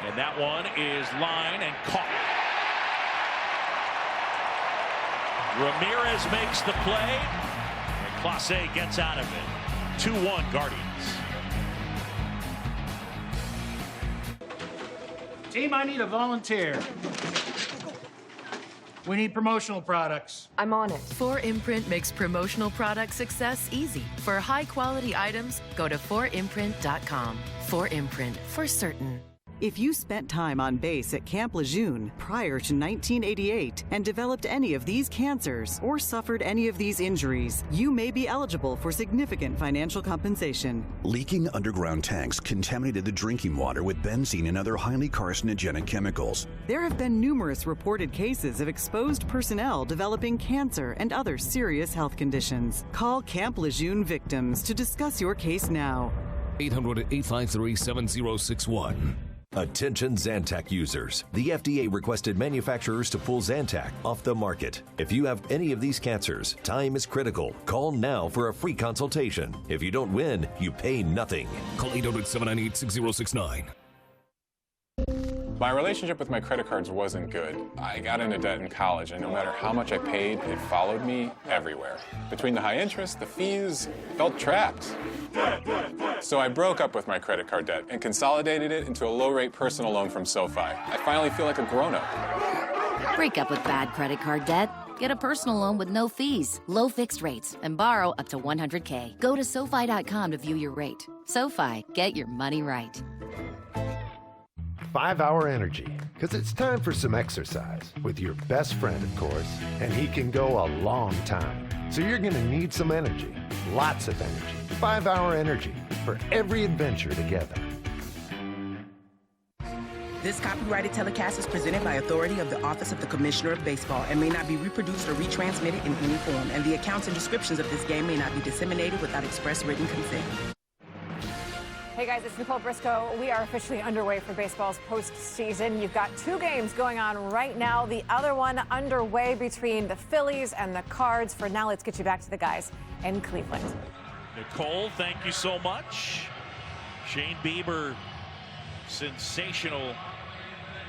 And that one is line and caught. Ramirez makes the play, and Clase gets out of it. 2-1 Guardians. Team, I need a volunteer. We need promotional products. I'm on it. 4imprint makes promotional product success easy. For high-quality items, go to 4imprint.com. 4imprint, for certain. If you spent time on base at Camp Lejeune prior to 1988 and developed any of these cancers or suffered any of these injuries, you may be eligible for significant financial compensation. Leaking underground tanks contaminated the drinking water with benzene and other highly carcinogenic chemicals. There have been numerous reported cases of exposed personnel developing cancer and other serious health conditions. Call Camp Lejeune victims to discuss your case now. 800-853-7061. Attention Zantac users. The FDA requested manufacturers to pull Zantac off the market. If you have any of these cancers, time is critical. Call now for a free consultation. If you don't win, you pay nothing. Call 800-798-6069. My relationship with my credit cards wasn't good. I got into debt in college, and no matter how much I paid, it followed me everywhere. Between the high interest, the fees, I felt trapped. So I broke up with my credit card debt and consolidated it into a low-rate personal loan from SoFi. I finally feel like a grown-up. Break up with bad credit card debt. Get a personal loan with no fees, low fixed rates, and borrow up to $100K. Go to SoFi.com to view your rate. SoFi, get your money right. 5-Hour Energy, because it's time for some exercise with your best friend, of course, and he can go a long time. So you're going to need some energy, lots of energy. 5-Hour Energy for every adventure together. This copyrighted telecast is presented by authority of the Office of the Commissioner of Baseball and may not be reproduced or retransmitted in any form, and the accounts and descriptions of this game may not be disseminated without express written consent. Hey guys, it's Nicole Briscoe. We are officially underway for baseball's postseason. You've got 2 games going on right now. The other one underway between the Phillies and the Cards. For now, let's get you back to the guys in Cleveland. Nicole, thank you so much. Shane Bieber, sensational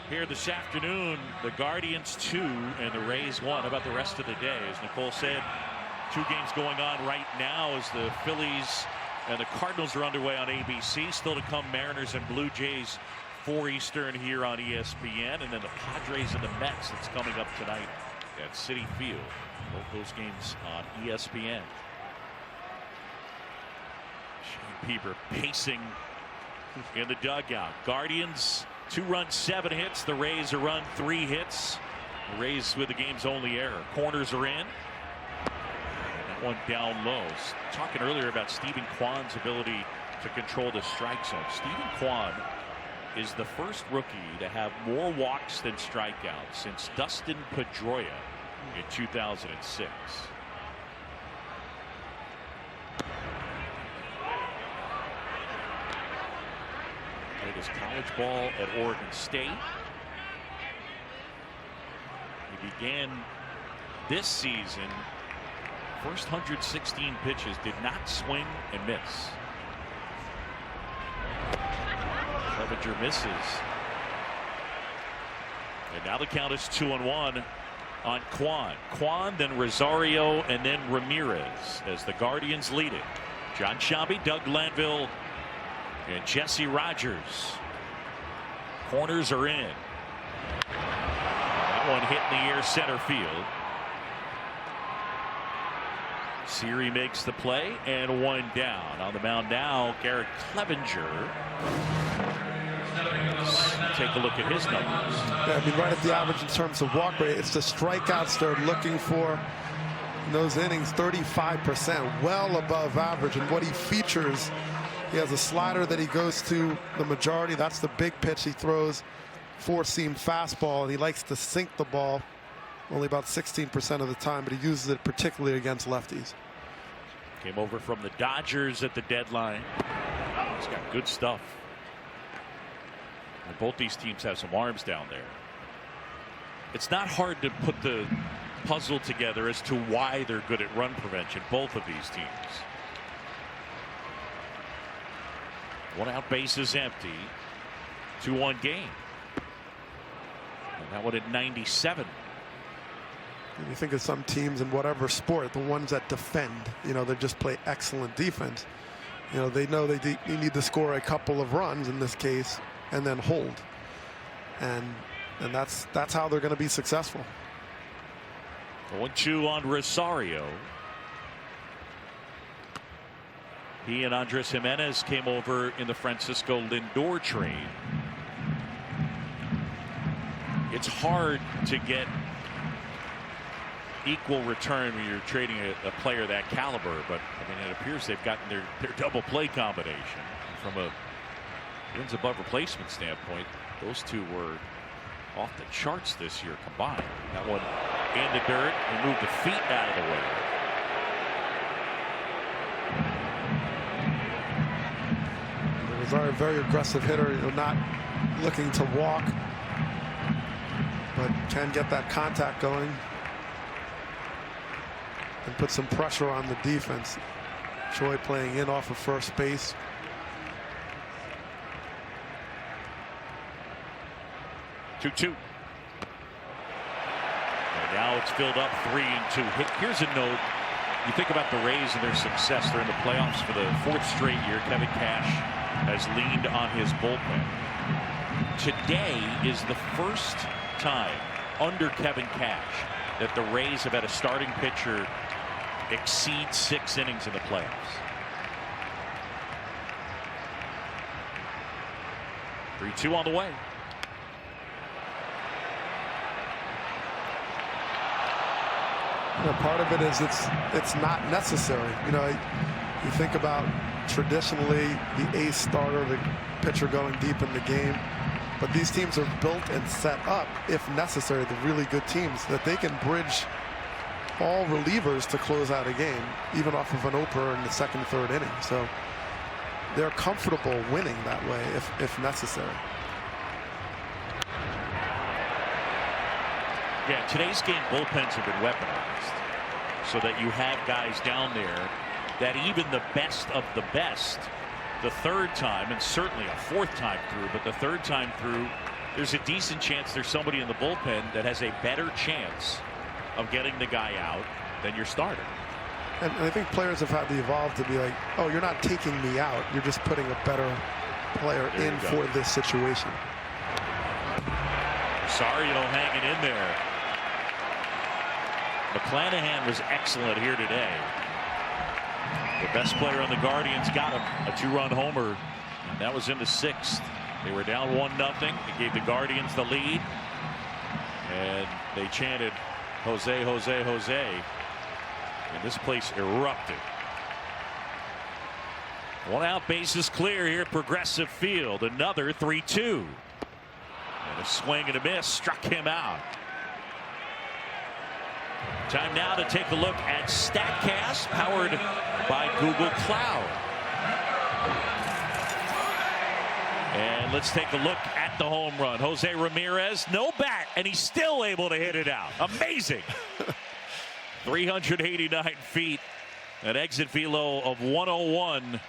here this afternoon. The Guardians 2 and the Rays 1. How about the rest of the day? As Nicole said, 2 games going on right now as the Phillies and the Cardinals are underway on ABC. Still to come, Mariners and Blue Jays, 4 Eastern here on ESPN. And then the Padres and the Mets, that's coming up tonight at Citi Field. Both those games on ESPN. Shane Bieber pacing in the dugout. Guardians, 2 runs, 7 hits. The Rays a run, 3 hits. The Rays with the game's only error. Corners are in. That one down low. Talking earlier about Stephen Kwan's ability to control the strike zone. Stephen Kwan is the first rookie to have more walks than strikeouts since Dustin Pedroia in 2006. Played his college ball at Oregon State. He began this season, first 116 pitches, did not swing and miss. Clevenger misses. And now the count is 2-1 on Kwan. Kwan, then Rosario, and then Ramirez as the Guardians lead it. John Sciambi, Doug Lanville, and Jesse Rogers. Corners are in. That one hit in the air center field. Siri makes the play, and one down. On the mound now, Garrett Clevenger. Take a look at his numbers. Yeah, I mean, right at the average in terms of walk rate. It's the strikeouts they're looking for in those innings, 35%, well above average. And what he features, he has a slider that he goes to the majority. That's the big pitch he throws, four-seam fastball, and he likes to sink the ball only about 16% of the time, but he uses it particularly against lefties. Came over from the Dodgers at the deadline. He's got good stuff. And both these teams have some arms down there. It's not hard to put the puzzle together as to why they're good at run prevention, both of these teams. One out, base is empty. 2-1 game. And that one at 97. When you think of some teams in whatever sport, the ones that defend, you know, they just play excellent defense. You know they need to score a couple of runs in this case and then hold. And that's how they're going to be successful. 1-2 on Rosario. He and Andres Jimenez came over in the Francisco Lindor trade. It's hard to get equal return when you're trading a player that caliber, but I mean, it appears they've gotten their double play combination. From a wins above replacement standpoint, those two were off the charts this year combined. That one in the dirt, and moved the feet out of the way. It was a very aggressive hitter, you know, not looking to walk, but can get that contact going and put some pressure on the defense. Choi playing in off of first base. And now it's filled up 3-2. Here's a note. You think about the Rays and their success. They're in the playoffs for the fourth straight year. Kevin Cash has leaned on his bullpen. Today is the first time under Kevin Cash that the Rays have had a starting pitcher exceed 6 innings in the playoffs. 3-2 on the way. You know, part of it is it's not necessary. You know, you think about traditionally the ace starter, the pitcher going deep in the game, but these teams are built and set up, if necessary, the really good teams, that they can bridge all relievers to close out a game, even off of an opener in the second, third inning. So they're comfortable winning that way if necessary. Yeah, today's game bullpens have been weaponized so that you have guys down there that even the best of the best, the third time, and certainly a fourth time through, but the third time through, there's a decent chance there's somebody in the bullpen that has a better chance of getting the guy out than your starter. And I think players have had to evolve to be like, oh, you're not taking me out, you're just putting a better player in for this situation. Rosario hanging in there. McClanahan was excellent here today. The best player on the Guardians got him a 2-run homer, and that was in the 6th. They were down 1-0. It gave the Guardians the lead, and they chanted Jose, Jose, Jose And this place erupted. One out, bases clear here at Progressive Field. Another 3-2. And a swing and a miss struck him out. Time now to take a look at StatCast, powered by Google Cloud. And let's take a look at the home run. Jose Ramirez, no bat, and he's still able to hit it out. Amazing. 389 feet, an exit velo of 101.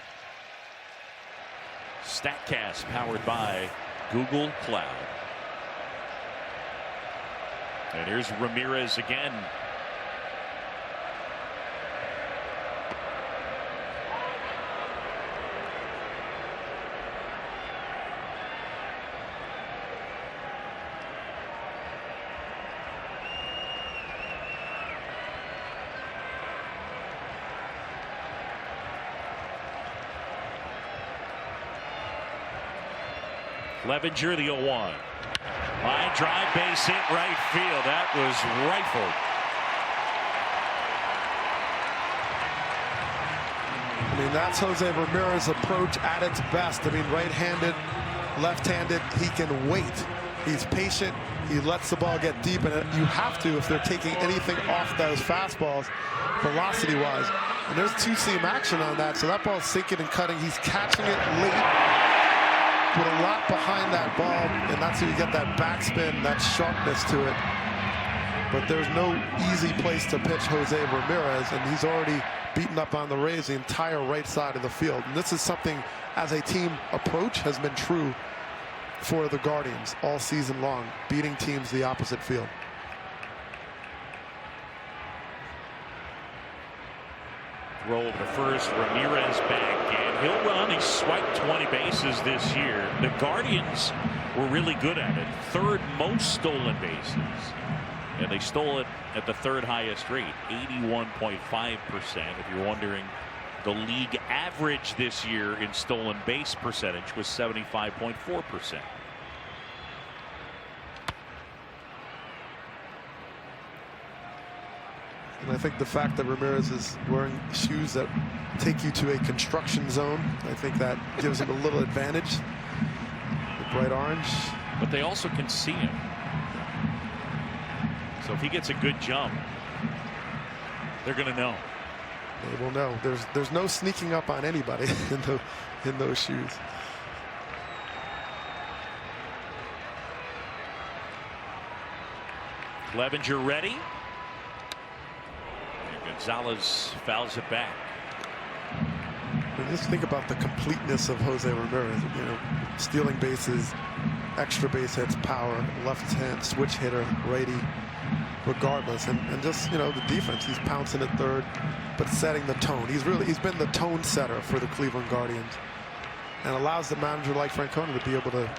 StatCast, powered by Google Cloud. And here's Ramirez again. Clevenger, the 0-1. Line drive, base hit, right field. That was rifled. I mean, that's Jose Ramirez's approach at its best. I mean, right-handed, left-handed, he can wait. He's patient. He lets the ball get deep, and you have to if they're taking anything off those fastballs, velocity-wise. And there's two-seam action on that, so that ball's sinking and cutting. He's catching it late. With a lot behind that ball, and that's how you get that backspin, that sharpness to it. But there's no easy place to pitch Jose Ramirez, and he's already beaten up on the Rays the entire right side of the field. And this is something, as a team approach, has been true for the Guardians all season long, beating teams the opposite field. Roll to first, Ramirez back, and he'll run. He swiped 20 bases this year. The Guardians were really good at it. Third most stolen bases. And they stole it at the third highest rate, 81.5%. If you're wondering, the league average this year in stolen base percentage was 75.4%. And I think the fact that Ramirez is wearing shoes that take you to a construction zone, I think that gives him a little advantage. The bright orange. But they also can see him. So if he gets a good jump, they're going to know. They will know. There's no sneaking up on anybody in those shoes. Clevenger ready. Gonzalez fouls it back. And just think about the completeness of Jose Ramirez. You know, stealing bases, extra base hits, power, left hand switch hitter, righty, regardless. And just, you know, the defense. He's pouncing at third, but setting the tone. He's been the tone setter for the Cleveland Guardians, and allows the manager like Francona to be able to,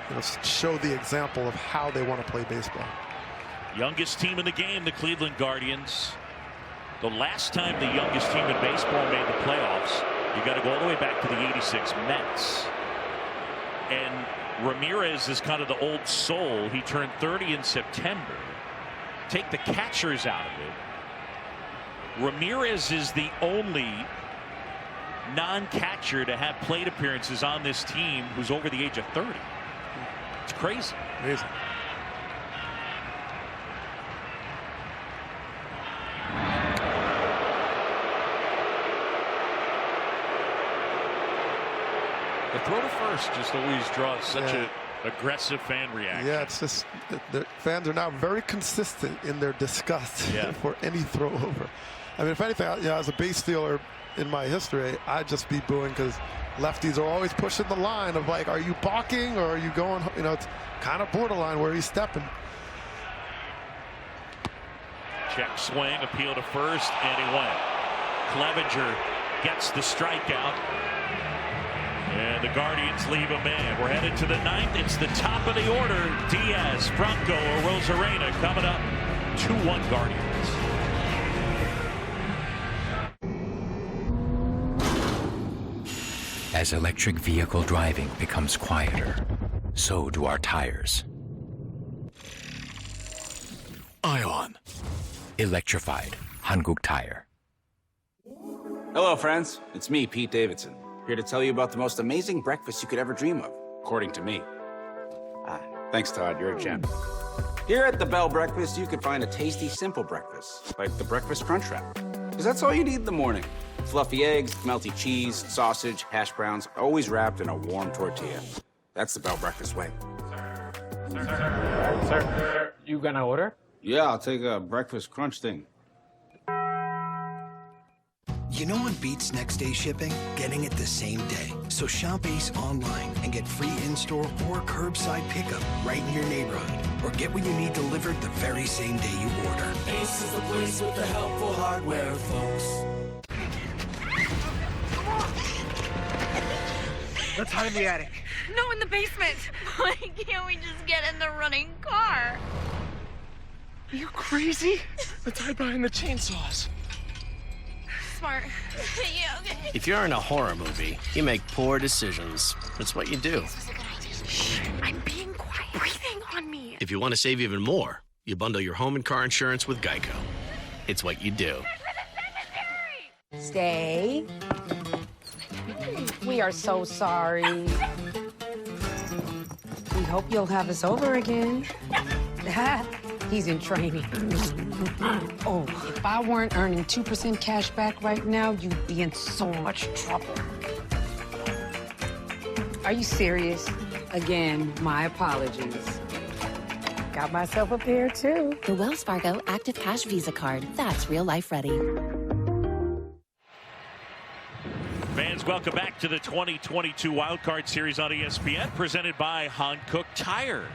you know, show the example of how they want to play baseball. Youngest team in the game, the Cleveland Guardians. The last time the youngest team in baseball made the playoffs, you got to go all the way back to the '86 Mets. And Ramirez is kind of the old soul. He turned 30 in September. Take the catchers out of it. Ramirez is the only non-catcher to have plate appearances on this team who's over the age of 30. It's crazy. Amazing. The throw to first just always draws such an aggressive fan reaction. Yeah, it's just the fans are now very consistent in their disgust for any throw over. I mean, if anything, you know, as a base stealer in my history, I'd just be booing because lefties are always pushing the line of like, are you balking or are you going? You know, it's kind of borderline where he's stepping. Check swing, appeal to first, and he went. Clevenger gets the strikeout. And the Guardians leave a man. We're headed to the ninth. It's the top of the order. Diaz, Franco, or Rosarena coming up. 2-1 Guardians. As electric vehicle driving becomes quieter, so do our tires. Ion. Electrified. Hanguk Tire. Hello, friends. It's me, Pete Davidson, here to tell you about the most amazing breakfast you could ever dream of, according to me. Thanks, Todd. You're a gem. Here at the Bell Breakfast, you can find a tasty, simple breakfast, like the Breakfast Crunch Wrap. Because that's all you need in the morning. Fluffy eggs, melty cheese, sausage, hash browns, always wrapped in a warm tortilla. That's the Bell Breakfast way. Sir, you gonna order? Yeah, I'll take a breakfast crunch thing. You know what beats next day shipping? Getting it the same day. So shop Ace online and get free in-store or curbside pickup right in your neighborhood. Or get what you need delivered the very same day you order. Ace is the place with the helpful hardware, folks. Let's hide in the attic. No, in the basement. Why can't we just get in the running car? Are you crazy? Let's hide behind the chainsaws. Smart. Yeah, okay. If you're in a horror movie, you make poor decisions. That's what you do. Shh, I'm being quiet. Breathing on me. If you want to save even more, you bundle your home and car insurance with Geico. It's what you do. Stay. We are so sorry. We hope you'll have us over again. He's in training. Oh, if I weren't earning 2% cash back right now, you'd be in so much trouble. Are you serious? Again, my apologies. Got myself a pair, too. The Wells Fargo Active Cash Visa Card. That's real life ready. Fans, welcome back to the 2022 Wild Card Series on ESPN, presented by Hankook Tire.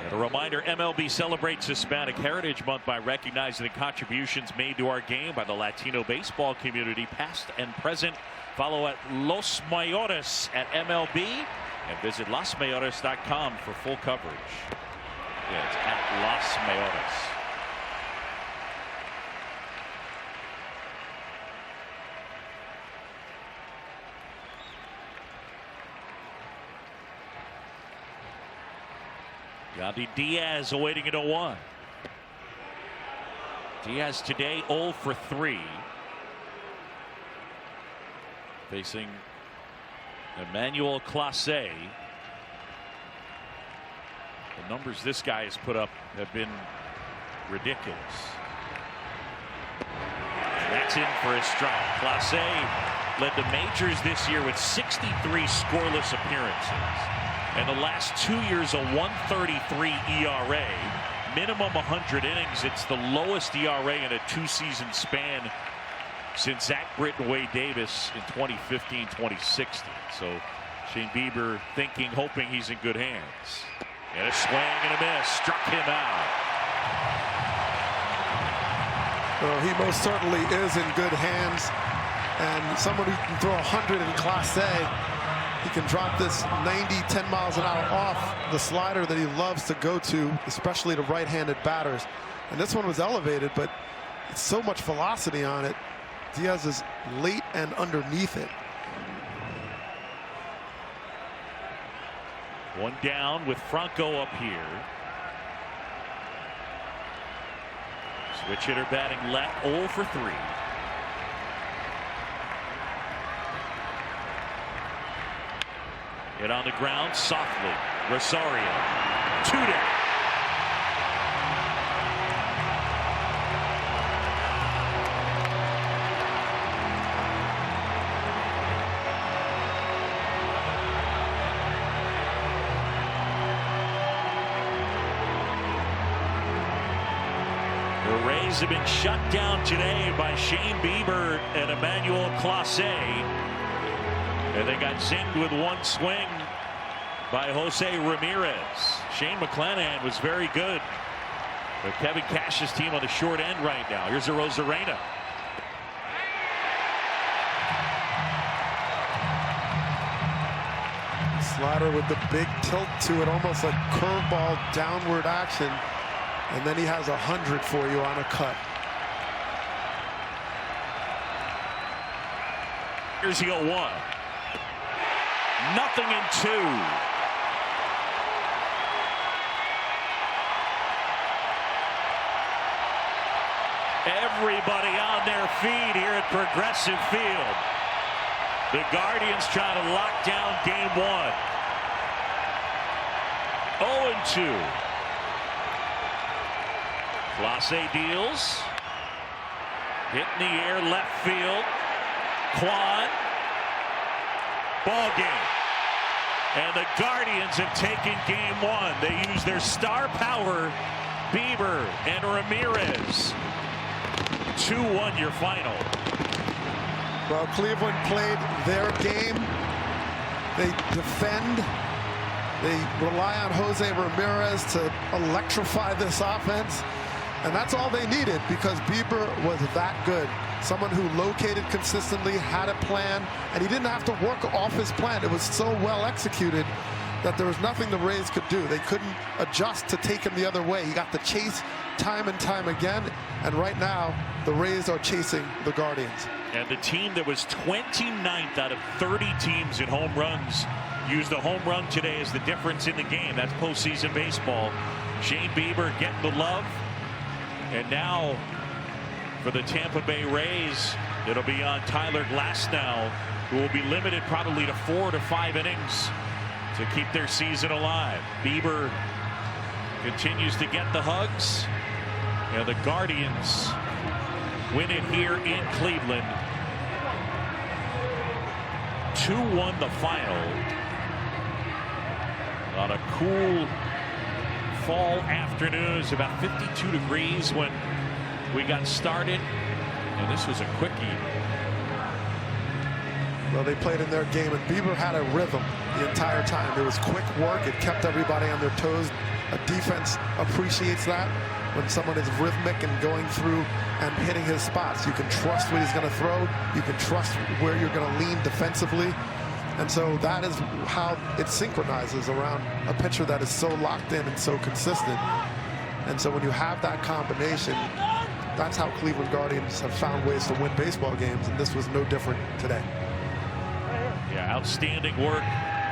And a reminder, MLB celebrates Hispanic Heritage Month by recognizing the contributions made to our game by the Latino baseball community, past and present. Follow at Los Mayores at MLB and visit losmayores.com for full coverage. Yeah, it's at Los Mayores. Yandy Diaz awaiting an 0-1. Diaz today 0 for 3. Facing Emmanuel Clase. The numbers this guy has put up have been ridiculous. And that's in for a strike. Clase led the majors this year with 63 scoreless appearances. And the last 2 years, a 1.33 ERA, minimum 100 innings. It's the lowest ERA in a 2-season span since Zach Britton and Wade Davis in 2015-2016. So Shane Bieber thinking, hoping he's in good hands. And a swing and a miss, struck him out. Well, he most certainly is in good hands. And someone who can throw 100 in Class A. He can drop this 90, 10 miles an hour off the slider that he loves to go to, especially to right-handed batters. And this one was elevated, but it's so much velocity on it. Diaz is late and underneath it. One down with Franco up here. Switch hitter batting left, 0 for 3. Hit on the ground softly. Rosario. 2 down. The Rays have been shut down today by Shane Bieber and Emmanuel Clase. And they got zinged with one swing by Jose Ramirez. Shane McClanahan was very good. But Kevin Cash's team on the short end right now. Here's a Rosarena. Slider with the big tilt to it, almost like curveball downward action. And then he has 100 for you on a cut. Here's the 0-1. Nothing in 2. Everybody on their feet here at Progressive Field. The Guardians trying to lock down game 1. 0-2. Clase deals. Hit in the air, left field. Quan. Ball game. And the Guardians have taken game 1. They use their star power, Bieber and Ramirez. 2-1 your final. Well, Cleveland played their game. They defend. They rely on Jose Ramirez to electrify this offense. And that's all they needed because Bieber was that good. Someone who located consistently, had a plan, and he didn't have to work off his plan. It was so well executed that there was nothing the Rays could do. They couldn't adjust to take him the other way. He got the chase time and time again, and right now the Rays are chasing the Guardians. And the team that was 29th out of 30 teams in home runs used a home run today as the difference in the game. That's postseason baseball. Shane Bieber getting the love. And now for the Tampa Bay Rays, it'll be on Tyler Glasnow, who will be limited probably to 4 to 5 innings to keep their season alive. Bieber continues to get the hugs. And the Guardians win it here in Cleveland. 2-1 the final. On a cool fall afternoon. It's about 52 degrees when we got started. And this was a quickie. Well, they played in their game, and Bieber had a rhythm the entire time. It was quick work. It kept everybody on their toes. A defense appreciates that. When someone is rhythmic and going through and hitting his spots, you can trust what he's going to throw. You can trust where you're going to lean defensively. And so that is how it synchronizes around a pitcher that is so locked in and so consistent. And so when you have that combination, that's how Cleveland Guardians have found ways to win baseball games, and this was no different today. Yeah, outstanding work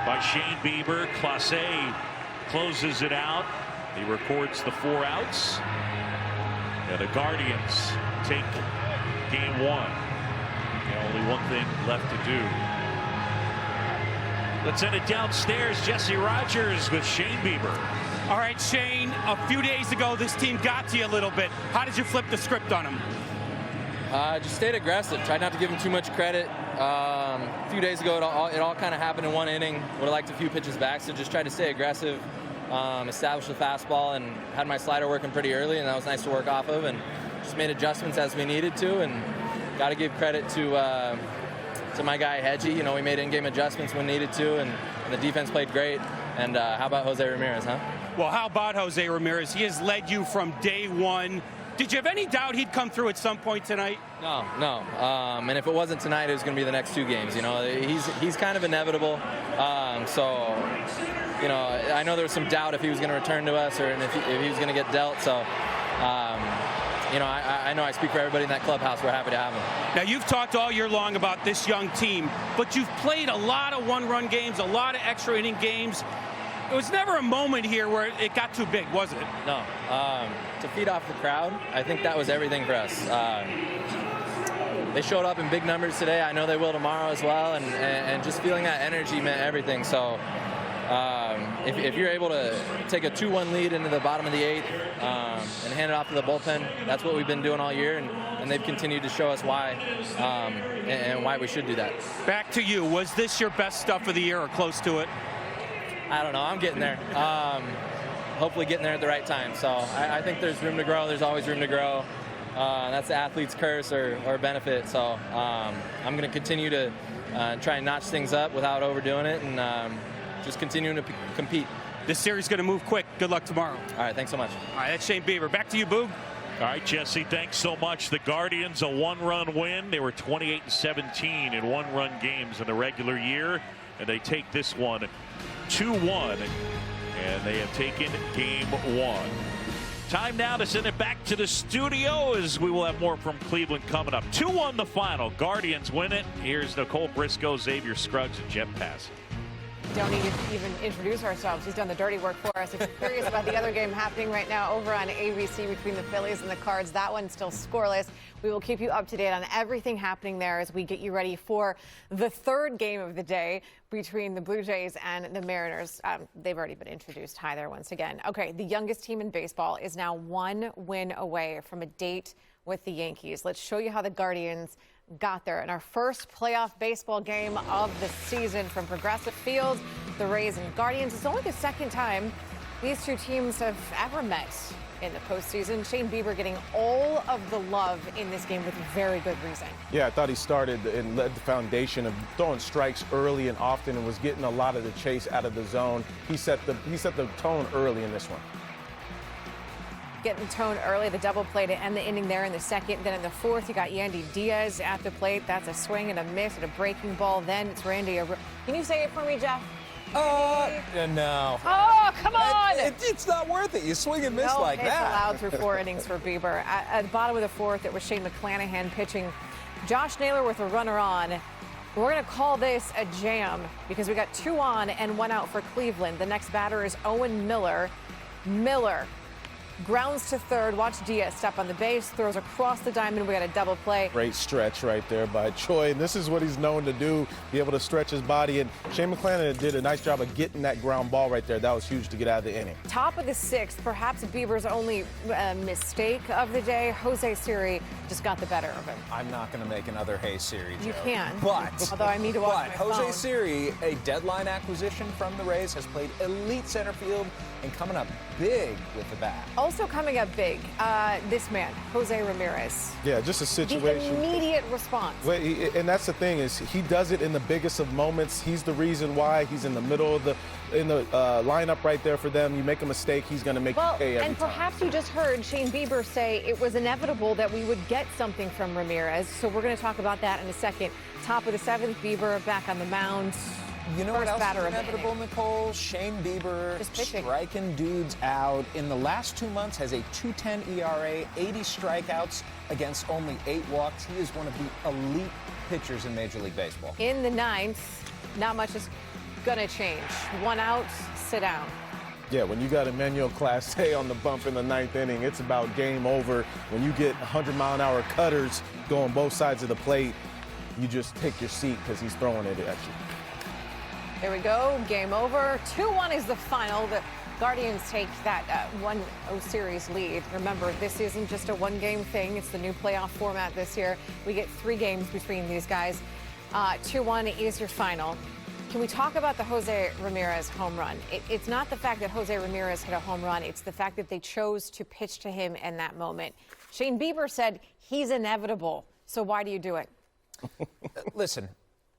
by Shane Bieber. Clase closes it out. He records the 4 outs. And the Guardians take game 1. And only one thing left to do. Let's send it downstairs. Jesse Rogers with Shane Bieber. All right, Shane, a few days ago, this team got to you a little bit. How did you flip the script on them? Just stayed aggressive. Tried not to give him too much credit. A few days ago, it all kind of happened in one inning. Would have liked a few pitches back, so just tried to stay aggressive, establish the fastball, and had my slider working pretty early, and that was nice to work off of, and just made adjustments as we needed to, and got to give credit to my guy Hedgie. You know, we made in-game adjustments when needed to, and the defense played great. And how about Jose Ramirez, huh? Well, how about Jose Ramirez? He has led you from day one. Did you have any doubt he'd come through at some point tonight? No. And if it wasn't tonight, it was going to be the next 2 games. You know, he's kind of inevitable. So, you know, I know there was some doubt if he was going to return to us or if he was going to get dealt. So, you know, I know I speak for everybody in that clubhouse. We're happy to have him. Now, you've talked all year long about this young team, but you've played a lot of one-run games, a lot of extra inning games. It was never a moment here where it got too big, was it? No. To feed off the crowd, I think that was everything for us. They showed up in big numbers today. I know they will tomorrow as well, and just feeling that energy meant everything. So if you're able to take a 2-1 lead into the bottom of the 8th and hand it off to the bullpen, that's what we've been doing all year, and they've continued to show us why and why we should do that. Back to you. Was this your best stuff of the year or close to it? I don't know. I'm getting there. Hopefully getting there at the right time. So I think there's room to grow. There's always room to grow. That's the athlete's curse or benefit. So I'm going to continue to try and notch things up without overdoing it and just continuing to compete. This series is going to move quick. Good luck tomorrow. All right. Thanks so much. All right. That's Shane Bieber. Back to you, Boog. All right, Jesse, thanks so much. The Guardians, a 1-run win. They were 28-17 in 1-run games in the regular year, and they take this one 2-1, and they have taken game 1. Time now to send it back to the studio as we will have more from Cleveland coming up. 2-1 the final. Guardians win it. Here's Nicole Briscoe, Xavier Scruggs, and Jeff Pass. don't need to even introduce ourselves. He's done the dirty work for us. If you're curious about the other game happening right now over on ABC between the Phillies and the Cards, that one's still scoreless. We will keep you up to date on everything happening there as we get you ready for the third game of the day between the Blue Jays and the Mariners. They've already been introduced. Hi there once again. Okay, the youngest team in baseball is now 1 win away from a date with the Yankees. Let's show you how the Guardians got there in our first playoff baseball game of the season from Progressive Field. The Rays and Guardians. It's only the second time these two teams have ever met in the postseason. Shane Bieber getting all of the love in this game with very good reason. Yeah, I thought he started and led the foundation of throwing strikes early and often and was getting a lot of the chase out of the zone. He set the tone early in this one. Getting the tone early, the double play to end the inning there in the second. Then in the fourth, you got Yandy Diaz at the plate. That's a swing and a miss and a breaking ball. Then it's Randy. Can you say it for me, Jeff? No. Oh, come on! It's not worth it. You swing and miss like that. It's allowed through 4 innings for Bieber. At the bottom of the fourth, it was Shane McClanahan pitching. Josh Naylor with a runner on. We're going to call this a jam because we got 2 on and 1 out for Cleveland. The next batter is Owen Miller. Miller grounds to third. Watch Diaz step on the base, throws across the diamond. We got a double play. Great stretch right there by Choi, and this is what he's known to do, be able to stretch his body. And Shane McClanahan did a nice job of getting that ground ball right there. That was huge to get out of the inning. Top of the sixth, perhaps Bieber's only mistake of the day. Jose Siri just got the better of him. I'm not going to make another Hey Siri joke. You can. But although I need to watch my Jose phone. Siri, a deadline acquisition from the Rays, has played elite center field and coming up big with the bat. Also coming up big, this man, Jose Ramirez. Yeah, just a situation. The immediate response. And that's the thing is he does it in the biggest of moments. He's the reason why he's in the middle of the lineup right there for them. You make a mistake, he's going to make you pay every and time. perhaps you just heard Shane Bieber say it was inevitable that we would get something from Ramirez. So we're going to talk about that in a second. Top of the seventh, Bieber back on the mound. You know what else is inevitable, Nicole? Shane Bieber striking dudes out. In the last 2 months, has a 2.10 ERA, 80 strikeouts against only 8 walks. He is one of the elite pitchers in Major League Baseball. In the ninth, not much is going to change. 1 out, sit down. Yeah, when you got Emmanuel Clase on the bump in the ninth inning, it's about game over. When you get 100-mile-an-hour cutters going both sides of the plate, you just take your seat because he's throwing it at you. There we go. Game over. 2-1 is the final. The Guardians take that 1-0 series lead. Remember, this isn't just a one-game thing. It's the new playoff format this year. We get 3 games between these guys. 2-1 is your final. Can we talk about the Jose Ramirez home run? It's not the fact that Jose Ramirez hit a home run. It's the fact that they chose to pitch to him in that moment. Shane Bieber said he's inevitable. So why do you do it? Listen,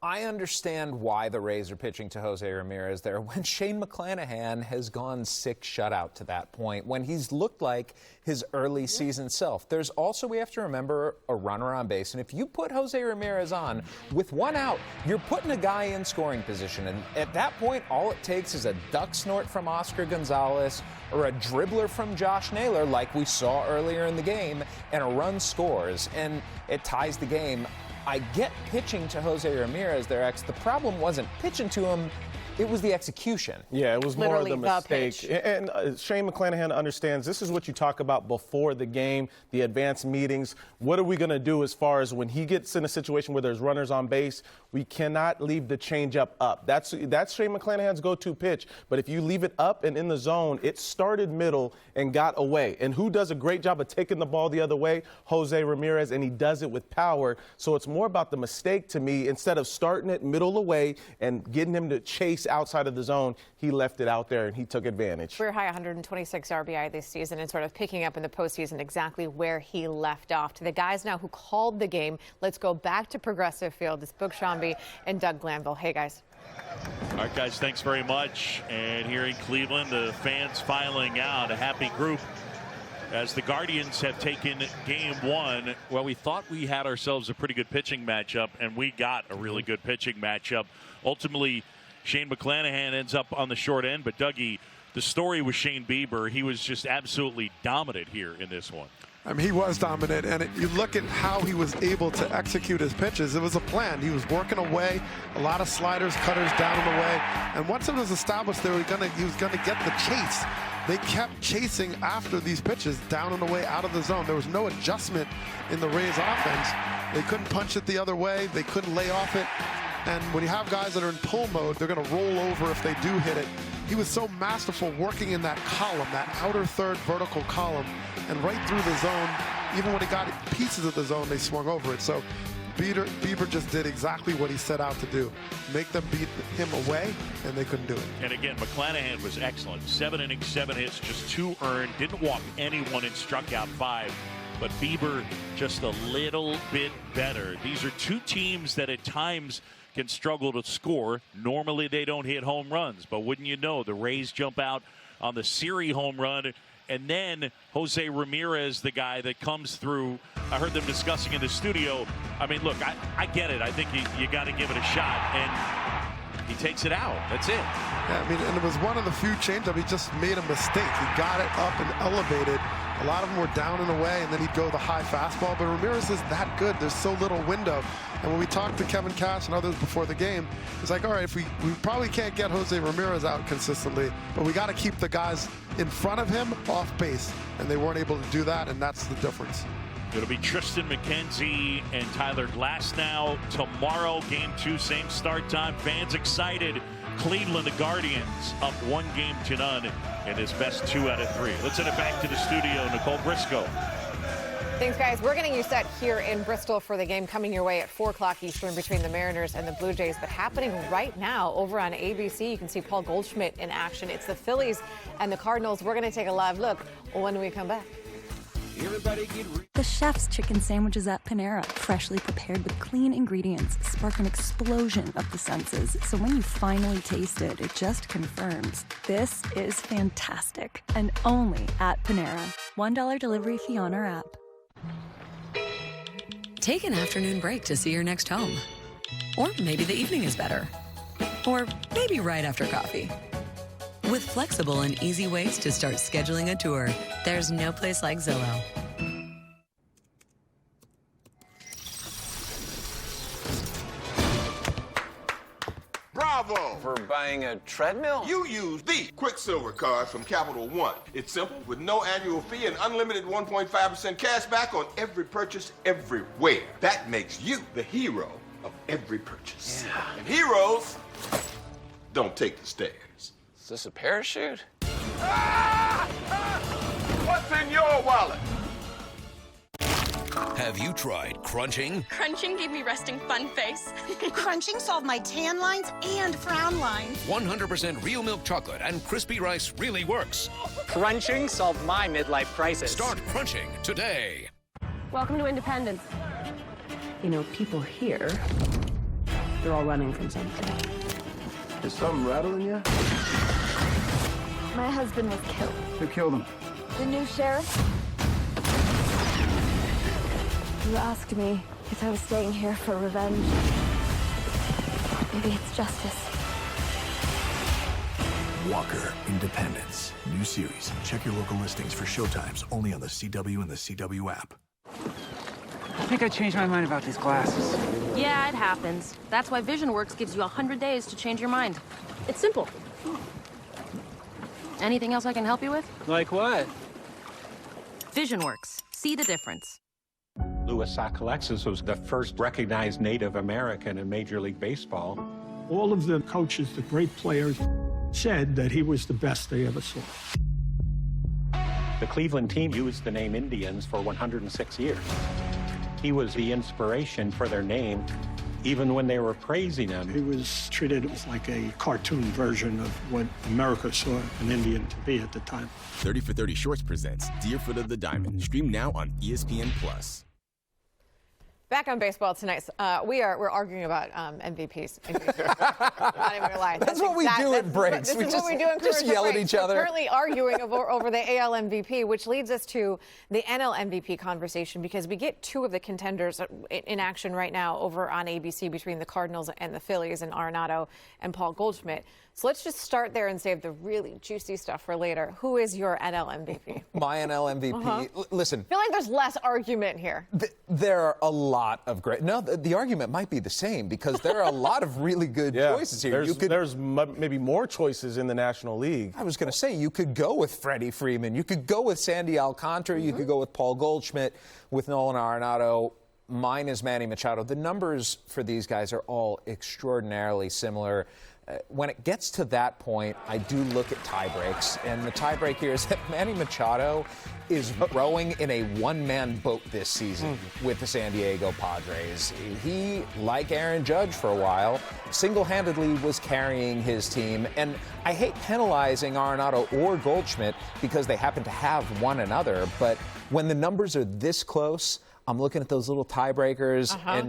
I understand why the Rays are pitching to Jose Ramirez there when Shane McClanahan has gone 6 shutout to that point, when he's looked like his early season self. There's also, we have to remember, a runner on base. And if you put Jose Ramirez on with 1 out, you're putting a guy in scoring position. And at that point, all it takes is a duck snort from Oscar Gonzalez or a dribbler from Josh Naylor, like we saw earlier in the game, and a run scores, and it ties the game. I get pitching to Jose Ramirez there, X. The problem wasn't pitching to him. It was the execution. Yeah, it was more of the mistake. And Shane McClanahan understands this is what you talk about before the game, the advanced meetings. What are we going to do as far as when he gets in a situation where there's runners on base? We cannot leave the changeup up. That's Shane McClanahan's go-to pitch. But if you leave it up and in the zone, it started middle and got away. And who does a great job of taking the ball the other way? Jose Ramirez, and he does it with power. So it's more about the mistake to me. Instead of starting it middle away and getting him to chase outside of the zone, he left it out there and he took advantage. Career high 126 RBI this season, and sort of picking up in the postseason exactly where he left off. To the guys now who called the game, let's go back to Progressive Field. It's Boog Shambi and Doug Glanville. Hey, guys. All right, guys, thanks very much. And here in Cleveland, the fans filing out, a happy group as the Guardians have taken game 1. Well, we thought we had ourselves a pretty good pitching matchup, and we got a really good pitching matchup. Ultimately, Shane McClanahan ends up on the short end, but Dougie, the story with Shane Bieber, he was just absolutely dominant here in this one. I mean, he was dominant, and you look at how he was able to execute his pitches. It was a plan. He was working away, a lot of sliders, cutters down and away, and once it was established he was gonna get the chase. They kept chasing after these pitches down and away, out of the zone. There was no adjustment in the Rays offense. They couldn't punch it the other way. They couldn't lay off it. And when you have guys that are in pull mode, they're going to roll over if they do hit it. He was so masterful working in that column, that outer third vertical column, and right through the zone. Even when he got pieces of the zone, they swung over it. So Bieber just did exactly what he set out to do. Make them beat him away, and they couldn't do it. And again, McClanahan was excellent. 7 innings, 7 hits, just 2 earned. Didn't walk anyone and struck out 5. But Bieber just a little bit better. These are 2 teams that at times can struggle to score. Normally they don't hit home runs, but wouldn't you know, the Rays jump out on the Siri home run, and then Jose Ramirez, the guy that comes through. I heard them discussing in the studio. I mean, look, I get it. I think you got to give it a shot, and he takes it out. That's it. Yeah, I mean, and it was one of the few changeups. He just made a mistake. He got it up and elevated. A lot of them were down and away, and then he'd go the high fastball. But Ramirez is that good. There's so little window. And when we talked to Kevin Cash and others before the game, it's like, all right, if we probably can't get Jose Ramirez out consistently, but we got to keep the guys in front of him off base. And they weren't able to do that, and that's the difference. It'll be Tristan McKenzie and Tyler Glasnow tomorrow. Game 2, same start time. Fans excited. Cleveland, the Guardians, up 1-0 in his best 2 out of 3. Let's send it back to the studio. Nicole Briscoe. Thanks, guys. We're getting you set here in Bristol for the game coming your way at 4 o'clock Eastern between the Mariners and the Blue Jays. But happening right now over on ABC, you can see Paul Goldschmidt in action. It's the Phillies and the Cardinals. We're going to take a live look when we come back. The chef's chicken sandwiches at Panera, freshly prepared with clean ingredients, spark an explosion of the senses. So when you finally taste it, it just confirms this is fantastic, and only at Panera. $1 delivery fee on our app. Take an afternoon break to see your next home. Or maybe the evening is better. Or maybe right after coffee. With flexible and easy ways to start scheduling a tour, there's no place like Zillow. Bravo! For buying a treadmill? You use the Quicksilver card from Capital One. It's simple, with no annual fee and unlimited 1.5% cash back on every purchase everywhere. That makes you the hero of every purchase. Yeah. And heroes don't take the stairs. Is this a parachute? What's in your wallet? Have you tried crunching? Crunching gave me resting fun face. Crunching solved my tan lines and frown lines. 100% real milk chocolate and crispy rice really works. Crunching solved my midlife crisis. Start crunching today. Welcome to Independence. You know, people here, they're all running from something. Is something rattling you? My husband was killed. Who killed him? The new sheriff. You asked me if I was staying here for revenge. Maybe it's justice. Walker, Independence. New series. Check your local listings for showtimes only on the CW and the CW app. I think I changed my mind about these glasses. Yeah, it happens. That's why VisionWorks gives you 100 days to change your mind. It's simple. Anything else I can help you with? Like what? VisionWorks. See the difference. Louis Alexis was the first recognized Native American in Major League Baseball. All of the coaches, the great players, said that he was the best they ever saw. The Cleveland team used the name Indians for 106 years. He was the inspiration for their name, even when they were praising him. He was treated as like a cartoon version of what America saw an Indian to be at the time. 30 for 30 Shorts presents Deerfoot of the Diamond. Stream now on ESPN+. Back on baseball tonight, we're arguing about MVPs. I'm not even gonna lie. That's what we do at breaks. This is what we do in just yell at each other. We're currently arguing over the AL MVP, which leads us to the NL MVP conversation, because we get 2 of the contenders in action right now over on ABC between the Cardinals and the Phillies, and Arenado and Paul Goldschmidt. So let's just start there and save the really juicy stuff for later. Who is your NL MVP? My NL MVP. Listen. I feel like there's less argument here. There are a lot of great. No, the argument might be the same because there are a lot of really good choices here. There's maybe more choices in the National League. I was going to say you could go with Freddie Freeman. You could go with Sandy Alcantara. You could go with Paul Goldschmidt, with Nolan Arenado. Mine is Manny Machado. The numbers for these guys are all extraordinarily similar. When it gets to that point, I do look at tie breaks, and the tie break here is that Manny Machado is rowing in a one-man boat this season with the San Diego Padres. He, like Aaron Judge for a while, single-handedly was carrying his team, and I hate penalizing Arenado or Goldschmidt because they happen to have one another, but when the numbers are this close, I'm looking at those little tiebreakers, and